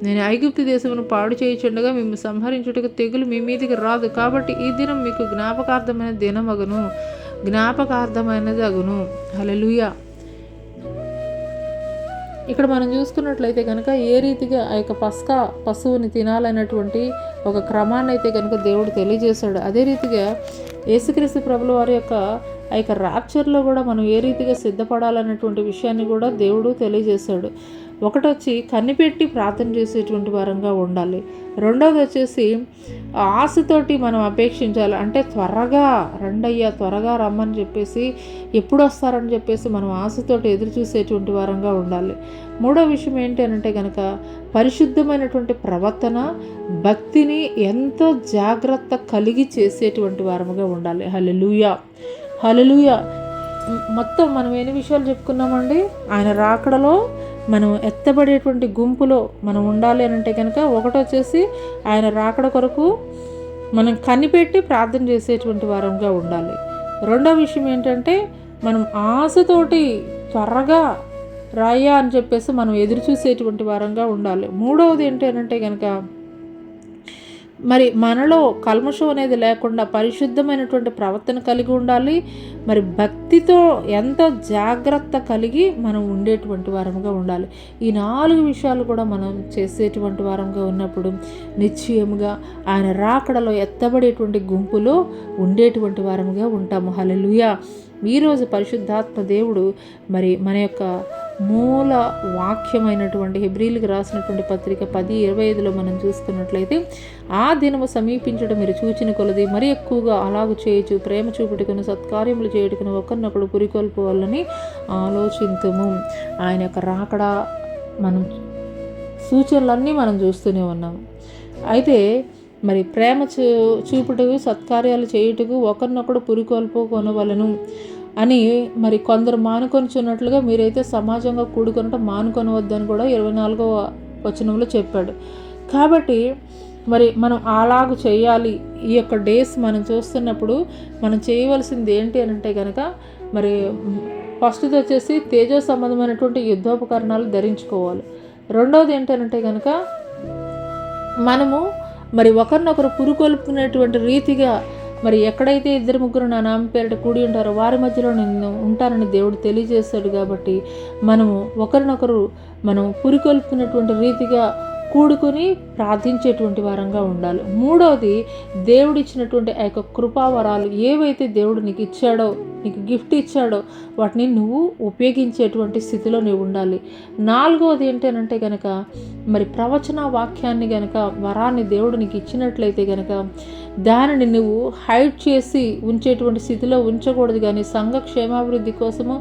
నేను ఐగుప్తు దేశమును పాడు చేయుచుండగా మేము సంహరించుటకు తెగులు మీ మీదికి రాదు. కాబట్టి ఈ దినం మీకు జ్ఞాపకార్థమైనది అగును. హల్లెలూయా. ఇక్కడ మనం చూసుకున్నట్లయితే కనుక ఏ రీతిగా ఆ యొక్క పస్కా పశువుని తినాలనేటువంటి ఒక క్రమాన్ని అయితే కనుక దేవుడు తెలియజేశాడు. అదే రీతిగా యేసుక్రీస్తు ప్రభుల వారి యొక్క ఆ యొక్క ర్యాప్చర్లో కూడా మనం ఏ రీతిగా సిద్ధపడాలనేటువంటి విషయాన్ని కూడా దేవుడు తెలియజేశాడు. ఒకటొచ్చి కనిపెట్టి ప్రార్థన చేసేటువంటి వారంగా ఉండాలి. రెండవది వచ్చేసి ఆశతోటి మనం అపేక్షించాలి. అంటే త్వరగా రండయ్యా, త్వరగా రమ్మని చెప్పేసి, ఎప్పుడు వస్తారని చెప్పేసి మనం ఆశతోటి ఎదురు చూసేటువంటి వారంగా ఉండాలి. మూడో విషయం ఏంటి అనంటే కనుక పరిశుద్ధమైనటువంటి ప్రవర్తన, భక్తిని ఎంతో జాగ్రత్త కలిగి చేసేటువంటి వారముగా ఉండాలి. హల్లెలూయా, హల్లెలూయా. మొత్తం మనం ఎన్ని విషయాలు చెప్పుకున్నామండి? ఆయన రాకడలో మనం ఎత్తబడేటువంటి గుంపులో మనం ఉండాలి అని అంటే కనుక ఒకటొచ్చేసి ఆయన రాకడ కొరకు మనం కనిపెట్టి ప్రార్థన చేసేటువంటి వారంగా ఉండాలి. రెండో విషయం ఏంటంటే మనం ఆశతోటి త్వరగా రాయ్యా అని చెప్పేసి మనం ఎదురు చూసేటువంటి వారంగా ఉండాలి. మూడవది ఏంటి అని అంటే కనుక మరి మనలో కల్మషం అనేది లేకుండా పరిశుద్ధమైనటువంటి ప్రవర్తన కలిగి ఉండాలి. మరి భక్తితో ఎంతో జాగ్రత్త కలిగి మనం ఉండేటువంటి వారంగా ఉండాలి. ఈ 4 విషయాలు కూడా మనం చేసేటువంటి వారంగా ఉన్నప్పుడు నిశ్చయముగా ఆయన రాకడలో ఎత్తబడేటువంటి గుంపులో ఉండేటువంటి వారంగా ఉంటాము. హల్లెలూయా. ఈరోజు పరిశుద్ధాత్మ దేవుడు మరి మన యొక్క మూల వాక్యమైనటువంటి హెబ్రీలకు రాసినటువంటి పత్రిక 10:25లో మనం చూసుకున్నట్లయితే, ఆ దినము సమీపించడం మీరు చూచిన కొలది మరి ఎక్కువగా అలాగు చేయొచ్చు, ప్రేమ చూపుటకును సత్కార్యములు చేయుటకును ఒకరినొకడు పురికొల్పోవాలని ఆలోచింతుము. ఆయన యొక్క రాకడ మనం సూచనలన్నీ మనం చూస్తూనే ఉన్నాము. అయితే మరి ప్రేమ చూపుటకు సత్కార్యాలు చేయుటకు ఒకరినొకడు పురికొల్పుకొనవలను అని మరి కొందరు మానుకొనిచున్నట్లుగా మీరైతే సమాజంగా కూడుకొనటం మానుకొనవద్దని కూడా 24వ వచనంలో చెప్పాడు. కాబట్టి మరి మనం అలాగూ చేయాలి. ఈ యొక్క డేస్ మనం చూస్తున్నప్పుడు మనం చేయవలసింది ఏంటి అని అంటే కనుక, మరి ఫస్ట్ది వచ్చేసి తేజో సంబంధమైనటువంటి యుద్ధోపకరణాలు ధరించుకోవాలి. రెండవది ఏంటంటే కనుక మనము మరి ఒకరినొకరు పురుకొల్పుకునేటువంటి రీతిగా, మరి ఎక్కడైతే 2-3 నా నామం పేరిట కూడి ఉంటారో వారి మధ్యలో నేను ఉంటానని దేవుడు తెలియజేస్తాడు. కాబట్టి మనము ఒకరినొకరు మనం పురికొల్పుకునేటువంటి రీతిగా కూడుకుని ప్రార్థించేటువంటి వారంగా ఉండాలి. మూడవది, దేవుడిచ్చినటువంటి ఆ యొక్క కృపావరాలు ఏవైతే దేవుడు నీకు ఇచ్చాడో, నీకు గిఫ్ట్ ఇచ్చాడో వాటిని నువ్వు ఉపయోగించేటువంటి స్థితిలో నువ్వు ఉండాలి. నాలుగవది ఏంటంటే కనుక మరి ప్రవచన వాక్యాన్ని కనుక వరాన్ని దేవుడు నీకు ఇచ్చినట్లయితే కనుక దానిని నువ్వు హైడ్ చేసి ఉంచేటువంటి స్థితిలో ఉంచకూడదు. కానీ సంఘ క్షేమాభివృద్ధి కోసము,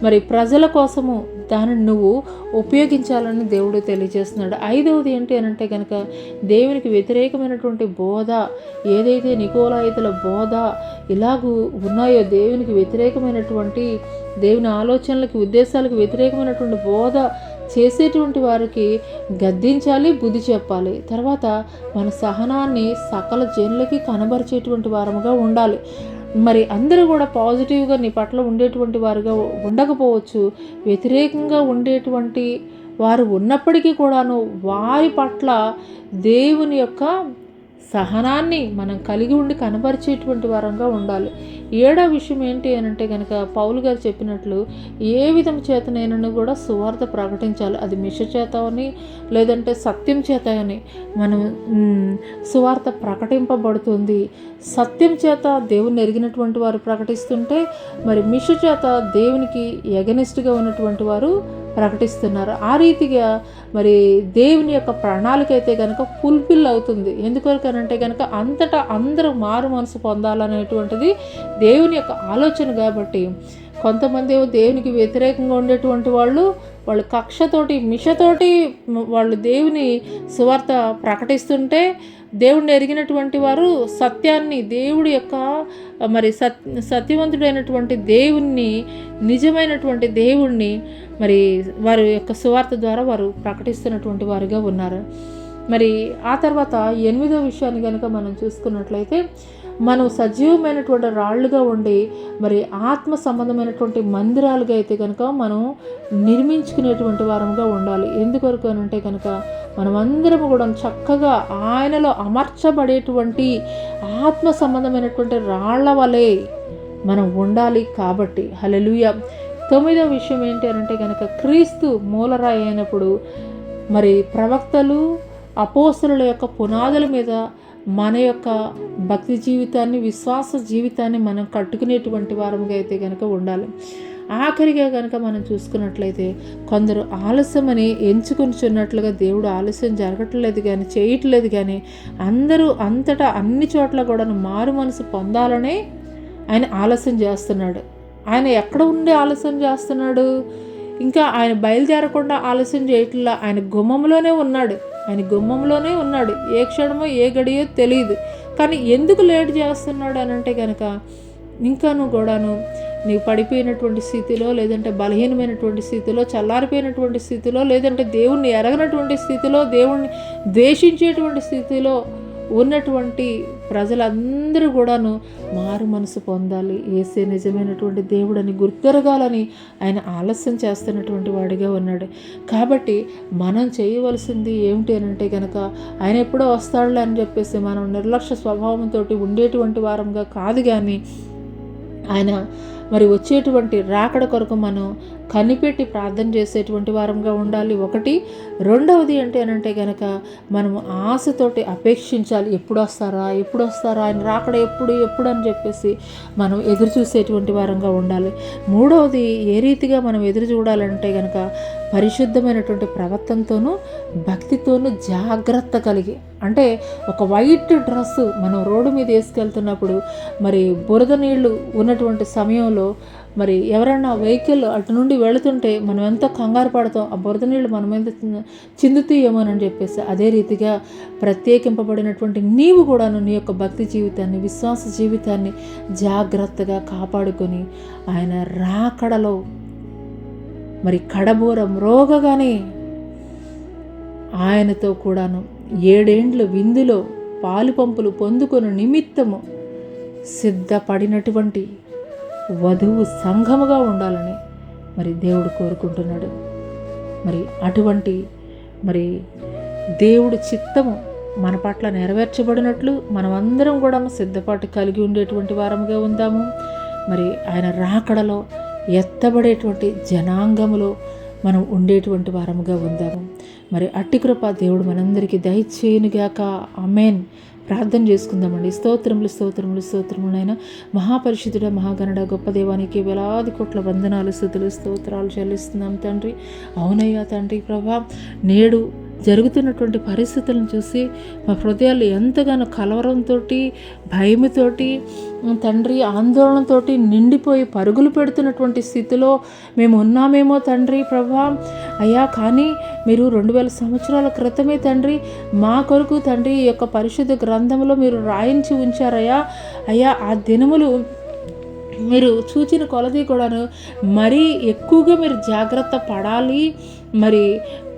మరి ప్రజల కోసము దానిని నువ్వు ఉపయోగించాలని దేవుడు తెలియజేస్తున్నాడు. ఐదవది ఏంటి అని అంటే కనుక దేవునికి వ్యతిరేకమైనటువంటి బోధ, ఏదైతే నికోలాయితుల బోధ ఇలాగూ ఉన్నాయో, దేవునికి వ్యతిరేకమైనటువంటి, దేవుని ఆలోచనలకి ఉద్దేశాలకు వ్యతిరేకమైనటువంటి బోధ చేసేటువంటి వారికి గద్దించాలి, బుద్ధి చెప్పాలి. తర్వాత మన సహనాన్ని సకల జనులకి కనబరిచేటువంటి వారముగా ఉండాలి. మరి అందరూ కూడా పాజిటివ్గా నీ పట్ల ఉండేటువంటి వారుగా ఉండకపోవచ్చు, వ్యతిరేకంగా ఉండేటువంటి వారు ఉన్నప్పటికీ కూడాను వారి పట్ల దేవుని యొక్క సహనాన్ని మనం కలిగి ఉండి కనబరిచేటువంటి వారంగా ఉండాలి. ఏడవ విషయం ఏంటి అని అంటే కనుక పౌలు గారు చెప్పినట్లు ఏ విధం చేతనైనా కూడా సువార్త ప్రకటించాలి. అది మిష చేత అని లేదంటే సత్యం చేత అని మనం సువార్త ప్రకటింపబడుతుంది. సత్యం చేత దేవుని ఎరిగినటువంటి వారు ప్రకటిస్తుంటే, మరి మిష చేత దేవునికి ఎగనిస్ట్గా ఉన్నటువంటి వారు ప్రకటిస్తున్నారు. ఆ రీతిగా మరి దేవుని యొక్క ప్రణాళిక అయితే కనుక ఫుల్ఫిల్ అవుతుంది. ఎందుకొరకనంటే కనుక అంతటా అందరూ మారు మనసు పొందాలనేటువంటిది దేవుని యొక్క ఆలోచన. కాబట్టి కొంతమంది దేవునికి వ్యతిరేకంగా ఉండేటువంటి వాళ్ళు కక్షతోటి మిషతోటి వాళ్ళు దేవుని సువార్త ప్రకటిస్తుంటే, దేవుడిని ఎరిగినటువంటి వారు సత్యాన్ని, దేవుడి యొక్క మరి సత్యవంతుడైనటువంటి దేవుణ్ణి, నిజమైనటువంటి దేవుణ్ణి మరి వారి యొక్క సువార్త ద్వారా వారు ప్రకటిస్తున్నటువంటి వారుగా ఉన్నారు. మరి ఆ తర్వాత 8వ విషయాన్ని కనుక మనం చూసుకున్నట్లయితే, మనం సజీవమైనటువంటి రాళ్ళుగా ఉండి మరి ఆత్మ సంబంధమైనటువంటి మందిరాలుగా అయితే కనుక మనం నిర్మించుకునేటువంటి వారంగా ఉండాలి. ఎందుకొరకు అని అంటే కనుక మనమందరం కూడా చక్కగా ఆయనలో అమర్చబడేటువంటి ఆత్మ సంబంధమైనటువంటి రాళ్ల వలె మనం ఉండాలి. కాబట్టి హల్లెలూయా. 9వ విషయం ఏంటి అని అంటే కనుక క్రీస్తు మూలరాయి అయినప్పుడు మరి ప్రవక్తలు, అపోస్తలుల యొక్క పునాదుల మీద మన యొక్క భక్తి జీవితాన్ని, విశ్వాస జీవితాన్ని మనం కట్టుకునేటువంటి వారముగా అయితే కనుక ఉండాలి. ఆఖరిగా కనుక మనం చూసుకున్నట్లయితే కొందరు ఆలస్యమని ఎంచుకొనిచున్నట్లుగా దేవుడు ఆలస్యం జరగట్లేదు కానీ, చేయట్లేదు కానీ, అందరూ అంతటా అన్ని చోట్ల కూడా మారు మనసు పొందాలనే ఆయన ఆలస్యం చేస్తున్నాడు. ఆయన ఎక్కడ ఉండి ఆలస్యం చేస్తున్నాడు? ఇంకా ఆయన బయలుదేరకుండా ఆలస్యం చేయట్లా. ఆయన గుమ్మంలోనే ఉన్నాడు. ఏ క్షణమో ఏ గడియో తెలియదు. కానీ ఎందుకు లేట్ చేస్తున్నాడు అని అంటే కనుక ఇంకాను కూడాను నీవు పడిపోయినటువంటి స్థితిలో, లేదంటే బలహీనమైనటువంటి స్థితిలో, చల్లారిపోయినటువంటి స్థితిలో, లేదంటే దేవుణ్ణి ఎరగనటువంటి స్థితిలో, దేవుణ్ణి ద్వేషించేటువంటి స్థితిలో ఉన్నటువంటి ప్రజలందరూ కూడాను మారు మనసు పొందాలి, యేసే నిజమైనటువంటి దేవుడని గుర్తెరగాలని ఆయన ఆలస్యం చేస్తున్నటువంటి వాడిగా ఉన్నాడు. కాబట్టి మనం చేయవలసింది ఏమిటి అని అంటే కనుక ఆయన ఎప్పుడో వస్తాడులే అని చెప్పేసి మనం నిర్లక్ష్య స్వభావంతో ఉండేటువంటి వారంగా కాదు, కానీ ఆయన మరి వచ్చేటువంటి రాకడ కొరకు మనం కనిపెట్టి ప్రార్థన చేసేటువంటి వారంగా ఉండాలి. ఒకటి. రెండవది అంటే కనుక మనం ఆశతోటి అపేక్షించాలి. ఎప్పుడు వస్తారా ఆయన రాకడ ఎప్పుడు అని చెప్పేసి మనం ఎదురు చూసేటువంటి వారంగా ఉండాలి. మూడవది, ఏ రీతిగా మనం ఎదురు చూడాలంటే కనుక పరిశుద్ధమైనటువంటి ప్రవర్తనతోనూ భక్తితోనూ జాగ్రత్త కలిగి, అంటే ఒక వైట్ డ్రెస్సు మనం రోడ్డు మీద వేసుకెళ్తున్నప్పుడు మరి బురద నీళ్లు ఉన్నటువంటి సమయంలో మరి ఎవరైనా వెహికల్ అటు నుండి వెళుతుంటే మనం ఎంతో కంగారు పడతాం, ఆ బురద నీళ్ళు మన మీద చిందుతీయమని చెప్పేసి. అదే రీతిగా ప్రత్యేకింపబడినటువంటి నీవు కూడాను నీ యొక్క భక్తి జీవితాన్ని, విశ్వాస జీవితాన్ని జాగ్రత్తగా కాపాడుకొని ఆయన రాకడలో మరి కడబోర మ్రోగగానే ఆయనతో కూడాను 7 ఏండ్ల విందులో పాలు పంపులు పొందుకొని నిమిత్తము సిద్ధపడినటువంటి వధువు సంఘముగా ఉండాలని మరి దేవుడు కోరుకుంటున్నాడు. మరి అటువంటి మరి దేవుడి చిత్తము మన పట్ల నెరవేర్చబడినట్లు మనమందరం కూడా సిద్ధపాటు కలిగి ఉండేటువంటి వారముగా ఉందాము. మరి ఆయన రాకడలో ఎత్తబడేటువంటి జనాంగములో మనం ఉండేటువంటి వారముగా ఉందాము. మరి అట్టి కృప దేవుడు మనందరికీ దయచేయునుగాక. ఆమేన్. ప్రార్థన చేసుకుందామండి. స్తోత్రములు నాయన. మహాపరిశుద్ధుడ, మహాగణుడ, గొప్ప దేవానికి వేలాది కోట్ల వందనాలు, స్తుతులు, స్తోత్రాలు చెల్లిస్తున్నాం తండ్రి. అవునయ్యా తండ్రి ప్రభా, నేడు జరుగుతున్నటువంటి పరిస్థితులను చూసి మా హృదయాలు ఎంతగానో కలవరంతో, భయముతోటి తండ్రి, ఆందోళనతో నిండిపోయి పరుగులు పెడుతున్నటువంటి స్థితిలో మేము ఉన్నామేమో తండ్రి ప్రభా. అయ్యా, కానీ మీరు 2000 సంవత్సరాల క్రితమే తండ్రి మా కొరకు తండ్రి ఈ యొక్క పరిశుద్ధ గ్రంథంలో మీరు రాయించి ఉంచారయ్యా. అయ్యా, ఆ దినములు మీరు చూచిన కొలది కూడాను మరీ ఎక్కువగా మీరు జాగ్రత్త పడాలి. మరి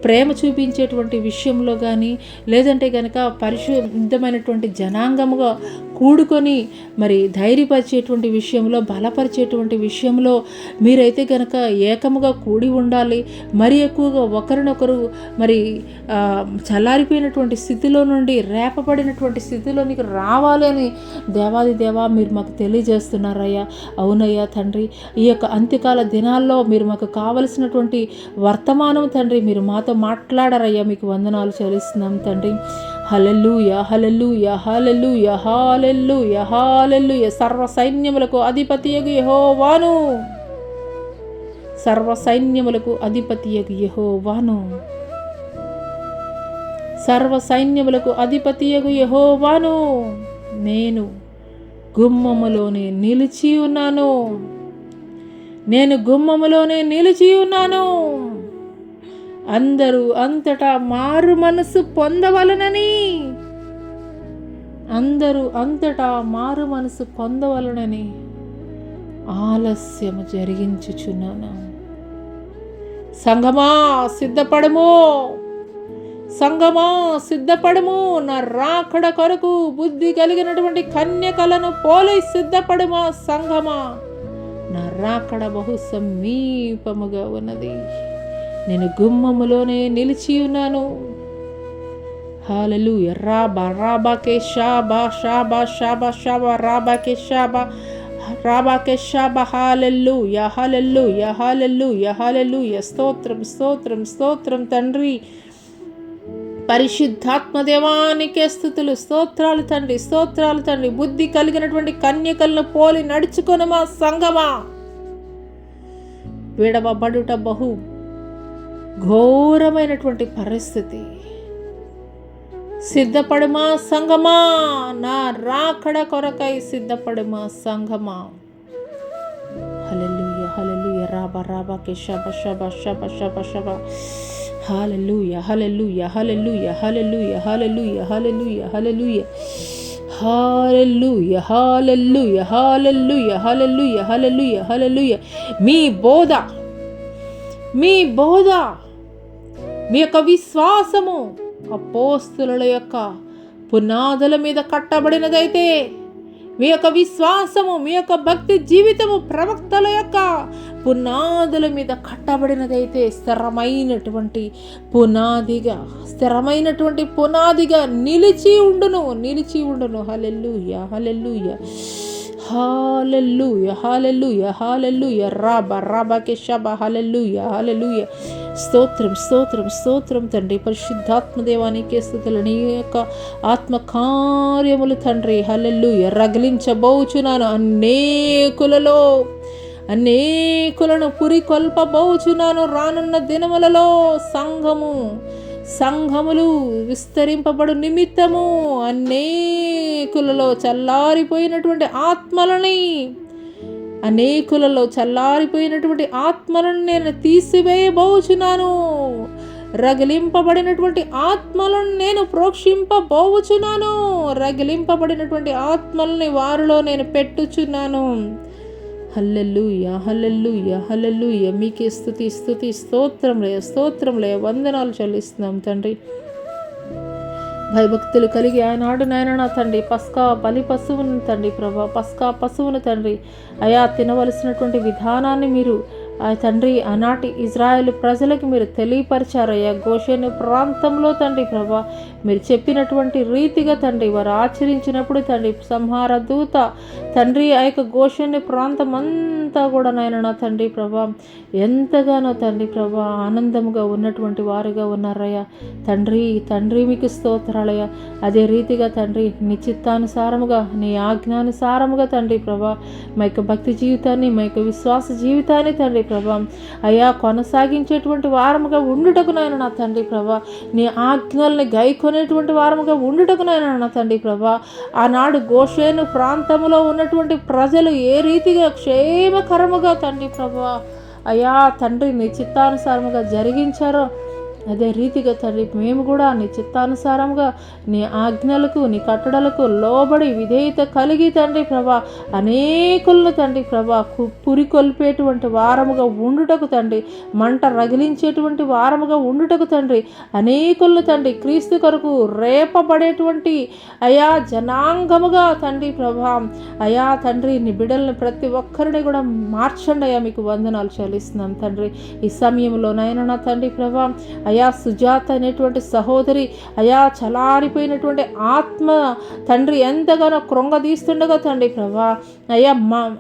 ప్రేమ చూపించేటువంటి విషయంలో కానీ, లేదంటే కనుక పరిశుద్ధమైనటువంటి జనాంగముగా కూడుకొని మరి ధైర్యపరిచేటువంటి విషయంలో, బలపరిచేటువంటి విషయంలో మీరైతే కనుక ఏకముగా కూడి ఉండాలి. మరి ఎక్కువగా ఒకరినొకరు మరి చల్లారిపోయినటువంటి స్థితిలో నుండి రేపబడినటువంటి స్థితిలోనికి రావాలి అని దేవాది దేవా మీరు మాకు తెలియజేస్తున్నారయ్యా. అవునయ్యా తండ్రి, ఈ యొక్క అంత్యకాల దినాల్లో మీరు మాకు కావలసినటువంటి వర్తమానం తండ్రి మీరు మాతో మాట్లాడారయ్యా. మీకు వందనాలు చెల్లిస్తున్నాం తండ్రి. హల్లెలూయా, హల్లెలూయా, హల్లెలూయా, హల్లెలూయా, హల్లెలూయా. సర్వ సైన్యములకు అధిపతియగు యెహోవాను, సర్వ సైన్యములకు అధిపతియగు యెహోవాను, సర్వ సైన్యములకు అధిపతియగు యెహోవాను నేను గుమ్మములోనే నిలిచి ఉన్నాను, నేను గుమ్మములోనే నిలిచి ఉన్నాను. అందరూ అంతటా మారు మనసు పొందవలనని, అందరూ అంతటా మారు మనసు పొందవలనని ఆలస్యము జరిగించుచున్నాను. సంఘమా సిద్ధపడము, సంఘమా సిద్ధపడము, నా రాకడ కొరకు బుద్ధి కలిగినటువంటి కన్యకలను పోలి సిద్ధపడమా సంఘమా, నా రాకడ బహు సమీపముగా ఉన్నది, నేను గుమ్మములోనే నిలిచి ఉన్నాను. హల్లెలూయా. రాబా రాబాకే షాబా షాబా షాబా షాబా రాబాకే షాబా రాబాకే షాబా. హల్లెలూయా, హల్లెలూయా, హల్లెలూయా, హల్లెలూయా. స్తోత్రం, స్తోత్రం, స్తోత్రం తండ్రి. పరిశుద్ధాత్మ దేవానికే స్తుతులు, స్తోత్రాలు తండ్రి, స్తోత్రాలు తండ్రి. బుద్ధి కలిగినటువంటి కన్యకలను పోలి నడుచుకొనుమా సంగమా. విడవబడుట బహు ఘోరమైనటువంటి పరిస్థితి. సిద్ధపడుమా సంగమా, నా రాకడ కొరకై సిద్ధపడుమా సంగమా. హల్లెలూయా, హల్లెలూయా. రాబా రాబా కే షబ షబ షబ షబ షబ. హల్లెలూయా, హల్లెలూయా, హల్లెలూయా, హల్లెలూయా, హల్లెలూయా, హల్లెలూయా, హల్లెలూయా. హల్లెలూయా, హల్లెలూయా, హల్లెలూయా, హల్లెలూయా, హల్లెలూయా, హల్లెలూయా. మీ బోధ, మీ బోధ, మీ యొక్క విశ్వాసము అపోస్తలుల యొక్క పునాదుల మీద కట్టబడినదైతే, మీ యొక్క విశ్వాసము, మీ యొక్క భక్తి జీవితము ప్రవక్తల యొక్క పునాదుల మీద కట్టబడినదైతే స్థిరమైనటువంటి పునాదిగా, స్థిరమైనటువంటి పునాదిగా నిలిచి ఉండును, నిలిచి ఉండును. హల్లెలూయా, హల్లెలూయా, హల్లెలూయా హల్లెలూయా హల్లెలూయా రాబా కెషబ హల్లెలూయా హల్లెలూయా. స్తోత్రం స్తోత్రం స్తోత్రం తండ్రి. పరిశుద్ధాత్మ దేవానికి స్తుతులు. నీ యొక్క ఆత్మ కార్యములు తండ్రి హల్లెలూయా రగిలించబోచున్నాను. అనేకులను పురికొల్పబోచున్నాను. రానున్న దినములలో సంఘములు విస్తరింపబడు నిమిత్తము అనేకులలో చల్లారిపోయినటువంటి ఆత్మలను నేను తీసివేయబోచున్నాను. రగిలింపబడినటువంటి ఆత్మలను నేను ప్రోక్షింపబోచున్నాను. రగిలింపబడినటువంటి ఆత్మలని వారిలో నేను పెట్టుచున్నాను. హల్లెలూయా హల్లెలూయా హల్లెలూయా. మీకే స్తుతి స్తుతి స్తోత్రంలే వందనాలు చెల్లిస్తున్నాం తండ్రి. భయభక్తులు కలిగి ఆనాడు నాయన నా తండ్రి పస్కా బలి పశువును తండ్రి ప్రభా, పస్కా పశువును తండ్రి అయా తినవలసినటువంటి విధానాన్ని మీరు తండ్రి ఆనాటి ఇజ్రాయేల్ ప్రజలకు మీరు తెలియపరిచారయ్యా. గోషెను ప్రాంతంలో తండ్రి ప్రభా మీరు చెప్పినటువంటి రీతిగా తండ్రి వారు ఆచరించినప్పుడు తండ్రి సంహార దూత తండ్రి ఆ యొక్క గోషెను ప్రాంతం అంతా కూడా నాయన నా తండ్రి ప్రభా ఎంతగానో తండ్రి ప్రభా ఆనందముగా ఉన్నటువంటి వారుగా ఉన్నారయ్యా. తండ్రి మీకు స్తోత్రాలయ్యా. అదే రీతిగా తండ్రి నీ చిత్తానుసారముగా నీ ఆజ్ఞానుసారముగా తండ్రి ప్రభా మా యొక్క భక్తి జీవితాన్ని మా యొక్క విశ్వాస జీవితాన్ని తండ్రి ప్రభా అయ్యా కొనసాగించేటువంటి వారముగా ఉండుటకు నాయన నా తండ్రి ప్రభా నీ ఆజ్ఞల్ని గైకొనేటువంటి వారముగా ఉండుటకు నాయన నా తండ్రి ప్రభా ఆనాడు గోషేను ప్రాంతంలో ఉన్నటువంటి ప్రజలు ఏ రీతిగా క్షేమకరముగా తండ్రి ప్రభా అయ్యా తండ్రి నీ చిత్తానుసారముగా జరిగించారో అదే రీతిగా తండ్రి మేము కూడా నీ చిత్తానుసారంగా నీ ఆజ్ఞలకు నీ కట్టడలకు లోబడి విధేయత కలిగి తండ్రి ప్రభా అనేకులను తండ్రి ప్రభా పురికొల్పేటువంటి వారముగా ఉండుటకు తండ్రి మంట రగిలించేటువంటి వారముగా ఉండుటకు తండ్రి అనేకులను తండ్రి క్రీస్తు కొరకు రేపబడేటువంటి అయా జనాంగముగా తండ్రి ప్రభా అయా తండ్రి నీ బిడ్డలను ప్రతి ఒక్కరిని కూడా మార్చండి అయ్యా. మీకు వందనాలు చెల్లిస్తున్నాం తండ్రి. ఈ సమయంలో నాయన నా తండ్రి ప్రభా అయా సుజాత అనేటువంటి సహోదరి అయా చలారిపోయినటువంటి ఆత్మ తండ్రి ఎంతగానో కృంగదీస్తుండగా తండ్రి ప్రభా అయా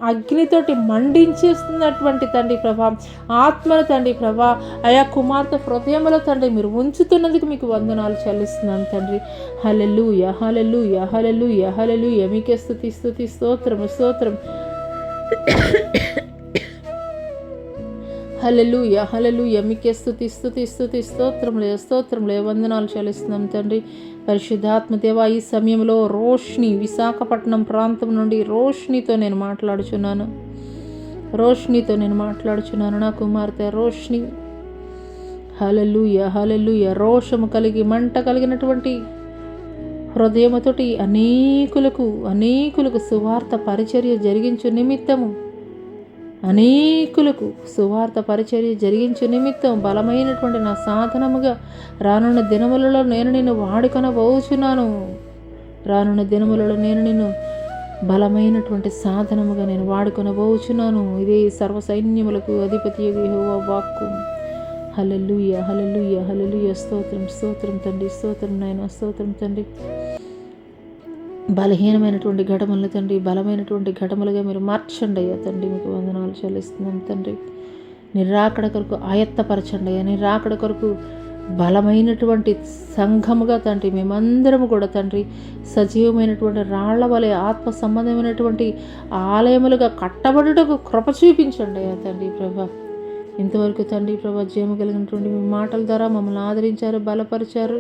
అగ్నితోటి మండించేస్తున్నటువంటి తండ్రి ప్రభా ఆత్మను తండ్రి ప్రభా అయా కుమార్తె హృదయంలో తండ్రి మీరు ఉంచుతున్నందుకు మీకు వందనాలు చెల్లిస్తున్నాను తండ్రి. హల్లెలూయా హల్లెలూయా హల్లెలూయా హల్లెలూయా. మీకే స్తుతి స్తోత్రం. హల్లెలూయా హల్లెలూయా. మీకే స్తుతి స్తోత్రంలే వందనాలు చెల్లిస్తున్నాం తండ్రి. పరిశుద్ధాత్మ దేవా ఈ సమయంలో విశాఖపట్నం ప్రాంతం నుండి రోష్నితో నేను మాట్లాడుచున్నాను. నా కుమార్తె రోష్ని హల్లెలూయా హల్లెలూయా. రోషము కలిగి మంట కలిగినటువంటి హృదయముతోటి అనేకులకు సువార్త పరిచర్య జరిగించు నిమిత్తం బలమైనటువంటి నా సాధనముగా రానున్న దినములలో నేను నిన్ను వాడుకొనబోచున్నాను. బలమైనటువంటి సాధనముగా నేను వాడుకొనబోచున్నాను. ఇదే సర్వసైన్యములకు అధిపతి యెహోవా వాక్కు. హల్లెలూయా హల్లెలూయా హల్లెలూయా. స్తోత్రం తండ్రి. స్తోత్రం నాయన. స్తోత్రం తండ్రి. బలహీనమైనటువంటి ఘటములను తండ్రి బలమైనటువంటి ఘటములుగా మీరు మార్చండి అయ్యా తండ్రి. మీకు వందనాలు చెల్లిస్తున్నాం తండ్రి. నిరాకడ కొరకు ఆయత్తపరచండి అయ్యా. నిరాకడ కొరకు బలమైనటువంటి సంఘముగా తండ్రి మేమందరము కూడా తండ్రి సజీవమైనటువంటి రాళ్ల వలె ఆత్మ సంబంధమైనటువంటి ఆలయములుగా కట్టబడుటకు కృప చూపించండి అయ్యా తండ్రి ప్రభా. ఇంతవరకు తండ్రి ప్రభా జయము కలిగినటువంటి మీ మాటల ద్వారా మమ్మల్ని ఆదరించారు, బలపరిచారు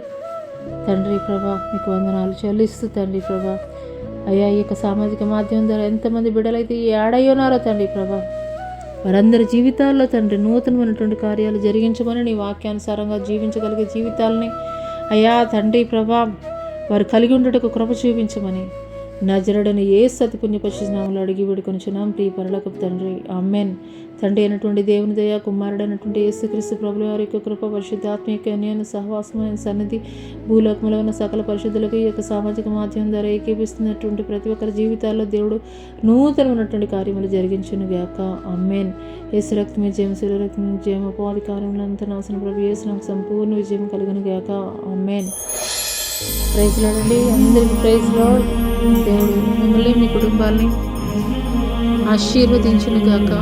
తండ్రి ప్రభా. మీకు వందనాలు చెల్లిస్తూ తండ్రి ప్రభా అయ్యా ఈ యొక్క సామాజిక మాధ్యమం ద్వారా ఎంతమంది బిడ్డలైతే ఏడయ్యున్నారో తండ్రి ప్రభా వారందరి జీవితాల్లో తండ్రి నూతనమైనటువంటి కార్యాలు జరిగించమని నీ వాక్యానుసారంగా జీవించగలిగే జీవితాలని అయ్యా తండ్రి ప్రభా వారు కలిగి ఉండటకు కృప చూపించమని నజరుడని యేసు అతి పుణ్య పరిశుద్ధ నామములో అడిగి వేడుకొనుచున్నాం ప్రియ పరలోకపు తండ్రి. ఆమేన్. తండ్రి అయినటువంటి దేవుని దయ, కుమారుడైనటువంటి యేసుక్రీస్తు ప్రభుల వారి యొక్క కృప, పరిశుద్ధాత్మ యొక్క అన్యోన్య సహవాసమైన సన్నిధి భూలోకంలో ఉన్న సకల పరిశుద్ధులకు ఈ యొక్క సామాజిక మాధ్యమం ద్వారా ఏకీపిస్తున్నటువంటి ప్రతి ఒక్కరి జీవితాల్లో దేవుడు నూతనమైనటువంటి కార్యములు జరిగించును గాక. ఆమేన్. యేసు రక్తమే జయం, శిల రక్తమే జయం, అపవాది కార్యములంతా నాశన ప్రభు యేసు నాకు సంపూర్ణ విజయం కలుగును గాక. ఆమేన్. ప్రైజ్ లార్డ్ అండి. అందరికీ ప్రైజ్ లార్డ్. దేవుడు మిమ్మల్ని మీ కుటుంబాన్ని ఆశీర్వదించునుగాక.